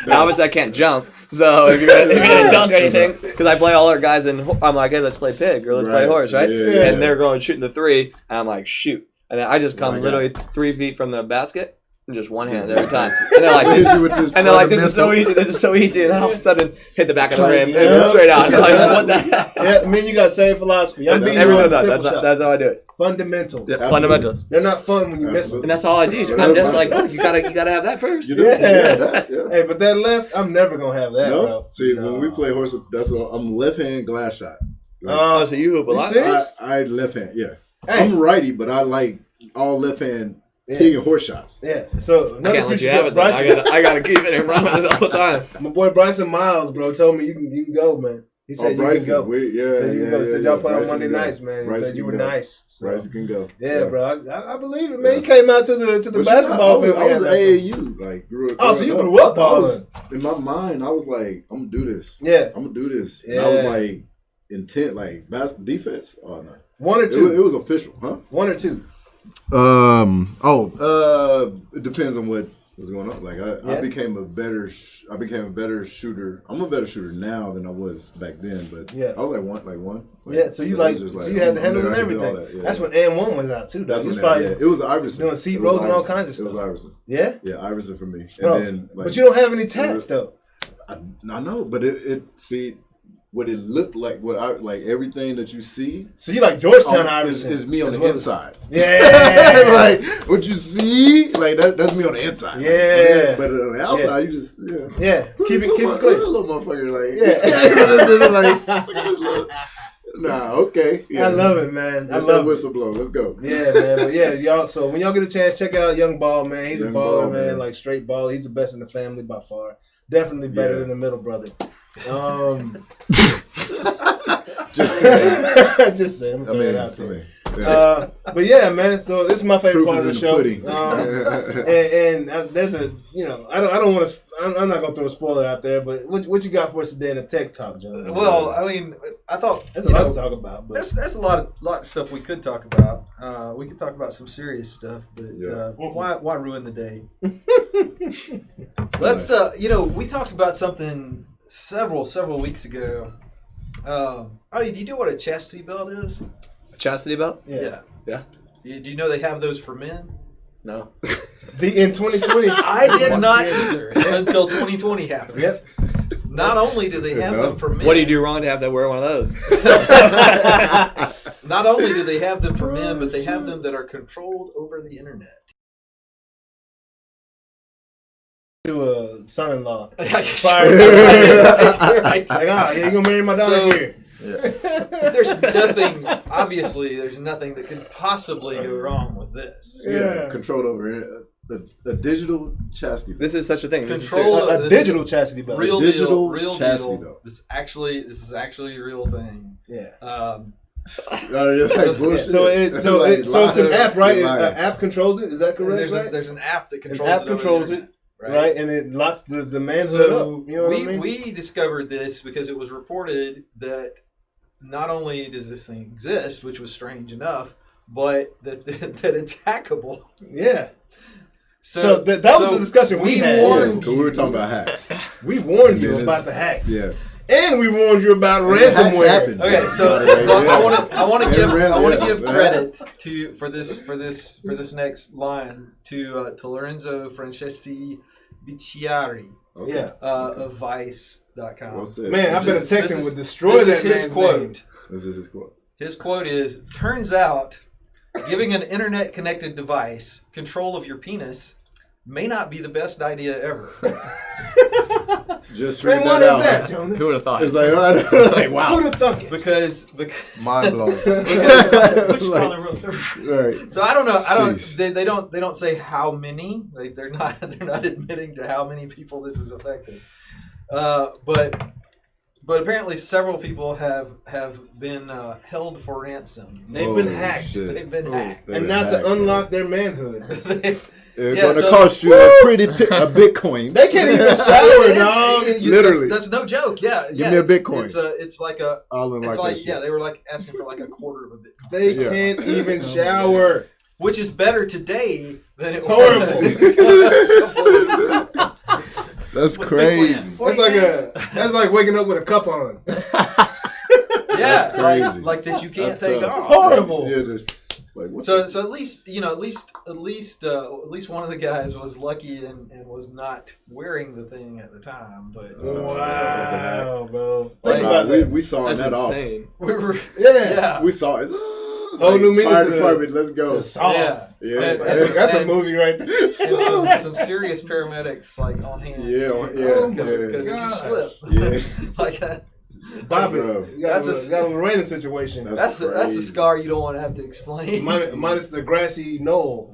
Speaker 5: Now, obviously, I can't jump. So if you're gonna dunk or anything, because I play all our guys, and I'm like, hey, let's play pig or let's play horse, right?
Speaker 4: Yeah.
Speaker 5: And they're going shooting the three, and I'm like, shoot. And then I just come literally 3 feet from the basket. Just one hand every time. And they're like, this is so easy. This is so easy. And then all of a sudden, hit the back of the rim and just straight out. Like, what the heck?
Speaker 3: Yeah, I mean, you got the same philosophy. I'm beating you
Speaker 5: Everyone
Speaker 3: on the
Speaker 5: does.
Speaker 3: simple
Speaker 5: That's
Speaker 3: shot.
Speaker 5: how I do it.
Speaker 3: Fundamentals.
Speaker 5: Yeah, fundamentals.
Speaker 3: They're not fun when you miss them.
Speaker 5: And that's all I teach. I'm just like, you gotta have that first.
Speaker 3: Yeah.
Speaker 4: Yeah.
Speaker 3: Hey, but that left, I'm never gonna have that,
Speaker 4: No.
Speaker 3: bro.
Speaker 4: See, when we play horse, I'm left hand glass shot.
Speaker 5: Oh, so you hoop a lot?
Speaker 3: serious?
Speaker 4: I left hand. Yeah.
Speaker 3: Hey.
Speaker 4: I'm righty, but I like all left hand pig and horse shots.
Speaker 3: Yeah. So
Speaker 5: I
Speaker 3: another
Speaker 5: can't let you
Speaker 3: future
Speaker 5: have it.
Speaker 3: Bryson,
Speaker 5: I gotta keep it and run with it all the time.
Speaker 3: my boy Bryson Miles, bro, told me you can go, man. He said you
Speaker 4: Bryson,
Speaker 3: can go. Said you can go. Said y'all play on
Speaker 4: Bryson
Speaker 3: Monday
Speaker 4: can go.
Speaker 3: nights, man. He
Speaker 4: Bryson
Speaker 3: said you
Speaker 4: can
Speaker 3: were
Speaker 4: go.
Speaker 3: nice. So,
Speaker 4: Bryson can go.
Speaker 3: yeah, bro. I believe it, man. He came out to the
Speaker 4: But
Speaker 3: basketball field.
Speaker 4: I was AAU. Like,
Speaker 3: Oh, so you grew up balling.
Speaker 4: In my mind, I was like, I'm gonna do this.
Speaker 3: Yeah.
Speaker 4: I'm gonna do this. And
Speaker 3: Yeah.
Speaker 4: I was like, intent, like, defense. Oh, no.
Speaker 3: One or two.
Speaker 4: It was official, huh?
Speaker 3: One or two.
Speaker 4: It depends on what was going on. Like I became a better shooter. I'm a better shooter now than I was back then. But
Speaker 3: Yeah.
Speaker 4: I was like one.
Speaker 3: Yeah, so you like, so you had the handle and everything. That's when N1 was out too, though.
Speaker 4: That's
Speaker 3: You was
Speaker 4: when
Speaker 3: probably
Speaker 4: it was Iverson.
Speaker 3: doing seat rows and all kinds of
Speaker 4: It was
Speaker 3: stuff.
Speaker 4: Iverson.
Speaker 3: Yeah,
Speaker 4: Yeah, Iverson for me. And
Speaker 3: bro.
Speaker 4: then, like,
Speaker 3: But you don't have any tats though.
Speaker 4: I know, but it see what it looked like. What I like everything that you see.
Speaker 3: So you like Georgetown Iverson?
Speaker 4: Is me on
Speaker 3: as
Speaker 4: the
Speaker 3: well.
Speaker 4: inside.
Speaker 3: Yeah,
Speaker 4: Like what you see, like that's me on the inside.
Speaker 3: Yeah.
Speaker 4: But on the outside, you just
Speaker 3: yeah. Keep it
Speaker 4: This
Speaker 3: clean.
Speaker 4: little motherfucker, like
Speaker 3: Yeah.
Speaker 4: like look at this little. Nah, okay. Yeah.
Speaker 3: I love it, man. I
Speaker 4: Let that
Speaker 3: love it.
Speaker 4: whistle blow. Let's go.
Speaker 3: Yeah, man. But yeah, y'all. So when y'all get a chance, check out Young Ball, man. He's
Speaker 4: Young
Speaker 3: a baller,
Speaker 4: Ball,
Speaker 3: man.
Speaker 4: man.
Speaker 3: Like straight baller. He's the best in the family by far. Definitely better than the middle brother.
Speaker 4: Just saying.
Speaker 3: Just saying. I'm
Speaker 4: I
Speaker 3: throwing
Speaker 4: mean,
Speaker 3: it out there.
Speaker 4: yeah.
Speaker 3: But yeah, man. So this is my favorite
Speaker 4: Proof
Speaker 3: part of the
Speaker 4: is in
Speaker 3: show.
Speaker 4: the pudding.
Speaker 3: And there's a, I don't want to. I'm not gonna throw a spoiler out there. But what you got for us today in the tech talk, Jonas?
Speaker 6: Well, I mean, I thought
Speaker 3: There's a lot to talk about. But
Speaker 6: That's a lot of stuff we could talk about. We could talk about some serious stuff, but why ruin the day? Let's we talked about something several weeks ago. Do you know what a chastity belt is?
Speaker 5: A chastity belt?
Speaker 3: yeah.
Speaker 5: Yeah.
Speaker 6: Do you know they have those for men?
Speaker 5: No.
Speaker 3: In 2020,
Speaker 6: I did not either until 2020 happened.
Speaker 3: Yep.
Speaker 6: Not only do they have them for men.
Speaker 5: What do you do wrong to have to wear one of those?
Speaker 6: Not only do they have them for men, but they have them that are controlled over the internet.
Speaker 3: To a son-in-law.
Speaker 6: Right.
Speaker 3: Like, you're gonna marry my daughter
Speaker 6: So-
Speaker 3: here.
Speaker 6: There's nothing. Obviously, there's nothing that could possibly go wrong with this.
Speaker 4: Yeah, control over it. A digital chastity.
Speaker 5: This is such a thing. This is
Speaker 6: Control
Speaker 5: serious.
Speaker 3: A
Speaker 6: this
Speaker 3: digital chastity belt.
Speaker 6: Real
Speaker 4: digital
Speaker 6: deal. Real
Speaker 4: chastity
Speaker 6: deal.
Speaker 4: belt.
Speaker 6: This is actually a real thing.
Speaker 3: Yeah.
Speaker 4: Like bullshit.
Speaker 3: So it's an app, right? An app controls it. Is that correct?
Speaker 6: There's an app that
Speaker 3: An
Speaker 6: controls
Speaker 3: app
Speaker 6: it. over
Speaker 3: controls
Speaker 6: the
Speaker 3: it,
Speaker 6: internet,
Speaker 3: right? And it locks the manhood
Speaker 6: So
Speaker 3: up. You know what I mean?
Speaker 6: we discovered this because it was reported that not only does this thing exist, which was strange enough, but that it's hackable.
Speaker 3: Yeah. So that was the discussion we had.
Speaker 4: Because we were talking about hacks.
Speaker 3: We warned you
Speaker 4: Yeah,
Speaker 3: about the hacks.
Speaker 4: Yeah.
Speaker 3: And we warned you about
Speaker 4: And the hacks
Speaker 3: ransomware.
Speaker 4: happen.
Speaker 6: Okay, so
Speaker 4: Yeah.
Speaker 6: I want to give
Speaker 4: Yeah.
Speaker 6: credit for this next line to Lorenzo Franceschi Bicciari
Speaker 4: Okay.
Speaker 3: Yeah.
Speaker 6: of Vice.com.
Speaker 4: Well said.
Speaker 3: Man, I
Speaker 6: This
Speaker 3: better
Speaker 6: is-
Speaker 3: text
Speaker 6: this
Speaker 3: him
Speaker 6: is-
Speaker 3: with destroy
Speaker 6: This
Speaker 3: that
Speaker 6: is his
Speaker 3: man's
Speaker 6: quote.
Speaker 3: name.
Speaker 4: This is his quote.
Speaker 6: His quote is, "Turns out, giving an internet-connected device control of your penis may not be the best idea ever."
Speaker 4: Just
Speaker 3: Man,
Speaker 4: read
Speaker 3: what
Speaker 4: that
Speaker 3: is
Speaker 4: out.
Speaker 3: that, Jonas?
Speaker 5: Who would have thought?
Speaker 4: It's like, like wow.
Speaker 3: Who'd have thunk it?
Speaker 6: because
Speaker 4: Mind blown. Right.
Speaker 6: so I don't know.
Speaker 4: Jeez.
Speaker 6: They don't say how many. Like they're not admitting to how many people this is affecting. But apparently several people have been held for ransom.
Speaker 3: They've been hacked.
Speaker 4: Shit.
Speaker 6: They've been hacked.
Speaker 3: And not to unlock their manhood.
Speaker 4: It's
Speaker 6: Yeah,
Speaker 4: going to
Speaker 6: so-
Speaker 4: cost you a Bitcoin.
Speaker 3: They can't even shower, dog.
Speaker 4: Literally.
Speaker 6: That's no joke. Yeah,
Speaker 4: Give me a Bitcoin.
Speaker 6: It's like a.
Speaker 4: All in
Speaker 6: It's
Speaker 4: like
Speaker 6: like
Speaker 4: that shit.
Speaker 6: yeah, they were like asking for like a quarter of a Bitcoin,
Speaker 3: They
Speaker 4: Yeah.
Speaker 3: can't even shower.
Speaker 6: which is better today than it
Speaker 3: It's horrible.
Speaker 6: was.
Speaker 4: That's
Speaker 6: With
Speaker 4: crazy.
Speaker 6: big
Speaker 3: That's like waking up with a cup on.
Speaker 6: Yeah,
Speaker 4: That's crazy.
Speaker 6: like that you can't
Speaker 4: That's
Speaker 6: take
Speaker 4: tough.
Speaker 6: off.
Speaker 3: It's horrible.
Speaker 4: Yeah, just, like, what
Speaker 6: So
Speaker 4: the-
Speaker 6: at least at least one of the guys was lucky and was not wearing the thing at the time. But
Speaker 3: Wow, bro.
Speaker 6: Like,
Speaker 3: Think about
Speaker 4: we,
Speaker 3: that.
Speaker 4: we saw
Speaker 5: That's
Speaker 4: that off.
Speaker 5: insane.
Speaker 6: we were
Speaker 3: Yeah.
Speaker 4: We saw it.
Speaker 3: Whole new meaning
Speaker 4: fire
Speaker 3: to the-
Speaker 4: department. Let's go.
Speaker 3: To Saw.
Speaker 6: yeah.
Speaker 4: Yeah,
Speaker 6: And-
Speaker 3: That's a
Speaker 6: and-
Speaker 3: movie right there.
Speaker 6: And some serious paramedics like on hand.
Speaker 4: Yeah,
Speaker 6: Because if you
Speaker 3: gosh.
Speaker 6: slip,
Speaker 4: Yeah.
Speaker 6: like that,
Speaker 3: Bobby,
Speaker 4: Bro.
Speaker 3: you got
Speaker 6: That's
Speaker 3: a,
Speaker 6: a-
Speaker 3: got a Lorena situation.
Speaker 6: that's a
Speaker 4: crazy.
Speaker 6: scar you don't want to have to explain.
Speaker 3: Minus the grassy knoll.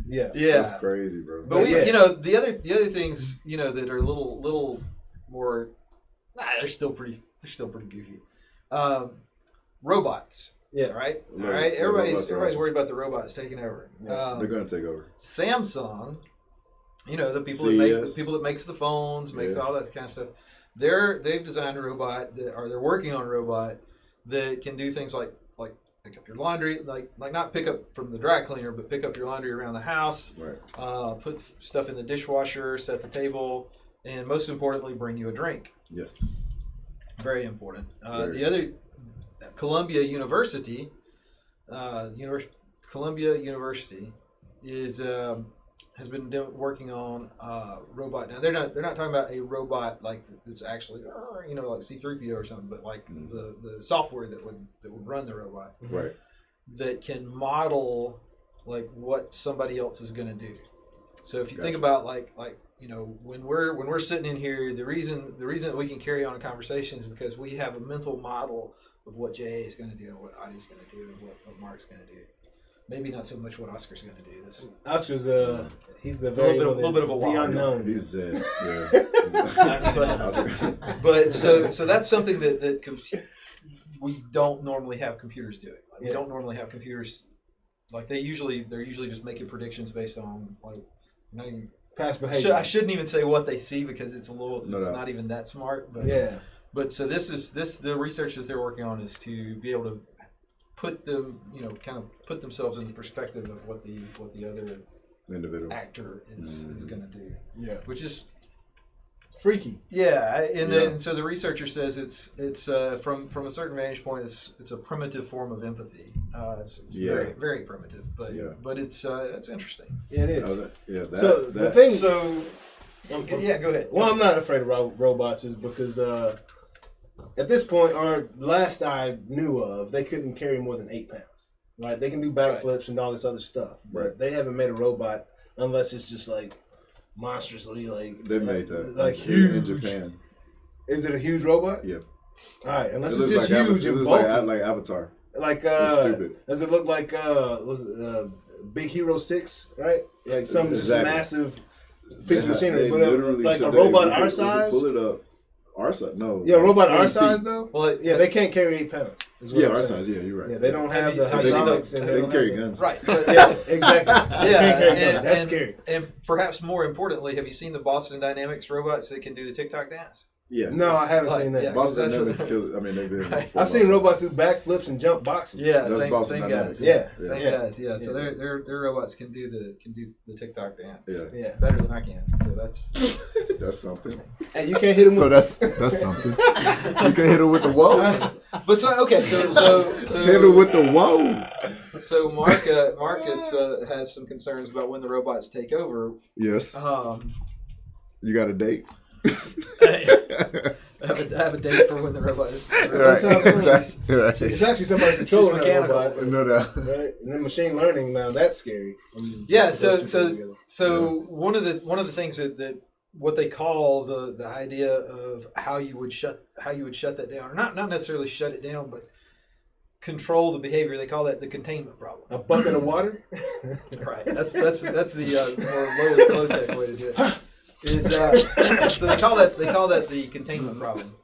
Speaker 3: Yeah.
Speaker 6: Yeah.
Speaker 4: That's crazy, bro.
Speaker 6: But we,
Speaker 3: Yeah.
Speaker 6: the other things, that are a little more, they're still pretty goofy. Robots,
Speaker 3: Yeah.
Speaker 6: right?
Speaker 4: Yeah,
Speaker 6: All right.
Speaker 4: yeah,
Speaker 6: Everybody's
Speaker 4: robots are awesome.
Speaker 6: worried about the robots taking over.
Speaker 4: They're gonna take over.
Speaker 6: Samsung, the people that makes the phones, makes
Speaker 4: Yeah.
Speaker 6: all that kind of stuff. They've designed a robot they're working on a robot that can do things like pick up your laundry, like not pick up from the dry cleaner, but pick up your laundry around the house.
Speaker 4: Right.
Speaker 6: Put stuff in the dishwasher, set the table, and most importantly, bring you a drink.
Speaker 4: Yes.
Speaker 6: Very important.
Speaker 4: Very.
Speaker 6: The other, Columbia University, Columbia University is has been working on robot. Now they're not talking about a robot like it's actually like C-3PO or something, but like the software that would run the robot
Speaker 4: Right.
Speaker 6: that can model like what somebody else is going to do. So if you think
Speaker 4: Gotcha.
Speaker 6: about like when we're sitting in here, the reason that we can carry on a conversation is because we have a mental model of what J.A. is going to do and what Adie's going to do and what Mark's going to do. Maybe not so much what Oscar's going to do. This
Speaker 3: Oscar's he's the
Speaker 6: little bit of a
Speaker 3: the
Speaker 6: wild card.
Speaker 3: unknown.
Speaker 4: He's Zed. Yeah.
Speaker 6: but so that's something that we don't normally have computers doing. Like, we
Speaker 3: Yeah.
Speaker 6: don't normally have computers like they're usually just making predictions based on like.
Speaker 3: Past behavior.
Speaker 6: I shouldn't even say what they see because it's
Speaker 4: No.
Speaker 6: not even that smart. But
Speaker 3: Yeah.
Speaker 6: But so the research that they're working on is to be able to put them, kind of put themselves in the perspective of what the other
Speaker 4: Individual.
Speaker 6: actor is going to do,
Speaker 3: Yeah.
Speaker 6: which is
Speaker 3: Freaky.
Speaker 6: and so the researcher says it's from a certain vantage point it's a primitive form of empathy. It's very very primitive, but it's interesting.
Speaker 3: Yeah, it is.
Speaker 4: So
Speaker 3: The thing.
Speaker 6: So yeah, go ahead.
Speaker 3: Well, I'm not afraid of robots is because at this point, or last I knew of, they couldn't carry more than 8 pounds. Right? They can do backflips and all this other stuff, but
Speaker 4: Right.
Speaker 3: they haven't made a robot unless it's just like monstrously like
Speaker 4: They made that
Speaker 3: like huge.
Speaker 4: in Japan.
Speaker 3: Is it a huge robot?
Speaker 4: Yeah.
Speaker 3: All right, unless
Speaker 4: It
Speaker 3: it's
Speaker 4: looks
Speaker 3: just
Speaker 4: like
Speaker 3: huge
Speaker 4: it
Speaker 3: and
Speaker 4: was
Speaker 3: bulky.
Speaker 4: like Avatar.
Speaker 3: Like
Speaker 4: It's stupid.
Speaker 3: does it look like was it Big Hero 6, right? Like some
Speaker 4: Exactly.
Speaker 3: massive piece of machinery,
Speaker 4: They
Speaker 3: but
Speaker 4: literally
Speaker 3: like a
Speaker 4: today,
Speaker 3: robot
Speaker 4: we
Speaker 3: our
Speaker 4: could
Speaker 3: size.
Speaker 4: pull it up. Our size? No.
Speaker 3: Yeah, a robot
Speaker 4: 20
Speaker 3: our
Speaker 4: feet.
Speaker 3: size though.
Speaker 6: Well,
Speaker 3: Yeah, they can't carry 8 pounds. is what
Speaker 4: Yeah,
Speaker 3: I'm
Speaker 4: our
Speaker 3: saying.
Speaker 4: size. Yeah, you're right.
Speaker 3: Yeah, they don't have the
Speaker 6: Have you seen
Speaker 3: hydraulics
Speaker 6: the-
Speaker 3: and
Speaker 4: They
Speaker 3: they
Speaker 4: can
Speaker 3: don't
Speaker 4: carry
Speaker 3: have
Speaker 4: guns.
Speaker 6: Right.
Speaker 3: Yeah, exactly. They can't carry guns.
Speaker 6: and-
Speaker 3: That's
Speaker 6: and-
Speaker 3: scary.
Speaker 6: And perhaps more importantly, have you seen the Boston Dynamics robots that can do the TikTok dance?
Speaker 4: Yeah.
Speaker 3: No, I haven't
Speaker 6: Like,
Speaker 3: seen that.
Speaker 6: yeah.
Speaker 4: Boston
Speaker 6: That's
Speaker 4: Dynamics
Speaker 6: what-
Speaker 4: killed. I mean, they've been.
Speaker 6: Right.
Speaker 3: I've seen robots do backflips and jump boxes.
Speaker 6: Yeah,
Speaker 4: That's
Speaker 6: same
Speaker 4: Boston
Speaker 6: guys.
Speaker 4: Dynamics.
Speaker 3: Yeah.
Speaker 6: Same
Speaker 3: Yeah.
Speaker 6: guys. Yeah. So
Speaker 3: Yeah.
Speaker 6: their robots can do the TikTok dance.
Speaker 4: Yeah.
Speaker 3: Yeah.
Speaker 6: Better than I can. So that's
Speaker 4: That's something.
Speaker 3: And you can't hit them
Speaker 4: So
Speaker 3: with
Speaker 4: that's something. You can hit it with the whoa.
Speaker 6: but so okay. So
Speaker 4: Hit it with the whoa.
Speaker 6: so Marcus has some concerns about when the robots take over.
Speaker 4: Yes. You got a date.
Speaker 6: Have a date for when the robots.
Speaker 4: Right.
Speaker 3: sounds funny.
Speaker 4: Exactly. Right.
Speaker 3: It's actually somebody controlling that
Speaker 6: mechanical.
Speaker 3: robot.
Speaker 4: No doubt.
Speaker 3: Right? And then machine learning, now that's scary.
Speaker 6: Yeah. So one of the things that what they call the idea of how you would shut that down, or not necessarily shut it down, but control the behavior. They call that the containment problem.
Speaker 3: A bucket of water?
Speaker 6: Right. That's the more low tech way to do it. Is so they call that the containment problem.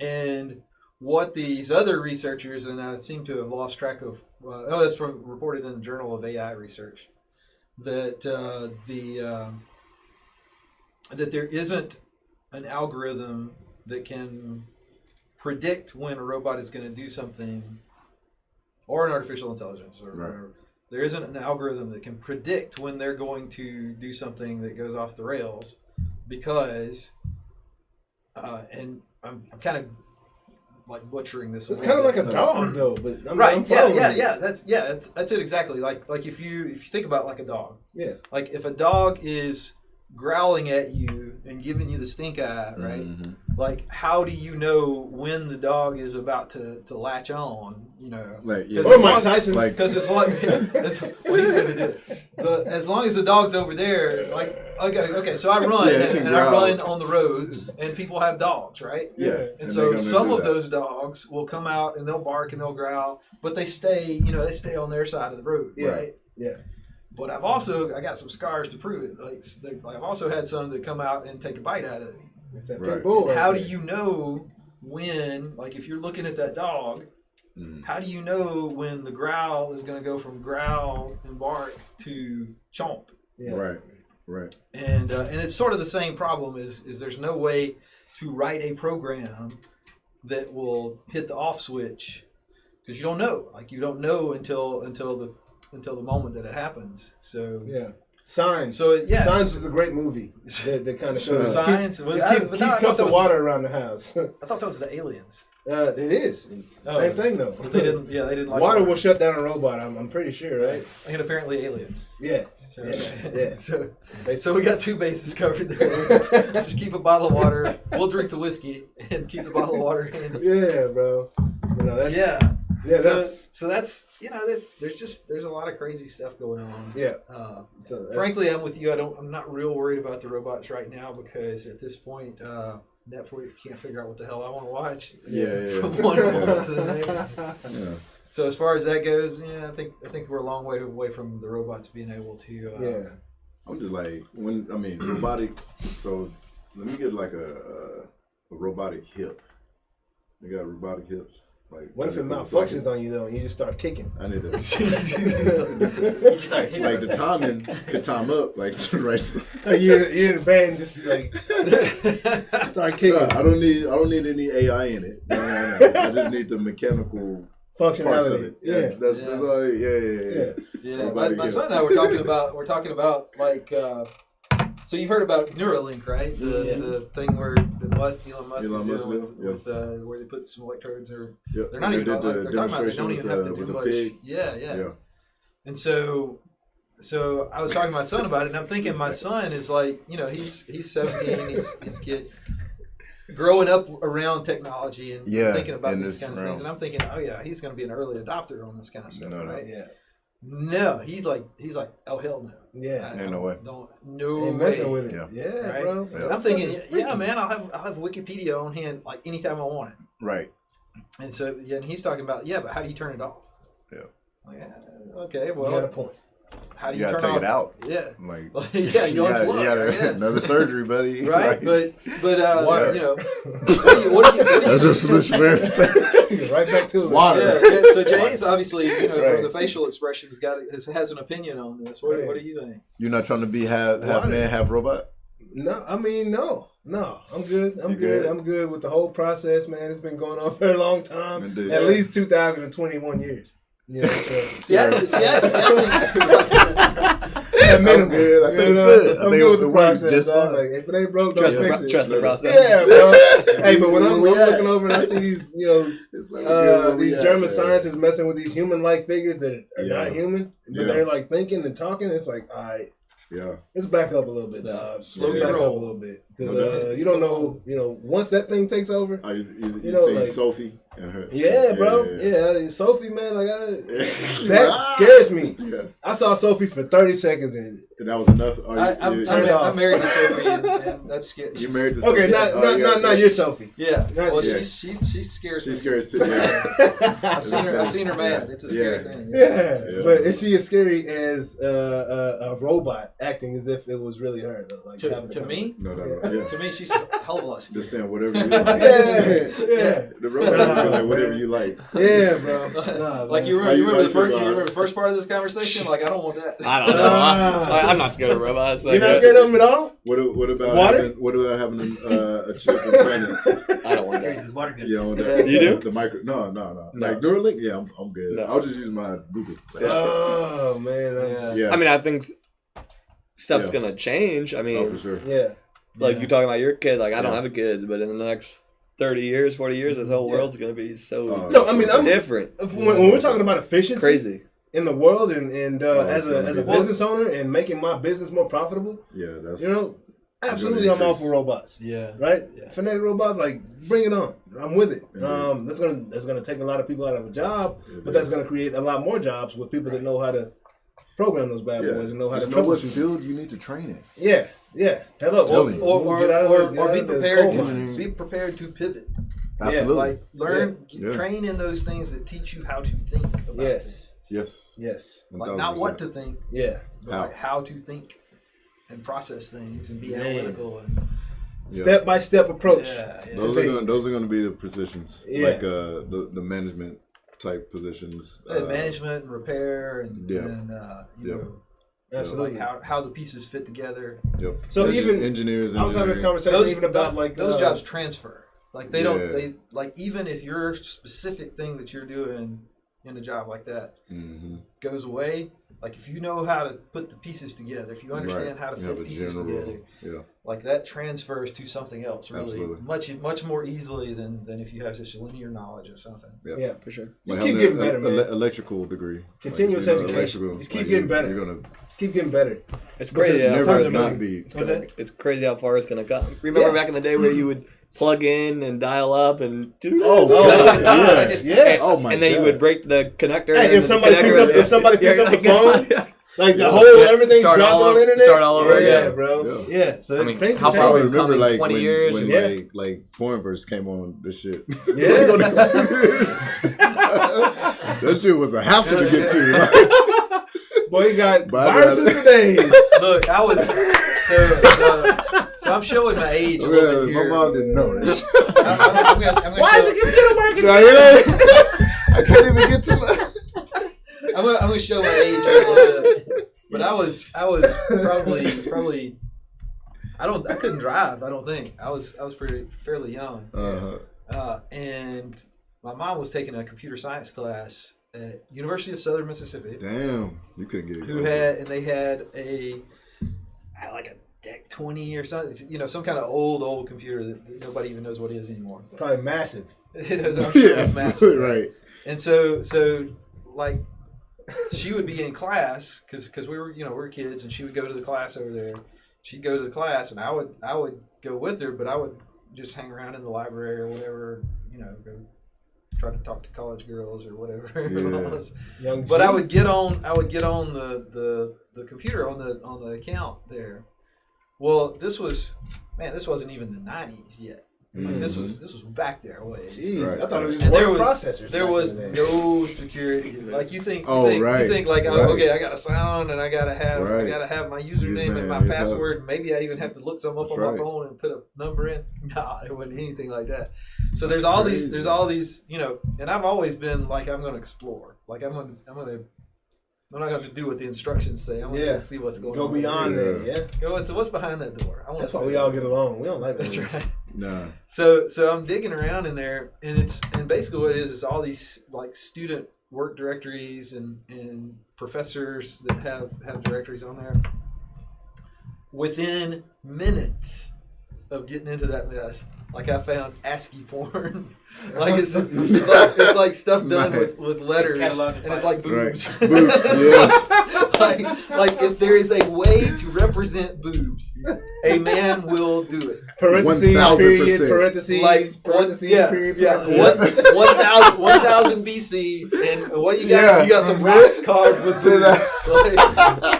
Speaker 6: And what these other researchers, and I seem to have lost track of, that's reported in the Journal of AI Research, that that there isn't an algorithm that can predict when a robot is going to do something, or an artificial intelligence, or
Speaker 4: Right.
Speaker 6: whatever. There isn't an algorithm that can predict when they're going to do something that goes off the rails because, and I'm kind of like butchering this.
Speaker 3: It's kind of like a dog, though. But
Speaker 6: right? Yeah. That's it exactly. Like if you think about like a dog.
Speaker 3: Yeah.
Speaker 6: Like if a dog is growling at you and giving you the stink eye, right?
Speaker 4: Mm-hmm.
Speaker 6: Like, how do you know when the dog is about to latch on? You know,
Speaker 4: Like, yeah.
Speaker 3: Or Mike Tyson.
Speaker 4: Like,
Speaker 6: because it's like that's what he's gonna do. As long as the dog's over there, like okay. So I run and I run on the roads, and people have dogs, right?
Speaker 4: yeah.
Speaker 6: And so some of those dogs will come out and they'll bark and they'll growl, but they stay on their side of the road, right?
Speaker 3: Yeah.
Speaker 6: But I got some scars to prove it. Like I've also had some that come out and take a bite out of me.
Speaker 3: It's that
Speaker 4: Right.
Speaker 3: pit bull.
Speaker 6: And how do you know when, like if you're looking at that dog, how do you know when the growl is going to go from growl and bark to chomp?
Speaker 3: Yeah.
Speaker 4: Right.
Speaker 6: And it's sort of the same problem is there's no way to write a program that will hit the off switch because you don't know. Like you don't know until the moment that it happens. So
Speaker 3: Yeah. Signs.
Speaker 6: So
Speaker 3: Signs is a great movie. That kind of shows.
Speaker 6: Signs.
Speaker 3: Keep cups of water around the house.
Speaker 6: I thought that was the aliens.
Speaker 3: It is. Same thing though.
Speaker 6: They didn't. Yeah, they didn't like
Speaker 3: water will shut down a robot. I'm pretty sure, right?
Speaker 6: And apparently aliens.
Speaker 3: Yeah. Yeah.
Speaker 6: So we got two bases covered there. Just keep a bottle of water. We'll drink the whiskey and keep the bottle of water handy.
Speaker 3: Yeah, bro. That's,
Speaker 6: yeah. So that's there's a lot of crazy stuff going on.
Speaker 3: Yeah.
Speaker 6: Frankly, I'm with you. I'm not real worried about the robots right now because at this point, Netflix can't figure out what the hell I want to watch.
Speaker 4: Yeah.
Speaker 6: From one moment to the next.
Speaker 4: Yeah.
Speaker 6: So as far as that goes, I think we're a long way away from the robots being able to.
Speaker 4: I'm just like robotic. So let me get like a robotic hip. They got robotic hips. Like,
Speaker 3: what if it malfunctions on you though, and you just start kicking?
Speaker 4: I need to.
Speaker 8: You just start hitting
Speaker 4: like the timing could time up, like right.
Speaker 3: Like you're in the band, just like start kicking.
Speaker 4: No, I don't need any AI in it. No. I just need the mechanical
Speaker 3: functionality.
Speaker 4: Parts of it. That's all. Yeah.
Speaker 6: My son and I were talking about like. So you've heard about Neuralink, right? The thing where Elon Musk is doing with where they put some electrodes or they're not even. They're talking about they don't even have to do much. Yeah. And so I was talking to my son about it, and I'm thinking my son is like, he's 17, he's a kid growing up around technology and thinking about these kinds of things, and I'm thinking, oh yeah, he's going to be an early adopter on this kind of stuff, right?
Speaker 3: Yeah.
Speaker 6: No, he's like, oh hell no.
Speaker 3: Yeah,
Speaker 4: ain't no way.
Speaker 3: Ain't messing with it. Yeah,
Speaker 6: right?
Speaker 3: bro.
Speaker 6: Yeah. I'm thinking, man, I'll have Wikipedia on hand like anytime I want it.
Speaker 4: Right.
Speaker 6: And so, and he's talking about, but how do you turn it off?
Speaker 4: Yeah.
Speaker 6: Like, okay, well,
Speaker 3: you got a point.
Speaker 6: How do you turn
Speaker 4: take it out?
Speaker 6: Yeah.
Speaker 4: Like,
Speaker 6: you unplug.
Speaker 4: Another surgery, buddy.
Speaker 6: Right,
Speaker 4: like,
Speaker 6: but what do you
Speaker 4: that's a solution for everything.
Speaker 3: Right back to it.
Speaker 4: Water.
Speaker 6: Yeah. So Jay's obviously, from the facial expressions, has an opinion on this. What do you think?
Speaker 4: You're not trying to be half man, half robot?
Speaker 3: No, I mean no. I'm good. I'm good with the whole process, man. It's been going on for a long time.
Speaker 4: Indeed.
Speaker 3: At least 2021 years. Yeah.
Speaker 4: I'm good. I think it's good. I think
Speaker 3: with the
Speaker 4: works
Speaker 3: process.
Speaker 4: just fine.
Speaker 3: Like, if it ain't broke, don't fix it.
Speaker 5: Trust the process.
Speaker 3: Yeah, bro. Hey, but when I'm looking over and I see these, these German scientists messing with these human-like figures that are not human, but they're like thinking and talking, it's like, all right.
Speaker 4: Yeah.
Speaker 3: Let's back up a little bit, dog.
Speaker 6: Slow
Speaker 3: Let's back
Speaker 6: roll.
Speaker 3: up a little bit. Because you don't know, once that thing takes over.
Speaker 4: You
Speaker 3: know,
Speaker 4: see
Speaker 3: like,
Speaker 4: Sophie and her.
Speaker 3: Yeah, bro. Yeah, Sophie, man, like that scares me. Yeah. I saw Sophie for 30 seconds and
Speaker 4: that was enough.
Speaker 6: I'm married to Sophie, and that's scary.
Speaker 4: You married to Sophie?
Speaker 3: Okay, not your Sophie.
Speaker 6: Yeah. Well, she scares me.
Speaker 4: She scares too. Yeah.
Speaker 6: I've seen her mad. It's a scary thing.
Speaker 3: Yeah. But is she as scary as a robot acting as if it was really her? Though? Like
Speaker 6: to me?
Speaker 4: No. Yeah.
Speaker 6: To me, she's a hell of a lot scary.
Speaker 4: Just saying whatever you like.
Speaker 3: Yeah.
Speaker 4: The robot will be like whatever you like.
Speaker 3: Yeah, bro. Nah,
Speaker 6: like you remember the first part of this conversation? Like I don't want that.
Speaker 5: I don't know. I'm not scared of robots.
Speaker 3: You're not scared of them at all?
Speaker 4: What about having a chip implanted?
Speaker 5: I don't want
Speaker 8: Carries
Speaker 5: that.
Speaker 8: his water gun.
Speaker 4: You know that?
Speaker 5: You do?
Speaker 4: The micro? No. Like Neuralink? Yeah, I'm good.
Speaker 5: No.
Speaker 4: I'll just use my Google.
Speaker 3: Oh man.
Speaker 4: Yeah.
Speaker 5: I mean, I think stuff's gonna change. I mean,
Speaker 4: for sure.
Speaker 3: Yeah.
Speaker 5: Like
Speaker 6: Yeah.
Speaker 5: you're talking about your kid. Like I don't have a kid, but in the next 30 years, 40 years, this whole world's gonna be so
Speaker 3: No, I mean, I'm
Speaker 5: different.
Speaker 3: When we're talking about efficiency,
Speaker 5: Crazy.
Speaker 3: in the world, and as
Speaker 4: it's
Speaker 3: a
Speaker 4: gonna be
Speaker 3: business owner and making my business more profitable,
Speaker 4: Yeah, that's
Speaker 3: absolutely, I'm all for robots.
Speaker 6: Yeah.
Speaker 3: Right?
Speaker 6: Yeah.
Speaker 3: Phonetic robots, like bring it on. I'm with it. That's gonna take a lot of people out of a job, but that's gonna create a lot more jobs with people that know how to program those bad boys and know how
Speaker 4: Just
Speaker 3: to
Speaker 4: know what
Speaker 3: troubleshoot.
Speaker 4: field you need to train in.
Speaker 3: Yeah. Hello.
Speaker 4: Telling you.
Speaker 6: Or
Speaker 3: Get out of the-
Speaker 6: be
Speaker 3: get out of the
Speaker 6: prepared
Speaker 3: coal
Speaker 6: to
Speaker 3: mines.
Speaker 6: be prepared to pivot.
Speaker 4: Absolutely.
Speaker 6: Like learn,
Speaker 4: Yeah.
Speaker 6: train in those things that teach you how to think about things.
Speaker 3: Yes.
Speaker 6: Like not what to think,
Speaker 3: Yeah.
Speaker 6: but like how to think and process things and be
Speaker 3: Man.
Speaker 6: analytical and
Speaker 3: Step by step approach.
Speaker 6: yeah.
Speaker 4: Those are going to be the positions,
Speaker 3: Yeah.
Speaker 4: like the management type positions.
Speaker 6: management and repair and
Speaker 4: Yeah.
Speaker 6: you know,
Speaker 3: Absolutely.
Speaker 6: like how the pieces fit together.
Speaker 4: Yep.
Speaker 3: So
Speaker 4: There's
Speaker 3: even
Speaker 4: engineers,
Speaker 3: I was having this
Speaker 4: engineering.
Speaker 3: conversation even about like
Speaker 6: those jobs transfer. Like they don't
Speaker 4: Yeah.
Speaker 6: they like even if your specific thing that you're doing in a job like that
Speaker 4: Mhm.
Speaker 6: goes away, like if you know how to put the pieces together, if you understand
Speaker 4: Right.
Speaker 6: how to
Speaker 4: You
Speaker 6: fit
Speaker 4: have a
Speaker 6: pieces
Speaker 4: general,
Speaker 6: together,
Speaker 4: yeah.
Speaker 6: like that transfers to something else really
Speaker 4: Absolutely.
Speaker 6: much more easily than if you have just linear knowledge of something.
Speaker 3: Yeah.
Speaker 5: For sure.
Speaker 3: Just
Speaker 4: Like
Speaker 3: keep
Speaker 4: having
Speaker 3: getting better, man.
Speaker 4: Electrical degree.
Speaker 3: Continuous
Speaker 4: Like, you know,
Speaker 3: education.
Speaker 4: electrical,
Speaker 3: Just keep
Speaker 4: like,
Speaker 3: getting better.
Speaker 4: You're gonna
Speaker 3: Just keep getting better.
Speaker 5: It's crazy.
Speaker 3: Because
Speaker 5: how
Speaker 4: never
Speaker 5: far it's
Speaker 4: not
Speaker 5: gonna-
Speaker 4: be.
Speaker 5: It's crazy how far it's gonna come. Remember
Speaker 3: Yeah.
Speaker 5: back in the day where you would plug in and dial up and
Speaker 4: Oh, God, yeah.
Speaker 3: Yeah.
Speaker 4: Oh my
Speaker 5: and then you
Speaker 4: God.
Speaker 5: would break the connector.
Speaker 3: Hey,
Speaker 5: and
Speaker 3: if
Speaker 5: the
Speaker 3: somebody
Speaker 5: connector
Speaker 3: picks up-
Speaker 5: would-
Speaker 3: if somebody picks
Speaker 5: you're
Speaker 3: up the
Speaker 5: like,
Speaker 3: phone, Like the
Speaker 4: Yeah.
Speaker 3: whole everything's
Speaker 5: Start
Speaker 3: dropping
Speaker 5: all
Speaker 3: on
Speaker 5: over-
Speaker 3: the internet.
Speaker 5: start all over
Speaker 3: Yeah,
Speaker 5: again.
Speaker 3: bro. Yeah. So
Speaker 5: I mean,
Speaker 3: things
Speaker 5: how
Speaker 3: can
Speaker 5: far
Speaker 4: I
Speaker 5: we've
Speaker 3: change.
Speaker 5: come
Speaker 4: remember
Speaker 5: in
Speaker 4: like
Speaker 5: 20
Speaker 4: when,
Speaker 5: years
Speaker 4: when
Speaker 5: and-
Speaker 4: like porn verse came on this shit.
Speaker 3: Yeah.
Speaker 4: On the computers. That shit was a hassle to get to. Like,
Speaker 3: Boy, you got
Speaker 4: But
Speaker 3: viruses for days.
Speaker 6: Look, I was so I'm showing my age a little
Speaker 4: man,
Speaker 6: bit
Speaker 4: my
Speaker 6: here.
Speaker 4: mom didn't know this.
Speaker 6: I'm gonna
Speaker 3: Why
Speaker 6: show,
Speaker 3: did the computer working?
Speaker 4: Nah, it ain't- I can't even get to my.
Speaker 6: I'm gonna show my age here a little bit. But I was probably I couldn't drive. I don't think I was fairly young. And my mom was taking a computer science class at University of Southern Mississippi.
Speaker 4: Damn, you couldn't get it.
Speaker 6: They had like a DEC 20 or something, some kind of old computer that nobody even knows what it is anymore.
Speaker 3: Probably massive.
Speaker 6: It is, I'm sure it's massive,
Speaker 4: right.
Speaker 6: And so like she would be in class because we were kids, and she would go to the class over there. She'd go to the class, and I would go with her, but I would just hang around in the library or whatever, go try to talk to college girls or whatever.
Speaker 4: Yeah.
Speaker 3: Young
Speaker 6: But
Speaker 3: G.
Speaker 6: I would get on the computer on the account there. Well, this wasn't even the 90s yet. Like this was back there ways.
Speaker 3: Jeez,
Speaker 4: Right.
Speaker 3: I thought it was just
Speaker 6: And
Speaker 3: word processors.
Speaker 6: there
Speaker 3: back
Speaker 6: was
Speaker 3: in the day.
Speaker 6: no security. Like you think like,
Speaker 4: Right.
Speaker 6: okay, I got to sign on and I got to have my username and my
Speaker 4: Username,
Speaker 6: password. Maybe I even have to look something up
Speaker 4: That's
Speaker 6: on my
Speaker 4: right.
Speaker 6: phone and put a number in. Nah, it wasn't anything like that. So
Speaker 4: That's
Speaker 6: there's all
Speaker 4: crazy.
Speaker 6: these, and I've always been like, I'm going to explore. Like I'm not going to do what the instructions say. I'm going to see what's going on.
Speaker 3: Go beyond that, yeah.
Speaker 6: Go. So what's behind that door? I want
Speaker 3: That's
Speaker 6: to
Speaker 3: why
Speaker 6: see
Speaker 3: we
Speaker 6: it.
Speaker 3: all get along. We don't like
Speaker 6: That's
Speaker 3: that.
Speaker 6: right.
Speaker 4: Nah.
Speaker 6: So I'm digging around in there, and basically what it is all these like student work directories and professors that have directories on there. Within minutes of getting into that mess, like I found ASCII porn. Like it's like stuff done with letters, and it's like boobs.
Speaker 4: Right. Boobs, yes.
Speaker 6: like if there is a way to represent boobs, a man will do it.
Speaker 3: Parentheses,
Speaker 4: 1000%.
Speaker 3: period, parentheses,
Speaker 6: Like
Speaker 3: parentheses, period,
Speaker 6: yeah.
Speaker 3: parentheses.
Speaker 6: 1000 BC, and what do you got?
Speaker 4: Yeah.
Speaker 6: You got some rocks carved with
Speaker 4: To
Speaker 6: boobs.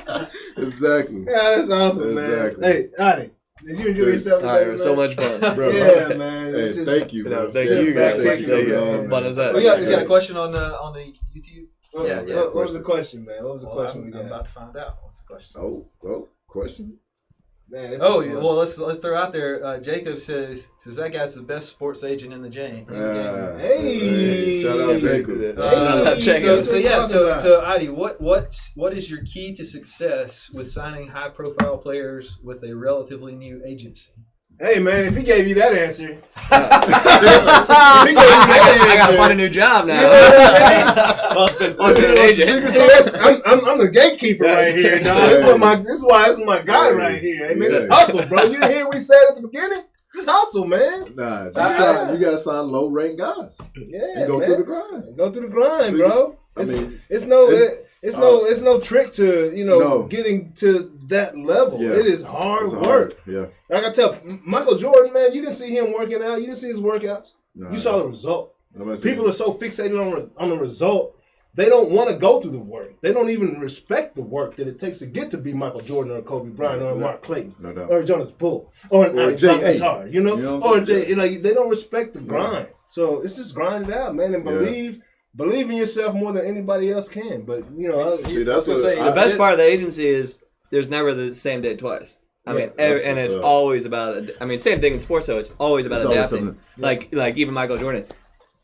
Speaker 6: Like,
Speaker 4: Exactly.
Speaker 3: Yeah, that's awesome,
Speaker 4: Exactly.
Speaker 3: man. Hey, Adie, did you enjoy yourself
Speaker 5: All right,
Speaker 3: today,
Speaker 5: it was
Speaker 3: man?
Speaker 5: so much fun.
Speaker 4: Bro.
Speaker 3: Yeah, man.
Speaker 4: Hey,
Speaker 3: It's just,
Speaker 4: thank you, bro.
Speaker 5: Thank you guys.
Speaker 3: Appreciate
Speaker 5: Thank
Speaker 3: you,
Speaker 5: you.
Speaker 3: man.
Speaker 5: Fun as that.
Speaker 6: we got a question on the YouTube.
Speaker 3: What was the question, man? What was the question we
Speaker 6: I'm
Speaker 3: got?
Speaker 6: about to find out. What's the question?
Speaker 4: Oh, question?
Speaker 3: Man, this
Speaker 6: Oh,
Speaker 3: is fun.
Speaker 6: well, let's throw out there. Jacob says that guy's the best sports agent in the game.
Speaker 3: Hey.
Speaker 4: Shout out Jacob.
Speaker 3: Hey.
Speaker 6: So Adie, what is your key to success with signing high profile players with a relatively new agency?
Speaker 3: Hey man, if he gave you that answer,
Speaker 5: I gotta find a new job now. Well, it's been fun being an agent.
Speaker 3: I'm the gatekeeper right here, dog. This is my guy right here. Hey, man, just hustle, bro. You didn't hear what we said at the beginning? Just hustle, man.
Speaker 4: Nah, you gotta sign low rank guys.
Speaker 3: Yeah,
Speaker 4: and go
Speaker 3: man.
Speaker 4: through the grind.
Speaker 3: Go through the grind, bro. It's no trick to getting to that level.
Speaker 4: Yeah.
Speaker 3: It is hard work.
Speaker 4: Yeah.
Speaker 3: Like I tell Michael Jordan, man, you didn't see him working out. You didn't see his workouts.
Speaker 4: Nah,
Speaker 3: you saw the result. People are so fixated on the result. They don't want to go through the work. They don't even respect the work that it takes to get to be Michael Jordan or Kobe Bryant or Mark Clayton or Jonas Bull or Gontard, or Jay. Like they don't respect the grind. So it's just grind it out, man, and believe in yourself more than anybody else can. But
Speaker 4: see, that's what
Speaker 5: the best part of the agency is there's never the same day twice. I mean, and it's always about. Same thing in sports though. It's always about adapting. Like even Michael Jordan.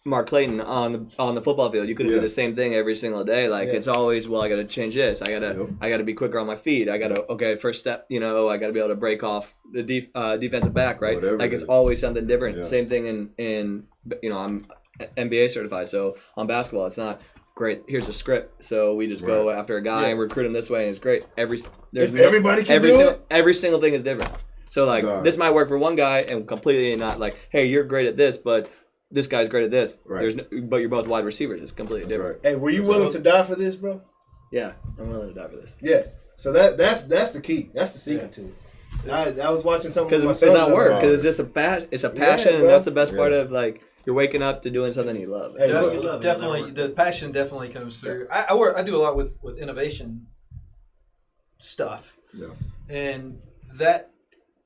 Speaker 5: Mark Clayton on the football field, you couldn't do the same thing every single day. Like it's always, I got to change this. I gotta be quicker on my feet. I gotta first step. I gotta be able to break off the defensive back, right?
Speaker 4: Whatever
Speaker 5: like it's always something different. Same thing in I'm NBA certified, so on basketball, it's not great. Here's a script, so we just go after a guy and recruit him this way, and it's great.
Speaker 3: Everybody can do it.
Speaker 5: Every single thing is different. So this might work for one guy, and completely not like, hey, you're great at this, but this guy's great at this. Right. But you're both wide receivers. It's completely different.
Speaker 3: Hey, were you willing to die for this, bro?
Speaker 5: Yeah, I'm willing to die for this.
Speaker 3: Yeah. So that's the key. That's the secret to it. I was watching something
Speaker 5: because it's not work. Because it's just a passion, and that's the best part of you're waking up to doing something you love.
Speaker 6: Hey, definitely, the passion definitely comes through. I do a lot with innovation stuff. Yeah. And that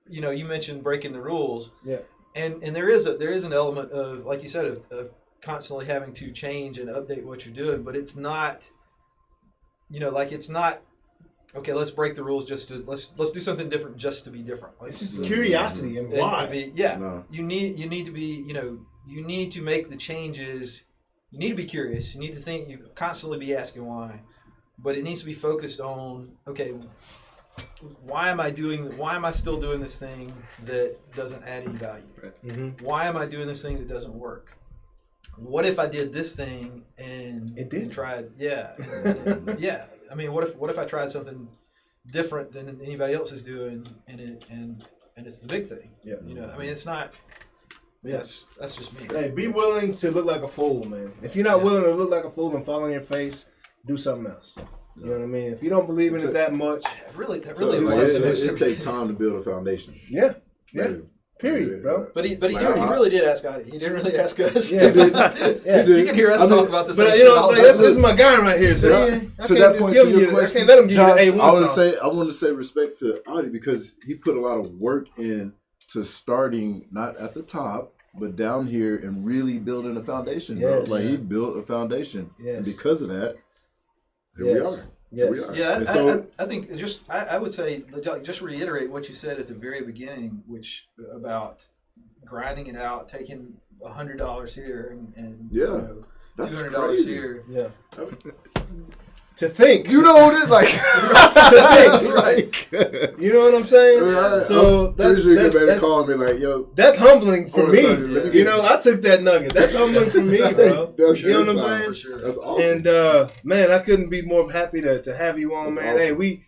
Speaker 6: you mentioned breaking the rules. Yeah. And there is an element of, like you said, of constantly having to change and update what you're doing, but it's not, it's not, okay, let's break the rules just to let's do something different just to be different.
Speaker 3: It's just curiosity and why.
Speaker 6: You need to be, you need to make the changes. You need to be curious. You need to think. You constantly be asking why, but it needs to be focused on, okay, why am I still doing this thing that doesn't add any value? Right. Mm-hmm. Why am I doing this thing that doesn't work? What if I did this thing and
Speaker 3: it did?
Speaker 6: And tried? Yeah, yeah. I mean, what if I tried something different than anybody else is doing, and it's the big thing? Yeah. I mean, it's not. Yes, that's just me.
Speaker 3: Hey, be willing to look like a fool, man. If you're not willing to look like a fool and fall on your face, do something else. You know what I mean? If you don't believe in it that much,
Speaker 4: it takes time to build a foundation.
Speaker 3: Yeah. Period, bro.
Speaker 6: But he really did ask Adie. He didn't really ask us.
Speaker 3: Yeah,
Speaker 6: he did. You can hear us talk about this.
Speaker 3: But this is my guy right here. So
Speaker 4: to that point, to your question,
Speaker 3: I can't let him give you an A1.
Speaker 4: I want to say respect to Adie because he put a lot of work in to starting not at the top, but down here and really building a foundation. Yes. Bro. Like he built a foundation, and because of that. Here we are.
Speaker 3: Yes.
Speaker 6: Yeah, I think I would say just reiterate what you said at the very beginning, which about grinding it out, taking $100 here and
Speaker 4: that's
Speaker 6: $200
Speaker 4: crazy.
Speaker 6: here.
Speaker 3: Yeah. To think,
Speaker 4: you know what it like.
Speaker 3: To think, you know what I'm saying? So that's
Speaker 4: call me like, yo.
Speaker 3: That's humbling for me. I took that nugget. That's humbling for me, bro. You know what I'm saying?
Speaker 6: For sure.
Speaker 4: That's awesome.
Speaker 3: And man, I couldn't be more happy to have you on, man.
Speaker 4: Awesome.
Speaker 3: Hey,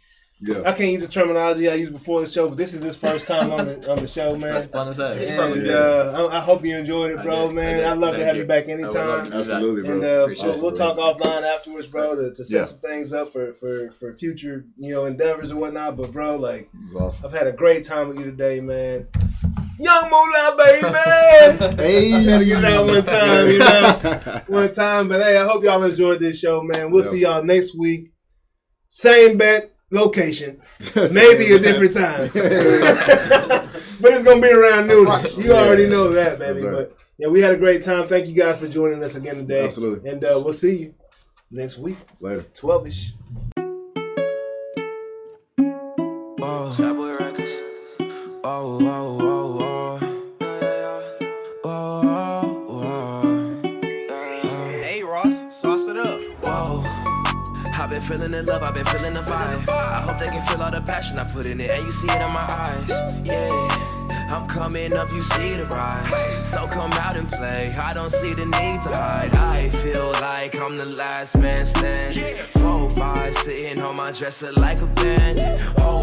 Speaker 3: I can't use the terminology I used before the show, but this is his first time on the show, man.
Speaker 5: That's fun to say.
Speaker 3: And I hope you enjoyed it, bro, man. I'd love to have you back anytime.
Speaker 4: Absolutely, bro.
Speaker 3: And we'll talk offline afterwards, bro, to set some things up for future, endeavors and whatnot. But, bro,
Speaker 4: awesome.
Speaker 3: I've had a great time with you today, man. Young Moolah, baby!
Speaker 4: Hey!
Speaker 3: I gotta get it out one time, one time. But, hey, I hope y'all enjoyed this show, man. We'll see y'all next week. Same bet. Location, maybe a different time, but it's gonna be around Noonish. You already know that, baby. Right. But we had a great time. Thank you guys for joining us again today.
Speaker 4: Absolutely,
Speaker 3: and we'll see you next week.
Speaker 4: Later,
Speaker 3: 12ish.
Speaker 1: Hey Ross, sauce it up. I've been feeling the love, I've been feeling the vibe. I hope they can feel all the passion I put in it, and you see it in my eyes. Yeah, I'm coming up, you see the rise. So come out and play, I don't see the need to hide. I feel like I'm the last man standing. 4-5 sitting on my dresser like a band. Oh